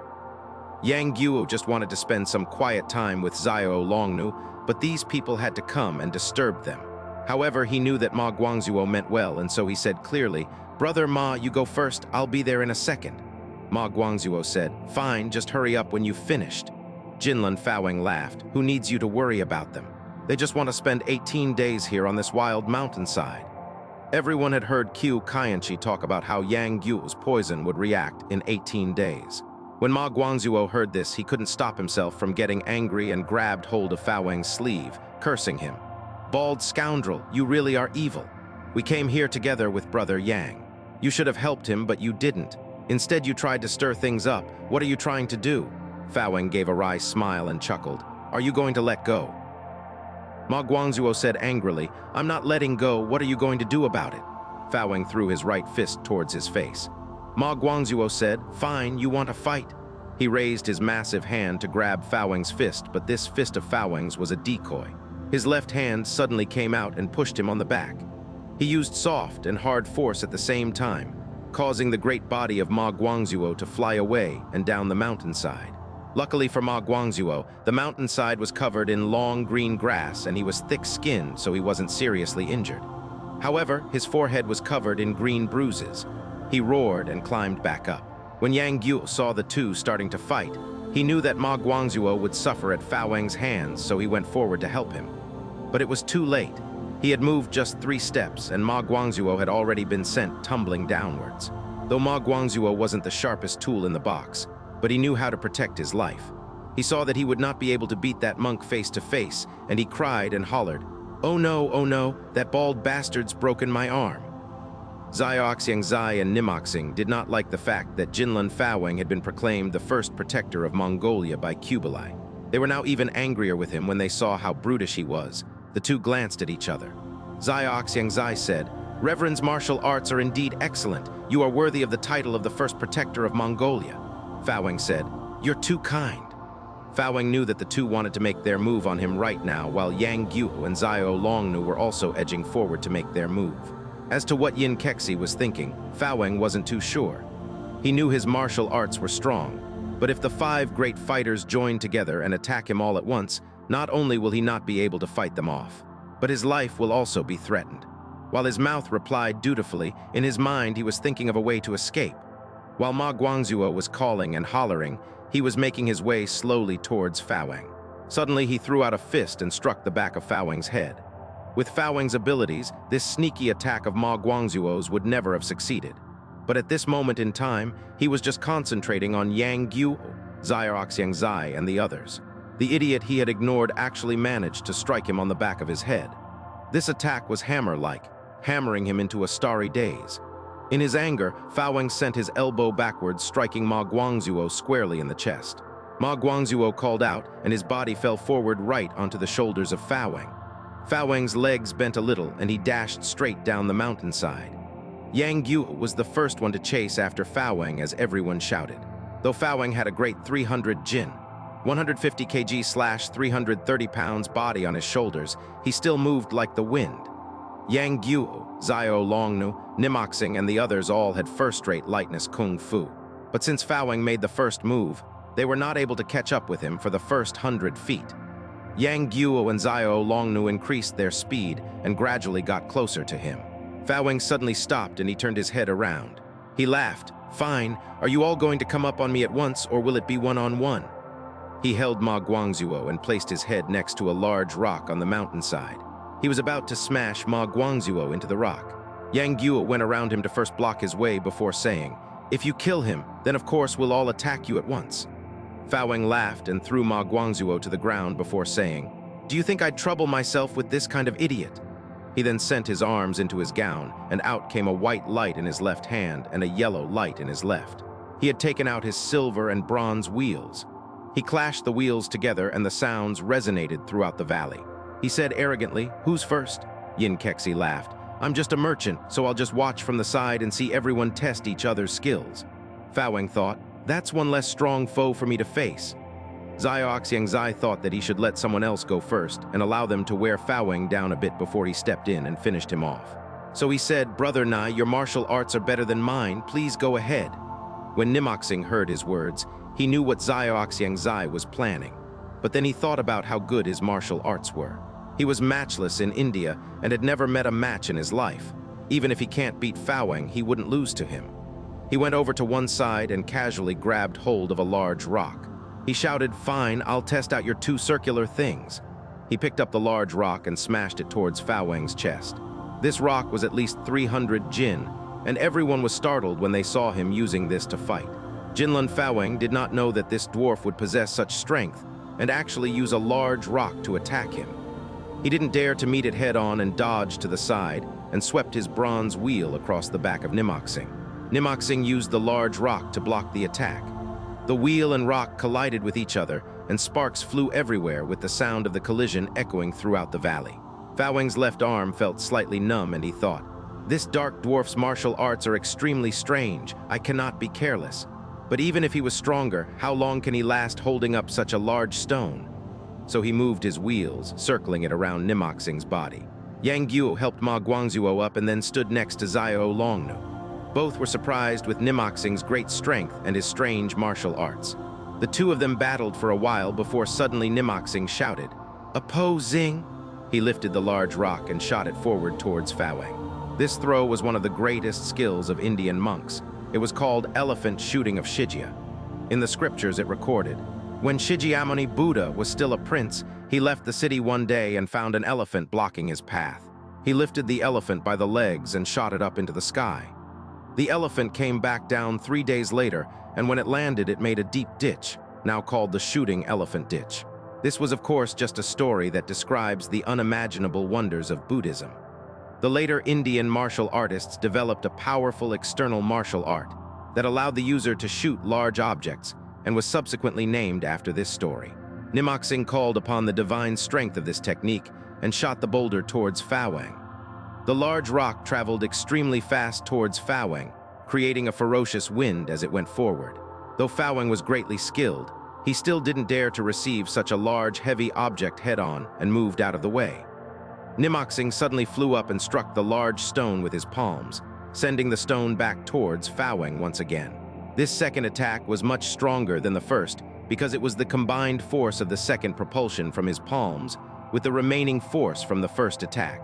Speaker 1: Yang Guo just wanted to spend some quiet time with Xiao Longnu, but these people had to come and disturb them. However, he knew that Ma Guangzuo meant well, and so he said clearly, "Brother Ma, you go first, I'll be there in a second." Ma Guangzuo said, "Fine, just hurry up when you've finished." Jinlun Fawing laughed, "Who needs you to worry about them? They just want to spend 18 days here on this wild mountainside." Everyone had heard Qiu Kaianchi talk about how Yang Guo's poison would react in 18 days. When Ma Guangzuo heard this, he couldn't stop himself from getting angry and grabbed hold of Fawang's sleeve, cursing him. "Bald scoundrel, you really are evil. We came here together with Brother Yang. You should have helped him, but you didn't. Instead, you tried to stir things up. What are you trying to do?" Fawang gave a wry smile and chuckled. "Are you going to let go?" Ma Guangzuo said angrily, "I'm not letting go. What are you going to do about it?" Fawang threw his right fist towards his face. Ma Guangzuo said, "Fine, you want to fight." He raised his massive hand to grab Fawang's fist, but this fist of Fawang's was a decoy. His left hand suddenly came out and pushed him on the back. He used soft and hard force at the same time, causing the great body of Ma Guangzuo to fly away and down the mountainside. Luckily for Ma Guangzuo, the mountainside was covered in long green grass and he was thick-skinned, so he wasn't seriously injured. However, his forehead was covered in green bruises. He roared and climbed back up. When Yang Guo saw the two starting to fight, he knew that Ma Guangzuo would suffer at Fawang's hands, so he went forward to help him. But it was too late. He had moved just 3 steps, and Ma Guangzuo had already been sent tumbling downwards. Though Ma Guangzuo wasn't the sharpest tool in the box, but he knew how to protect his life. He saw that he would not be able to beat that monk face to face, and he cried and hollered, oh no, that bald bastard's broken my arm." Xiaoxiang Zai and Nimoxing did not like the fact that Jinlun Fawang had been proclaimed the first protector of Mongolia by Kublai. They were now even angrier with him when they saw how brutish he was. The two glanced at each other. Xiaoxiang Zai said, "Reverend's martial arts are indeed excellent. You are worthy of the title of the first protector of Mongolia." Fawang said, "You're too kind." Fawang knew that the two wanted to make their move on him right now, while Yang Guo and Xiao Longnu were also edging forward to make their move. As to what Yin Kexi was thinking, Fawang wasn't too sure. He knew his martial arts were strong, but if the 5 great fighters join together and attack him all at once, not only will he not be able to fight them off, but his life will also be threatened. While his mouth replied dutifully, in his mind he was thinking of a way to escape. While Ma Guangzuo was calling and hollering, he was making his way slowly towards Fawang. Suddenly he threw out a fist and struck the back of Fawang's head. With Fawang's abilities, this sneaky attack of Ma Guangzuo's would never have succeeded. But at this moment in time, he was just concentrating on Yang Guo, Xiaoxiang Zai, and the others. The idiot he had ignored actually managed to strike him on the back of his head. This attack was hammer-like, hammering him into a starry daze. In his anger, Fawang sent his elbow backwards, striking Ma Guangzuo squarely in the chest. Ma Guangzuo called out, and his body fell forward right onto the shoulders of Fawang. Fawang's legs bent a little, and he dashed straight down the mountainside. Yang Guo was the first one to chase after Fawang as everyone shouted. Though Fawang had a great 300 jin, 150 kg / 330 pounds body on his shoulders, he still moved like the wind. Yang Guo, Xiao Longnu, Nimoxing, and the others all had first-rate lightness kung fu. But since Fawang made the first move, they were not able to catch up with him for the first 100 feet. Yang Guo and Xiao Longnu increased their speed and gradually got closer to him. Fawang suddenly stopped and he turned his head around. He laughed. "Fine, are you all going to come up on me at once, or will it be one-on-one?" He held Ma Guangzuo and placed his head next to a large rock on the mountainside. He was about to smash Ma Guangzuo into the rock. Yang Guo went around him to first block his way before saying, "If you kill him, then of course we'll all attack you at once." Fawang laughed and threw Ma Guangzuo to the ground before saying, "Do you think I'd trouble myself with this kind of idiot?" He then sent his arms into his gown, and out came a white light in his left hand and a yellow light in his left. He had taken out his silver and bronze wheels. He clashed the wheels together and the sounds resonated throughout the valley. He said arrogantly, "Who's first?" Yin Kexi laughed. I'm just a merchant, so I'll just watch from the side and see everyone test each other's skills. Fawang thought, that's one less strong foe for me to face. Xiaoxiangzai thought that he should let someone else go first and allow them to wear Fawang down a bit before he stepped in and finished him off. So he said, Brother Nai, your martial arts are better than mine, please go ahead. When Nimoxing heard his words, he knew what Xiaoxiangzai was planning. But then he thought about how good his martial arts were. He was matchless in India and had never met a match in his life. Even if he can't beat Fawang, he wouldn't lose to him. He went over to one side and casually grabbed hold of a large rock. He shouted, Fine, I'll test out your two circular things. He picked up the large rock and smashed it towards Fawang's chest. This rock was at least 300 jin, and everyone was startled when they saw him using this to fight. Jinlun Fawang did not know that this dwarf would possess such strength and actually use a large rock to attack him. He didn't dare to meet it head-on and dodged to the side and swept his bronze wheel across the back of Nimoxing. Nimoxing used the large rock to block the attack. The wheel and rock collided with each other, and sparks flew everywhere with the sound of the collision echoing throughout the valley. Fawang's left arm felt slightly numb, and he thought, this dark dwarf's martial arts are extremely strange. I cannot be careless. But even if he was stronger, how long can he last holding up such a large stone? So he moved his wheels, circling it around Nimoxing's body. Yang Guo helped Ma Guangzuo up and then stood next to Xiao Longnu. Both were surprised with Nimoxing's great strength and his strange martial arts. The two of them battled for a while before suddenly Nimoxing shouted, Opposing! He lifted the large rock and shot it forward towards Fawang. This throw was one of the greatest skills of Indian monks. It was called elephant shooting of Shijia. In the scriptures it recorded, when Shigyamuni Buddha was still a prince, he left the city one day and found an elephant blocking his path. He lifted the elephant by the legs and shot it up into the sky. The elephant came back down 3 days later, and when it landed, it made a deep ditch, now called the Shooting Elephant Ditch. This was, of course, just a story that describes the unimaginable wonders of Buddhism. The later Indian martial artists developed a powerful external martial art that allowed the user to shoot large objects, and was subsequently named after this story. Nimoxing called upon the divine strength of this technique and shot the boulder towards Fawang. The large rock traveled extremely fast towards Fawang, creating a ferocious wind as it went forward. Though Fawang was greatly skilled, he still didn't dare to receive such a large, heavy object head-on and moved out of the way. Nimoxing suddenly flew up and struck the large stone with his palms, sending the stone back towards Fawang once again. This second attack was much stronger than the first because it was the combined force of the second propulsion from his palms with the remaining force from the first attack.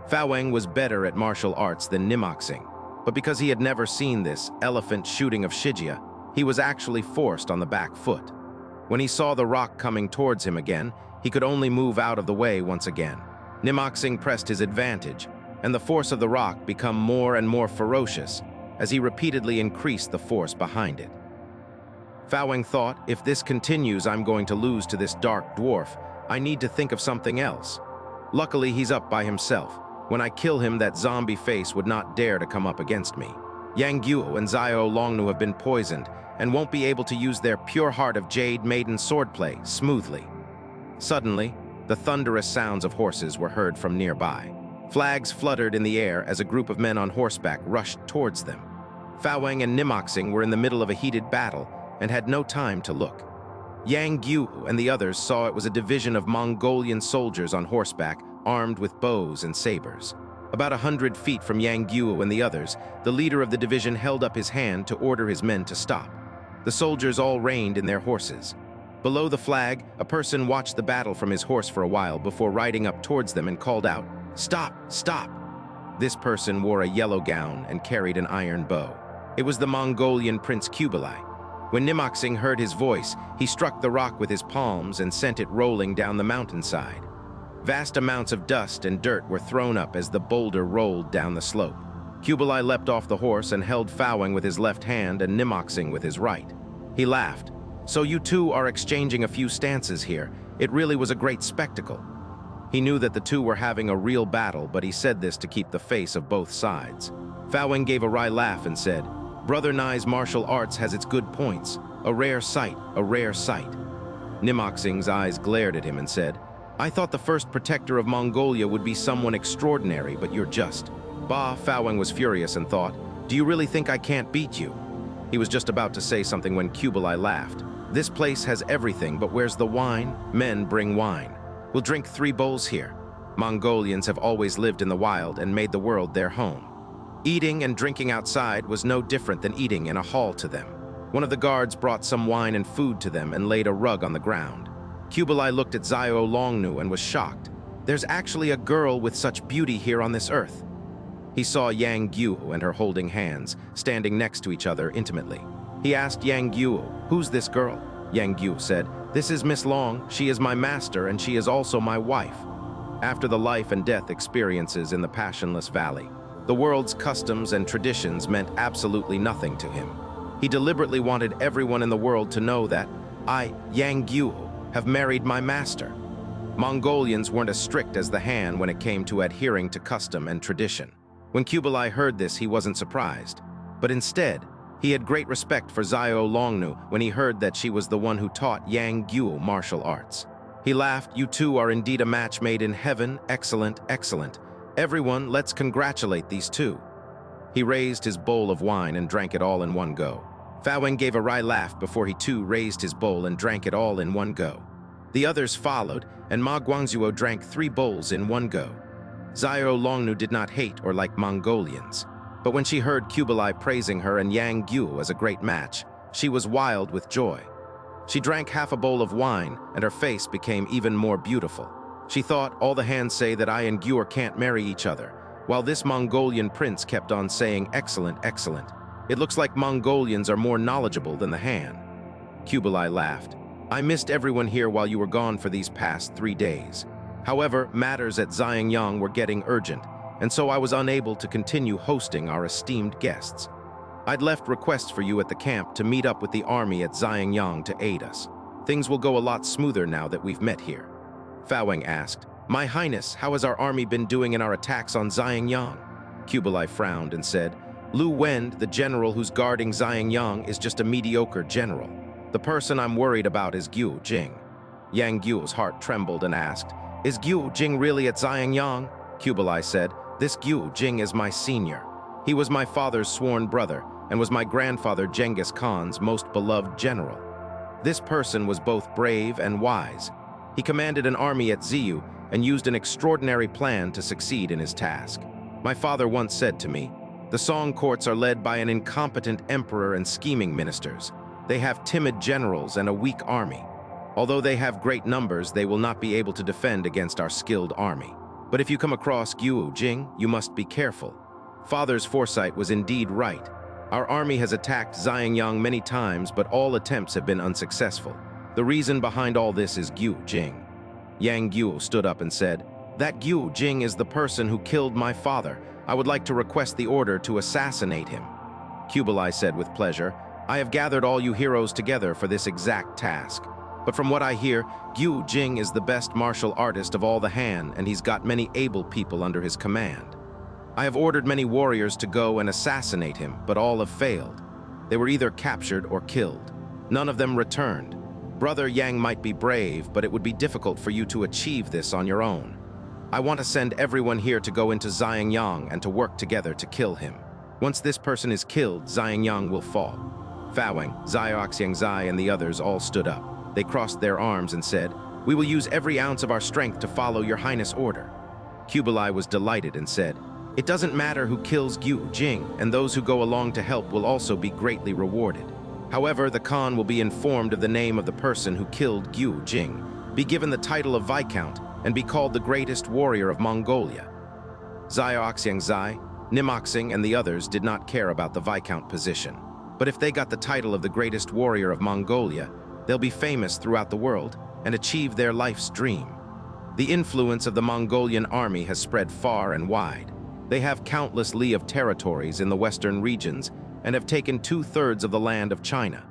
Speaker 1: Fawang was better at martial arts than Nimoxing, but because he had never seen this elephant shooting of Shijia, he was actually forced on the back foot. When he saw the rock coming towards him again, he could only move out of the way once again. Nimoxing pressed his advantage, and the force of the rock became more and more ferocious as he repeatedly increased the force behind it. Fawang thought, if this continues, I'm going to lose to this dark dwarf. I need to think of something else. Luckily, he's up by himself. When I kill him, that zombie face would not dare to come up against me. Yang Guo and Xiao Longnu have been poisoned and won't be able to use their pure heart of Jade Maiden swordplay smoothly. Suddenly, the thunderous sounds of horses were heard from nearby. Flags fluttered in the air as a group of men on horseback rushed towards them. Fawang and Nimoxing were in the middle of a heated battle and had no time to look. Yang Guo and the others saw it was a division of Mongolian soldiers on horseback, armed with bows and sabers. About 100 feet from Yang Guo and the others, the leader of the division held up his hand to order his men to stop. The soldiers all reined in their horses. Below the flag, a person watched the battle from his horse for a while before riding up towards them and called out, "Stop! Stop!" This person wore a yellow gown and carried an iron bow. It was the Mongolian Prince Kublai. When Nimoxing heard his voice, he struck the rock with his palms and sent it rolling down the mountainside. Vast amounts of dust and dirt were thrown up as the boulder rolled down the slope. Kublai leapt off the horse and held Fawang with his left hand and Nimoxing with his right. He laughed. "So you two are exchanging a few stances here. It really was a great spectacle." He knew that the two were having a real battle, but he said this to keep the face of both sides. Fawang gave a wry laugh and said, "Brother Nai's martial arts has its good points. A rare sight, a rare sight." Nimoxing's eyes glared at him and said, "I thought the first protector of Mongolia would be someone extraordinary, but you're just." Fawang was furious and thought, "Do you really think I can't beat you?" He was just about to say something when Kublai laughed. "This place has everything, but where's the wine? Men bring wine. We'll drink 3 bowls here." Mongolians have always lived in the wild and made the world their home. Eating and drinking outside was no different than eating in a hall to them. One of the guards brought some wine and food to them and laid a rug on the ground. Kublai looked at Xiao Longnu and was shocked. "There's actually a girl with such beauty here on this earth." He saw Yang Guo and her holding hands, standing next to each other intimately. He asked Yang Guo, "Who's this girl?" Yang Guo said, "This is Miss Long. She is my master and she is also my wife." After the life and death experiences in the Passionless Valley, the world's customs and traditions meant absolutely nothing to him. He deliberately wanted everyone in the world to know that I, Yang Guo, have married my master. Mongolians weren't as strict as the Han when it came to adhering to custom and tradition. When Kublai heard this, he wasn't surprised. But instead, he had great respect for Xiao Longnu when he heard that she was the one who taught Yang Guo martial arts. He laughed, "You two are indeed a match made in heaven. Excellent, excellent. Everyone, let's congratulate these two." He raised his bowl of wine and drank it all in one go. Fawang gave a wry laugh before he too raised his bowl and drank it all in one go. The others followed, and Ma Guangzhuo drank 3 bowls in one go. Xiao Longnu did not hate or like Mongolians, but when she heard Kublai praising her and Yang Guo as a great match, she was wild with joy. She drank half a bowl of wine, and her face became even more beautiful. She thought, "All the Hans say that I and Guo can't marry each other," while this Mongolian prince kept on saying, "Excellent, excellent. It looks like Mongolians are more knowledgeable than the Han." Kublai laughed. "I missed everyone here while you were gone for these past 3 days. However, matters at Xiangyang were getting urgent, and so I was unable to continue hosting our esteemed guests. I'd left requests for you at the camp to meet up with the army at Xiangyang to aid us. Things will go a lot smoother now that we've met here." Fawang asked, "My Highness, how has our army been doing in our attacks on Xiangyang?" Kublai frowned and said, "Lu Wend, the general who's guarding Xiangyang, is just a mediocre general. The person I'm worried about is Guo Jing." Yang Guo's heart trembled and asked, "Is Guo Jing really at Xiangyang?" Kublai said, "This Guo Jing is my senior. He was my father's sworn brother and was my grandfather Genghis Khan's most beloved general. This person was both brave and wise. He commanded an army at Ziyu and used an extraordinary plan to succeed in his task. My father once said to me, 'The Song courts are led by an incompetent emperor and scheming ministers. They have timid generals and a weak army. Although they have great numbers, they will not be able to defend against our skilled army. But if you come across Guo Jing, you must be careful.' Father's foresight was indeed right. Our army has attacked Xiangyang many times, but all attempts have been unsuccessful. The reason behind all this is Guo Jing." Yang Guo stood up and said, "That Guo Jing is the person who killed my father. I would like to request the order to assassinate him." Kublai said with pleasure, "I have gathered all you heroes together for this exact task. But from what I hear, Guo Jing is the best martial artist of all the Han, and he's got many able people under his command. I have ordered many warriors to go and assassinate him, but all have failed. They were either captured or killed. None of them returned. Brother Yang might be brave, but it would be difficult for you to achieve this on your own. I want to send everyone here to go into Xiangyang and to work together to kill him. Once this person is killed, Xiangyang will fall." Fawang, Xiaoxiangzai, and the others all stood up. They crossed their arms and said, "We will use every ounce of our strength to follow your Highness' order." Kublai was delighted and said, "It doesn't matter who kills Guo Jing, and those who go along to help will also be greatly rewarded. However, the Khan will be informed of the name of the person who killed Guo Jing, be given the title of Viscount, and be called the greatest warrior of Mongolia." Xiaoxiangzai, Nimoxing, and the others did not care about the Viscount position. But if they got the title of the greatest warrior of Mongolia, they'll be famous throughout the world and achieve their life's dream. The influence of the Mongolian army has spread far and wide. They have countless li of territories in the western regions and have taken 2/3 of the land of China.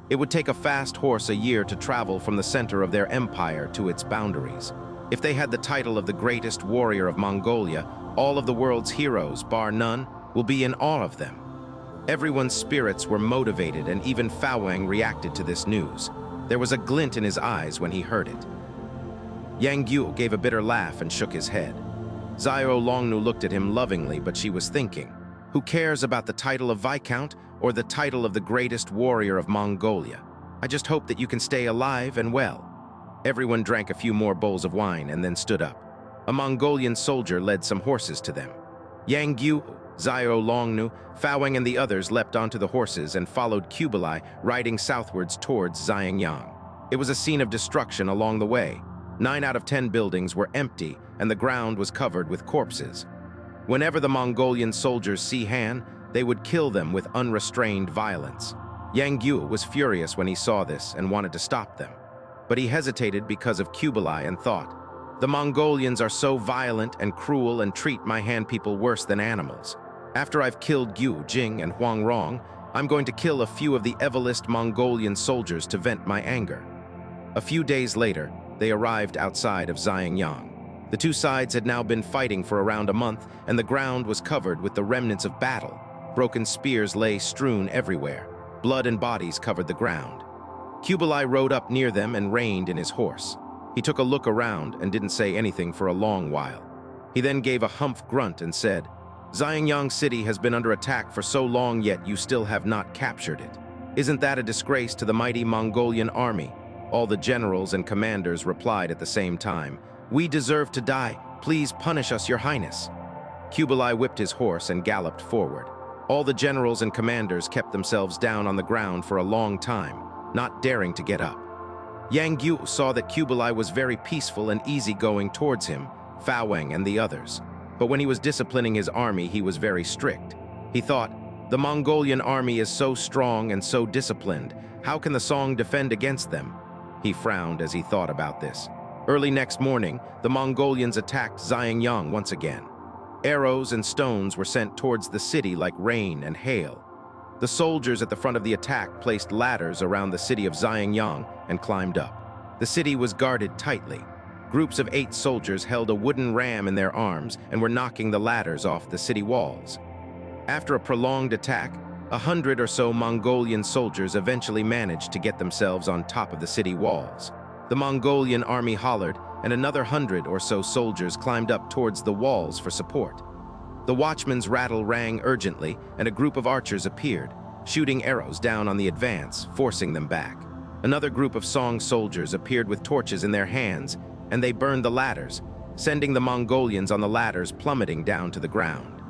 Speaker 1: It would take a fast horse a year to travel from the center of their empire to its boundaries. If they had the title of the greatest warrior of Mongolia, all of the world's heroes, bar none, will be in awe of them. Everyone's spirits were motivated, and even Fawang reacted to this news. There was a glint in his eyes when he heard it. Yang Guo gave a bitter laugh and shook his head. Xiao Longnu looked at him lovingly, but she was thinking, who cares about the title of Viscount or the title of the greatest warrior of Mongolia? I just hope that you can stay alive and well. Everyone drank a few more bowls of wine and then stood up. A Mongolian soldier led some horses to them. Yang Guo, Xiao Longnu, Fawang and the others leapt onto the horses and followed Kublai, riding southwards towards Xiangyang. It was a scene of destruction along the way. 9 out of 10 buildings were empty and the ground was covered with corpses. Whenever the Mongolian soldiers see Han, they would kill them with unrestrained violence. Yang Guo was furious when he saw this and wanted to stop them. But he hesitated because of Kublai and thought, the Mongolians are so violent and cruel and treat my Han people worse than animals. After I've killed Guo, Jing, and Huang Rong, I'm going to kill a few of the evilest Mongolian soldiers to vent my anger. A few days later, they arrived outside of Xiangyang. The two sides had now been fighting for around a month, and the ground was covered with the remnants of battle. Broken spears lay strewn everywhere. Blood and bodies covered the ground. Kublai rode up near them and reined in his horse. He took a look around and didn't say anything for a long while. He then gave a humph grunt and said, Xiangyang city has been under attack for so long, yet you still have not captured it. Isn't that a disgrace to the mighty Mongolian army? All the generals and commanders replied at the same time, We deserve to die. Please punish us, your highness. Kublai whipped his horse and galloped forward. All the generals and commanders kept themselves down on the ground for a long time, not daring to get up. Yang Guo saw that Kublai was very peaceful and easygoing towards him, Fawang and the others. But when he was disciplining his army, he was very strict. He thought, the Mongolian army is so strong and so disciplined. How can the Song defend against them? He frowned as he thought about this. Early next morning, the Mongolians attacked Xiangyang once again. Arrows and stones were sent towards the city like rain and hail. The soldiers at the front of the attack placed ladders around the city of Xiangyang and climbed up. The city was guarded tightly. Groups of 8 soldiers held a wooden ram in their arms and were knocking the ladders off the city walls. After a prolonged attack, 100 or so Mongolian soldiers eventually managed to get themselves on top of the city walls. The Mongolian army hollered, and another 100 or so soldiers climbed up towards the walls for support. The watchman's rattle rang urgently, and a group of archers appeared, shooting arrows down on the advance, forcing them back. Another group of Song soldiers appeared with torches in their hands, and they burned the ladders, sending the Mongolians on the ladders plummeting down to the ground.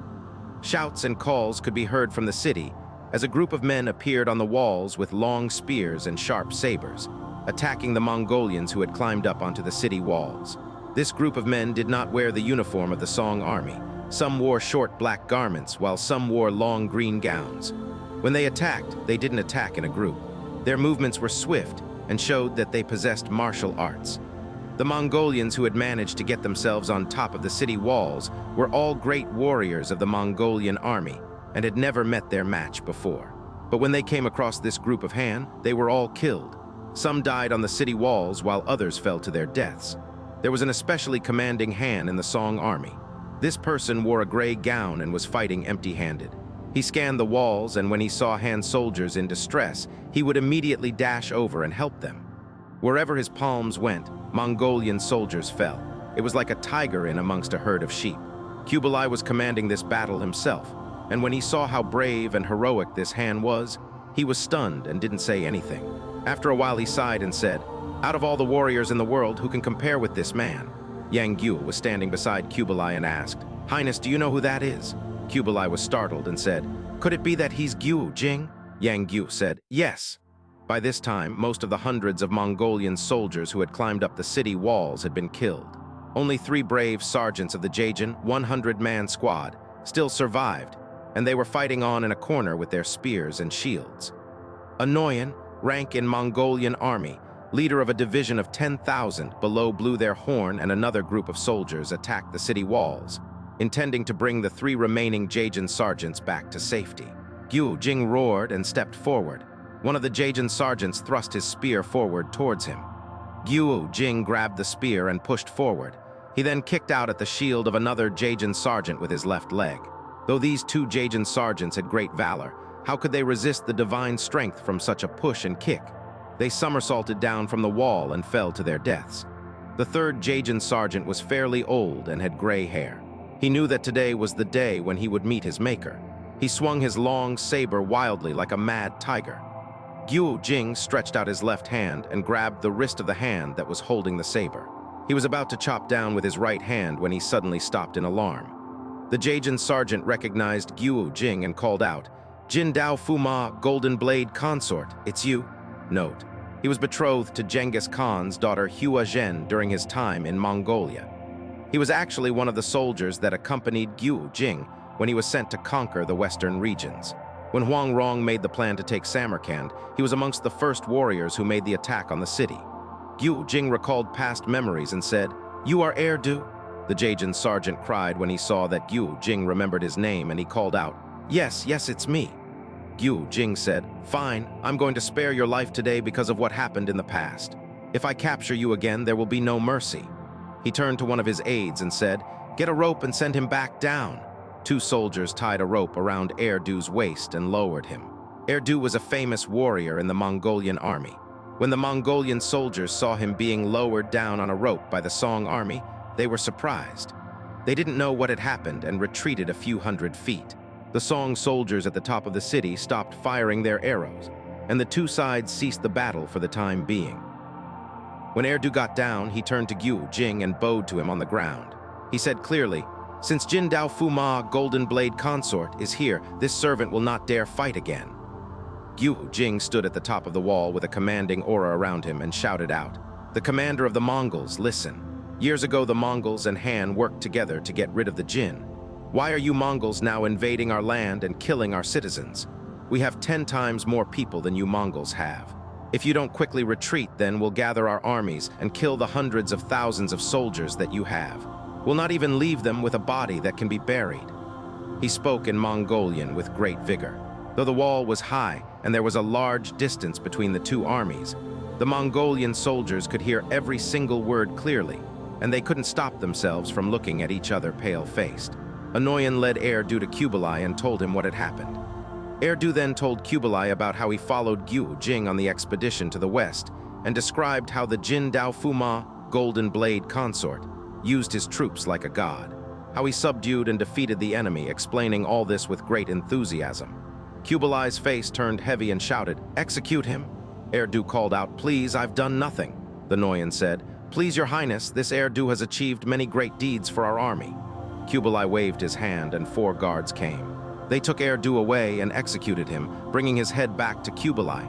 Speaker 1: Shouts and calls could be heard from the city as a group of men appeared on the walls with long spears and sharp sabers, attacking the Mongolians who had climbed up onto the city walls. This group of men did not wear the uniform of the Song army. Some wore short black garments, while some wore long green gowns. When they attacked, they didn't attack in a group. Their movements were swift and showed that they possessed martial arts. The Mongolians who had managed to get themselves on top of the city walls were all great warriors of the Mongolian army and had never met their match before. But when they came across this group of Han, they were all killed. Some died on the city walls while others fell to their deaths. There was an especially commanding Han in the Song army. This person wore a gray gown and was fighting empty-handed. He scanned the walls, and when he saw Han soldiers in distress, he would immediately dash over and help them. Wherever his palms went, Mongolian soldiers fell. It was like a tiger in amongst a herd of sheep. Kublai was commanding this battle himself, and when he saw how brave and heroic this Han was, he was stunned and didn't say anything. After a while he sighed and said, Out of all the warriors in the world, who can compare with this man? Yang Guo was standing beside Kublai and asked, Highness, do you know who that is? Kublai was startled and said, Could it be that he's Guo Jing? Yang Guo said, Yes. By this time, most of the hundreds of Mongolian soldiers who had climbed up the city walls had been killed. Only 3 brave sergeants of the Jajin 100-man squad still survived, and they were fighting on in a corner with their spears and shields. Anoyan, rank in Mongolian army, leader of a division of 10,000 below, blew their horn, and another group of soldiers attacked the city walls, intending to bring the 3 remaining Jajin sergeants back to safety. Guo Jing roared and stepped forward. One of the Jajin sergeants thrust his spear forward towards him. Guo Jing grabbed the spear and pushed forward. He then kicked out at the shield of another Jajin sergeant with his left leg. Though these 2 Jajin sergeants had great valor, how could they resist the divine strength from such a push and kick? They somersaulted down from the wall and fell to their deaths. The 3rd Jajin sergeant was fairly old and had gray hair. He knew that today was the day when he would meet his maker. He swung his long saber wildly like a mad tiger. Guo Jing stretched out his left hand and grabbed the wrist of the hand that was holding the saber. He was about to chop down with his right hand when he suddenly stopped in alarm. The Jajin sergeant recognized Guo Jing and called out, "Jin Dao Fuma, Golden Blade Consort, it's you?" Note: he was betrothed to Genghis Khan's daughter Hua Zhen during his time in Mongolia. He was actually one of the soldiers that accompanied Guo Jing when he was sent to conquer the western regions. When Huang Rong made the plan to take Samarkand, he was amongst the first warriors who made the attack on the city. Guo Jing recalled past memories and said, "You are heir Du?" The Jajin sergeant cried when he saw that Guo Jing remembered his name, and he called out, "Yes, yes, it's me." Guo Jing said, "Fine, I'm going to spare your life today because of what happened in the past. If I capture you again, there will be no mercy." He turned to one of his aides and said, "Get a rope and send him back down." Two soldiers tied a rope around Erdu's waist and lowered him. Erdu was a famous warrior in the Mongolian army. When the Mongolian soldiers saw him being lowered down on a rope by the Song army, they were surprised. They didn't know what had happened and retreated a few hundred feet. The Song soldiers at the top of the city stopped firing their arrows, and the two sides ceased the battle for the time being. When Erdu got down, he turned to Guo Jing and bowed to him on the ground. He said clearly, "Since Jin Dao Fuma, Golden Blade Consort, is here, this servant will not dare fight again." Guo Jing stood at the top of the wall with a commanding aura around him and shouted out, "The commander of the Mongols, listen. Years ago, the Mongols and Han worked together to get rid of the Jin. Why are you Mongols now invading our land and killing our citizens? We have 10 times more people than you Mongols have. If you don't quickly retreat, then we'll gather our armies and kill the hundreds of thousands of soldiers that you have. We'll not even leave them with a body that can be buried." He spoke in Mongolian with great vigor. Though the wall was high and there was a large distance between the two armies, the Mongolian soldiers could hear every single word clearly, and they couldn't stop themselves from looking at each other pale-faced. Anoyan led Erdu to Kublai and told him what had happened. Erdu then told Kublai about how he followed Guo Jing on the expedition to the west and described how the Jin Dao Fuma, Golden Blade Consort, used his troops like a god, how he subdued and defeated the enemy, explaining all this with great enthusiasm. Kublai's face turned heavy and shouted, "Execute him!" Erdu called out, "Please, I've done nothing." The Noyan said, "Please, your highness, this Erdu has achieved many great deeds for our army." Kublai waved his hand and 4 guards came. They took Erdu away and executed him, bringing his head back to Kublai.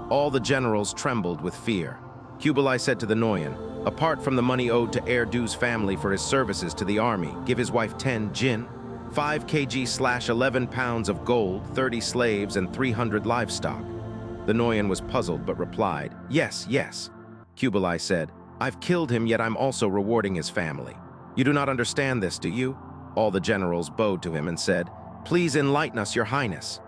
Speaker 1: All the generals trembled with fear. Kublai said to the Noyan, "Apart from the money owed to Erdu's family for his services to the army, give his wife 10 jin, 5 kg/11 pounds of gold, 30 slaves, and 300 livestock." The Noyan was puzzled but replied, "Yes, yes." Kublai said, "I've killed him, yet I'm also rewarding his family. You do not understand this, do you?" All the generals bowed to him and said, "Please enlighten us, your highness."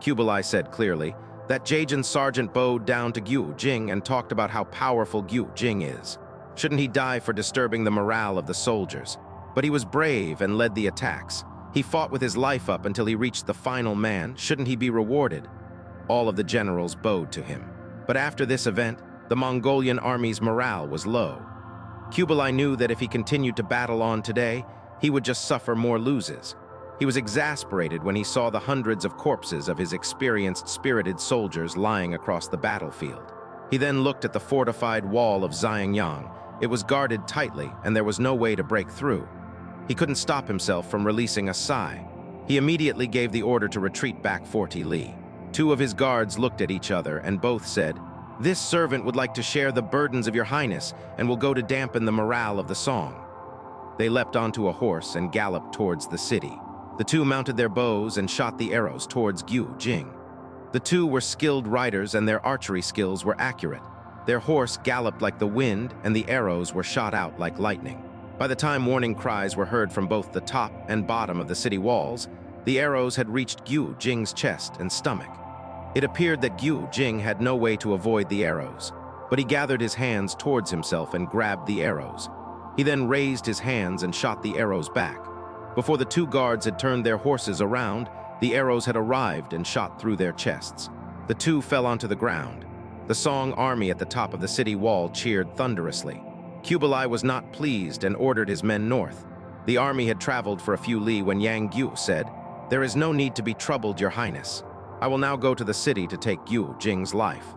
Speaker 1: Kublai said clearly, that Jajin sergeant bowed down to Guo Jing and talked about how powerful Guo Jing is. Shouldn't he die for disturbing the morale of the soldiers? But he was brave and led the attacks. He fought with his life up until he reached the final man. Shouldn't he be rewarded? All of the generals bowed to him. But after this event, the Mongolian army's morale was low. Kublai knew that if he continued to battle on today, he would just suffer more losses. He was exasperated when he saw the hundreds of corpses of his experienced, spirited soldiers lying across the battlefield. He then looked at the fortified wall of Xiangyang. It was guarded tightly, and there was no way to break through. He couldn't stop himself from releasing a sigh. He immediately gave the order to retreat back 40 li. 2 of his guards looked at each other, and both said, "This servant would like to share the burdens of your highness and will go to dampen the morale of the song." They leapt onto a horse and galloped towards the city. The 2 mounted their bows and shot the arrows towards Guo Jing. The 2 were skilled riders and their archery skills were accurate. Their horse galloped like the wind and the arrows were shot out like lightning. By the time warning cries were heard from both the top and bottom of the city walls, the arrows had reached Guo Jing's chest and stomach. It appeared that Guo Jing had no way to avoid the arrows, but he gathered his hands towards himself and grabbed the arrows. He then raised his hands and shot the arrows back. Before the 2 guards had turned their horses around, the arrows had arrived and shot through their chests. The 2 fell onto the ground. The Song army at the top of the city wall cheered thunderously. Kublai was not pleased and ordered his men north. The army had traveled for a few li when Yang Guo said, "There is no need to be troubled, Your Highness. I will now go to the city to take Guo Jing's life."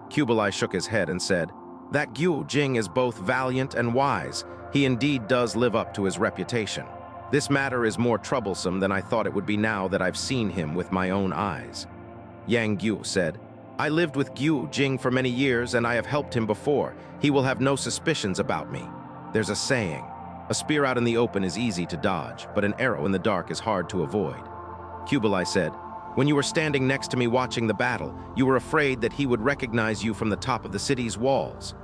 Speaker 1: Kublai shook his head and said, "That Guo Jing is both valiant and wise. He indeed does live up to his reputation. This matter is more troublesome than I thought it would be now that I've seen him with my own eyes." Yang Guo said, "I lived with Guo Jing for many years and I have helped him before. He will have no suspicions about me. There's a saying, a spear out in the open is easy to dodge, but an arrow in the dark is hard to avoid." Kublai said, "When you were standing next to me watching the battle, you were afraid that he would recognize you from the top of the city's walls."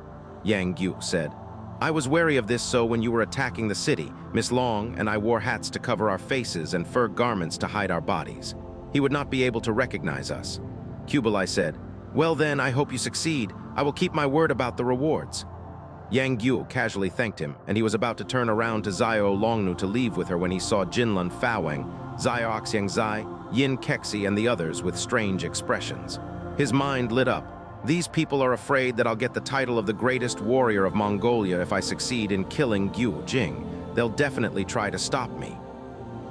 Speaker 1: Yang Guo said, "I was wary of this, so when you were attacking the city, Miss Long and I wore hats to cover our faces and fur garments to hide our bodies. He would not be able to recognize us." Kublai said, "Well then, I hope you succeed. I will keep my word about the rewards." Yang Guo casually thanked him, and he was about to turn around to Xiao Longnu to leave with her when he saw Jinlun Fawang, Xiao Xiangzai, Yin Kexi, and the others with strange expressions. His mind lit up. These people are afraid that I'll get the title of the greatest warrior of Mongolia if I succeed in killing Guo Jing. They'll definitely try to stop me.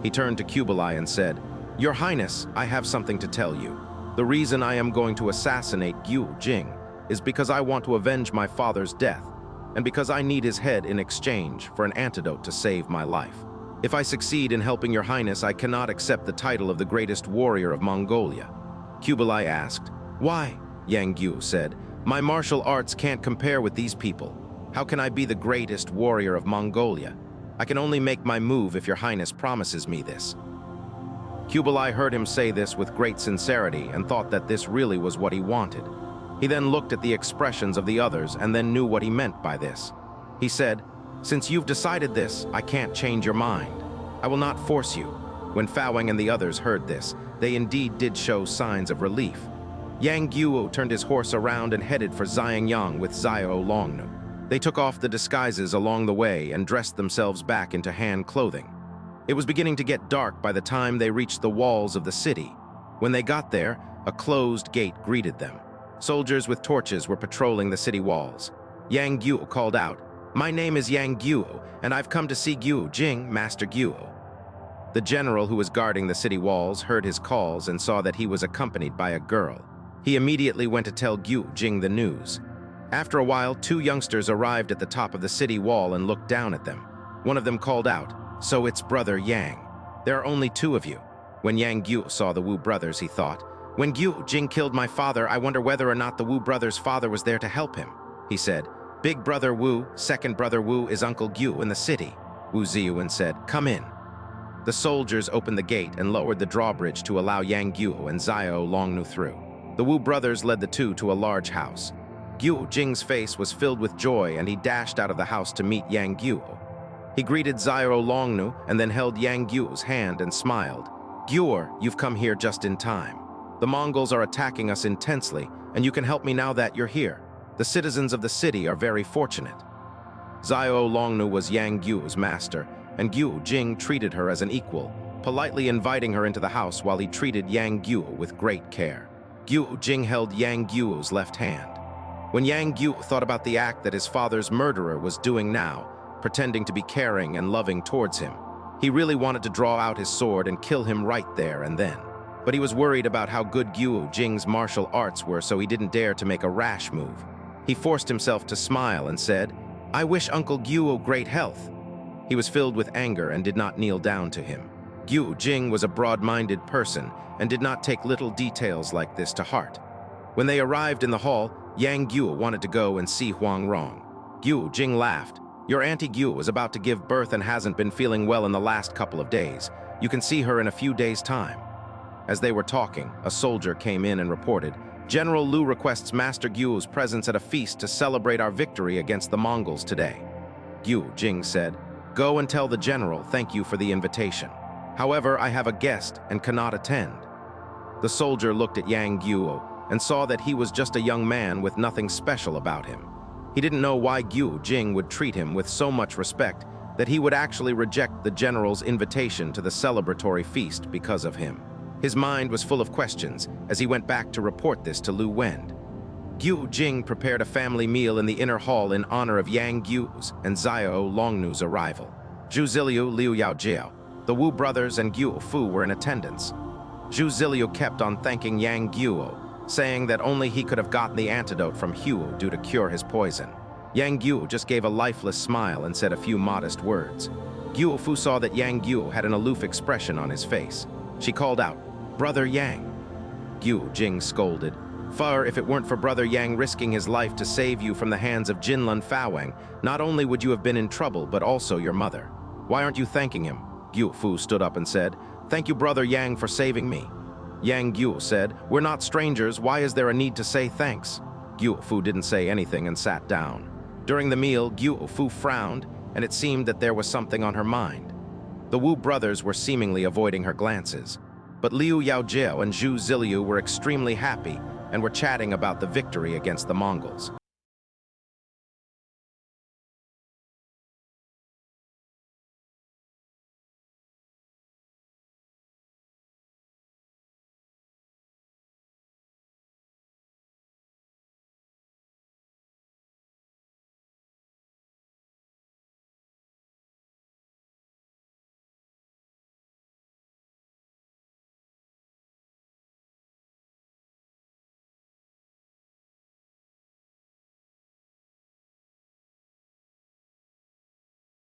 Speaker 1: He turned to Kublai and said, "Your Highness, I have something to tell you. The reason I am going to assassinate Guo Jing is because I want to avenge my father's death, and because I need his head in exchange for an antidote to save my life. If I succeed in helping Your Highness, I cannot accept the title of the greatest warrior of Mongolia." Kublai asked, "Why?" Yang Guo said, "My martial arts can't compare with these people. How can I be the greatest warrior of Mongolia? I can only make my move if Your Highness promises me this." Kublai heard him say this with great sincerity and thought that this really was what he wanted. He then looked at the expressions of the others and then knew what he meant by this. He said, "Since you've decided this, I can't change your mind. I will not force you." When Fawang and the others heard this, they indeed did show signs of relief. Yang Guo turned his horse around and headed for Xiangyang with Xiao Longnu. They took off the disguises along the way and dressed themselves back into hand clothing. It was beginning to get dark by the time they reached the walls of the city. When they got there, a closed gate greeted them. Soldiers with torches were patrolling the city walls. Yang Guo called out, "My name is Yang Guo, and I've come to see Guo Jing, Master Guo." The general who was guarding the city walls heard his calls and saw that he was accompanied by a girl. He immediately went to tell Guo Jing the news. After a while, two youngsters arrived at the top of the city wall and looked down at them. One of them called out, "So it's Brother Yang. There are only two of you." When Yang Guo saw the Wu brothers, he thought, "When Guo Jing killed my father, I wonder whether or not the Wu brothers' father was there to help him." He said, "Big brother Wu, second brother Wu is Uncle Guo in the city." Wu Ziyuan said, "Come in." The soldiers opened the gate and lowered the drawbridge to allow Yang Guo and Xiao Longnu through. The Wu brothers led the two to a large house. Guo Jing's face was filled with joy and he dashed out of the house to meet Yang Guo. He greeted Xiao Longnu and then held Yang Guo's hand and smiled. "Guo, you've come here just in time. The Mongols are attacking us intensely, and you can help me now that you're here. The citizens of the city are very fortunate." Xiao Longnu was Yang Guo's master, and Guo Jing treated her as an equal, politely inviting her into the house while he treated Yang Guo with great care. Guo Jing held Yang Guo's left hand. When Yang Guo thought about the act that his father's murderer was doing now, pretending to be caring and loving towards him, he really wanted to draw out his sword and kill him right there and then. But he was worried about how good Guo Jing's martial arts were, so he didn't dare to make a rash move. He forced himself to smile and said, "I wish Uncle Guo great health." He was filled with anger and did not kneel down to him. Guo Jing was a broad-minded person and did not take little details like this to heart. When they arrived in the hall, Yang Guo wanted to go and see Huang Rong. Guo Jing laughed. "Your Auntie Guo is about to give birth and hasn't been feeling well in the last couple of days. You can see her in a few days' time." As they were talking, a soldier came in and reported, "General Lu requests Master Guo's presence at a feast to celebrate our victory against the Mongols today." Guo Jing said, "Go and tell the general thank you for the invitation. However, I have a guest and cannot attend." The soldier looked at Yang Guo and saw that he was just a young man with nothing special about him. He didn't know why Guo Jing would treat him with so much respect that he would actually reject the general's invitation to the celebratory feast because of him. His mind was full of questions as he went back to report this to Lu Wend. Guo Jing prepared a family meal in the inner hall in honor of Yang Guo's and Xiao Longnu's arrival. Zhu Ziliu, Liu Yaojiao, the Wu brothers, and Guo Fu were in attendance. Zhu Ziliu kept on thanking Yang Guo, saying that only he could have gotten the antidote from Huo to cure his poison. Yang Guo just gave a lifeless smile and said a few modest words. Guo Fu saw that Yang Guo had an aloof expression on his face. She called out, "Brother Yang." Guo Jing scolded, "Far, if it weren't for Brother Yang risking his life to save you from the hands of Jinlun Fawang, not only would you have been in trouble, but also your mother. Why aren't you thanking him?" Guo Fu stood up and said, "Thank you, Brother Yang, for saving me." Yang Guo said, "We're not strangers, why is there a need to say thanks?" Guo Fu didn't say anything and sat down. During the meal, Guo Fu frowned, and it seemed that there was something on her mind. The Wu brothers were seemingly avoiding her glances, but Liu Yaojiao and Zhu Ziliu were extremely happy and were chatting about the victory against the Mongols.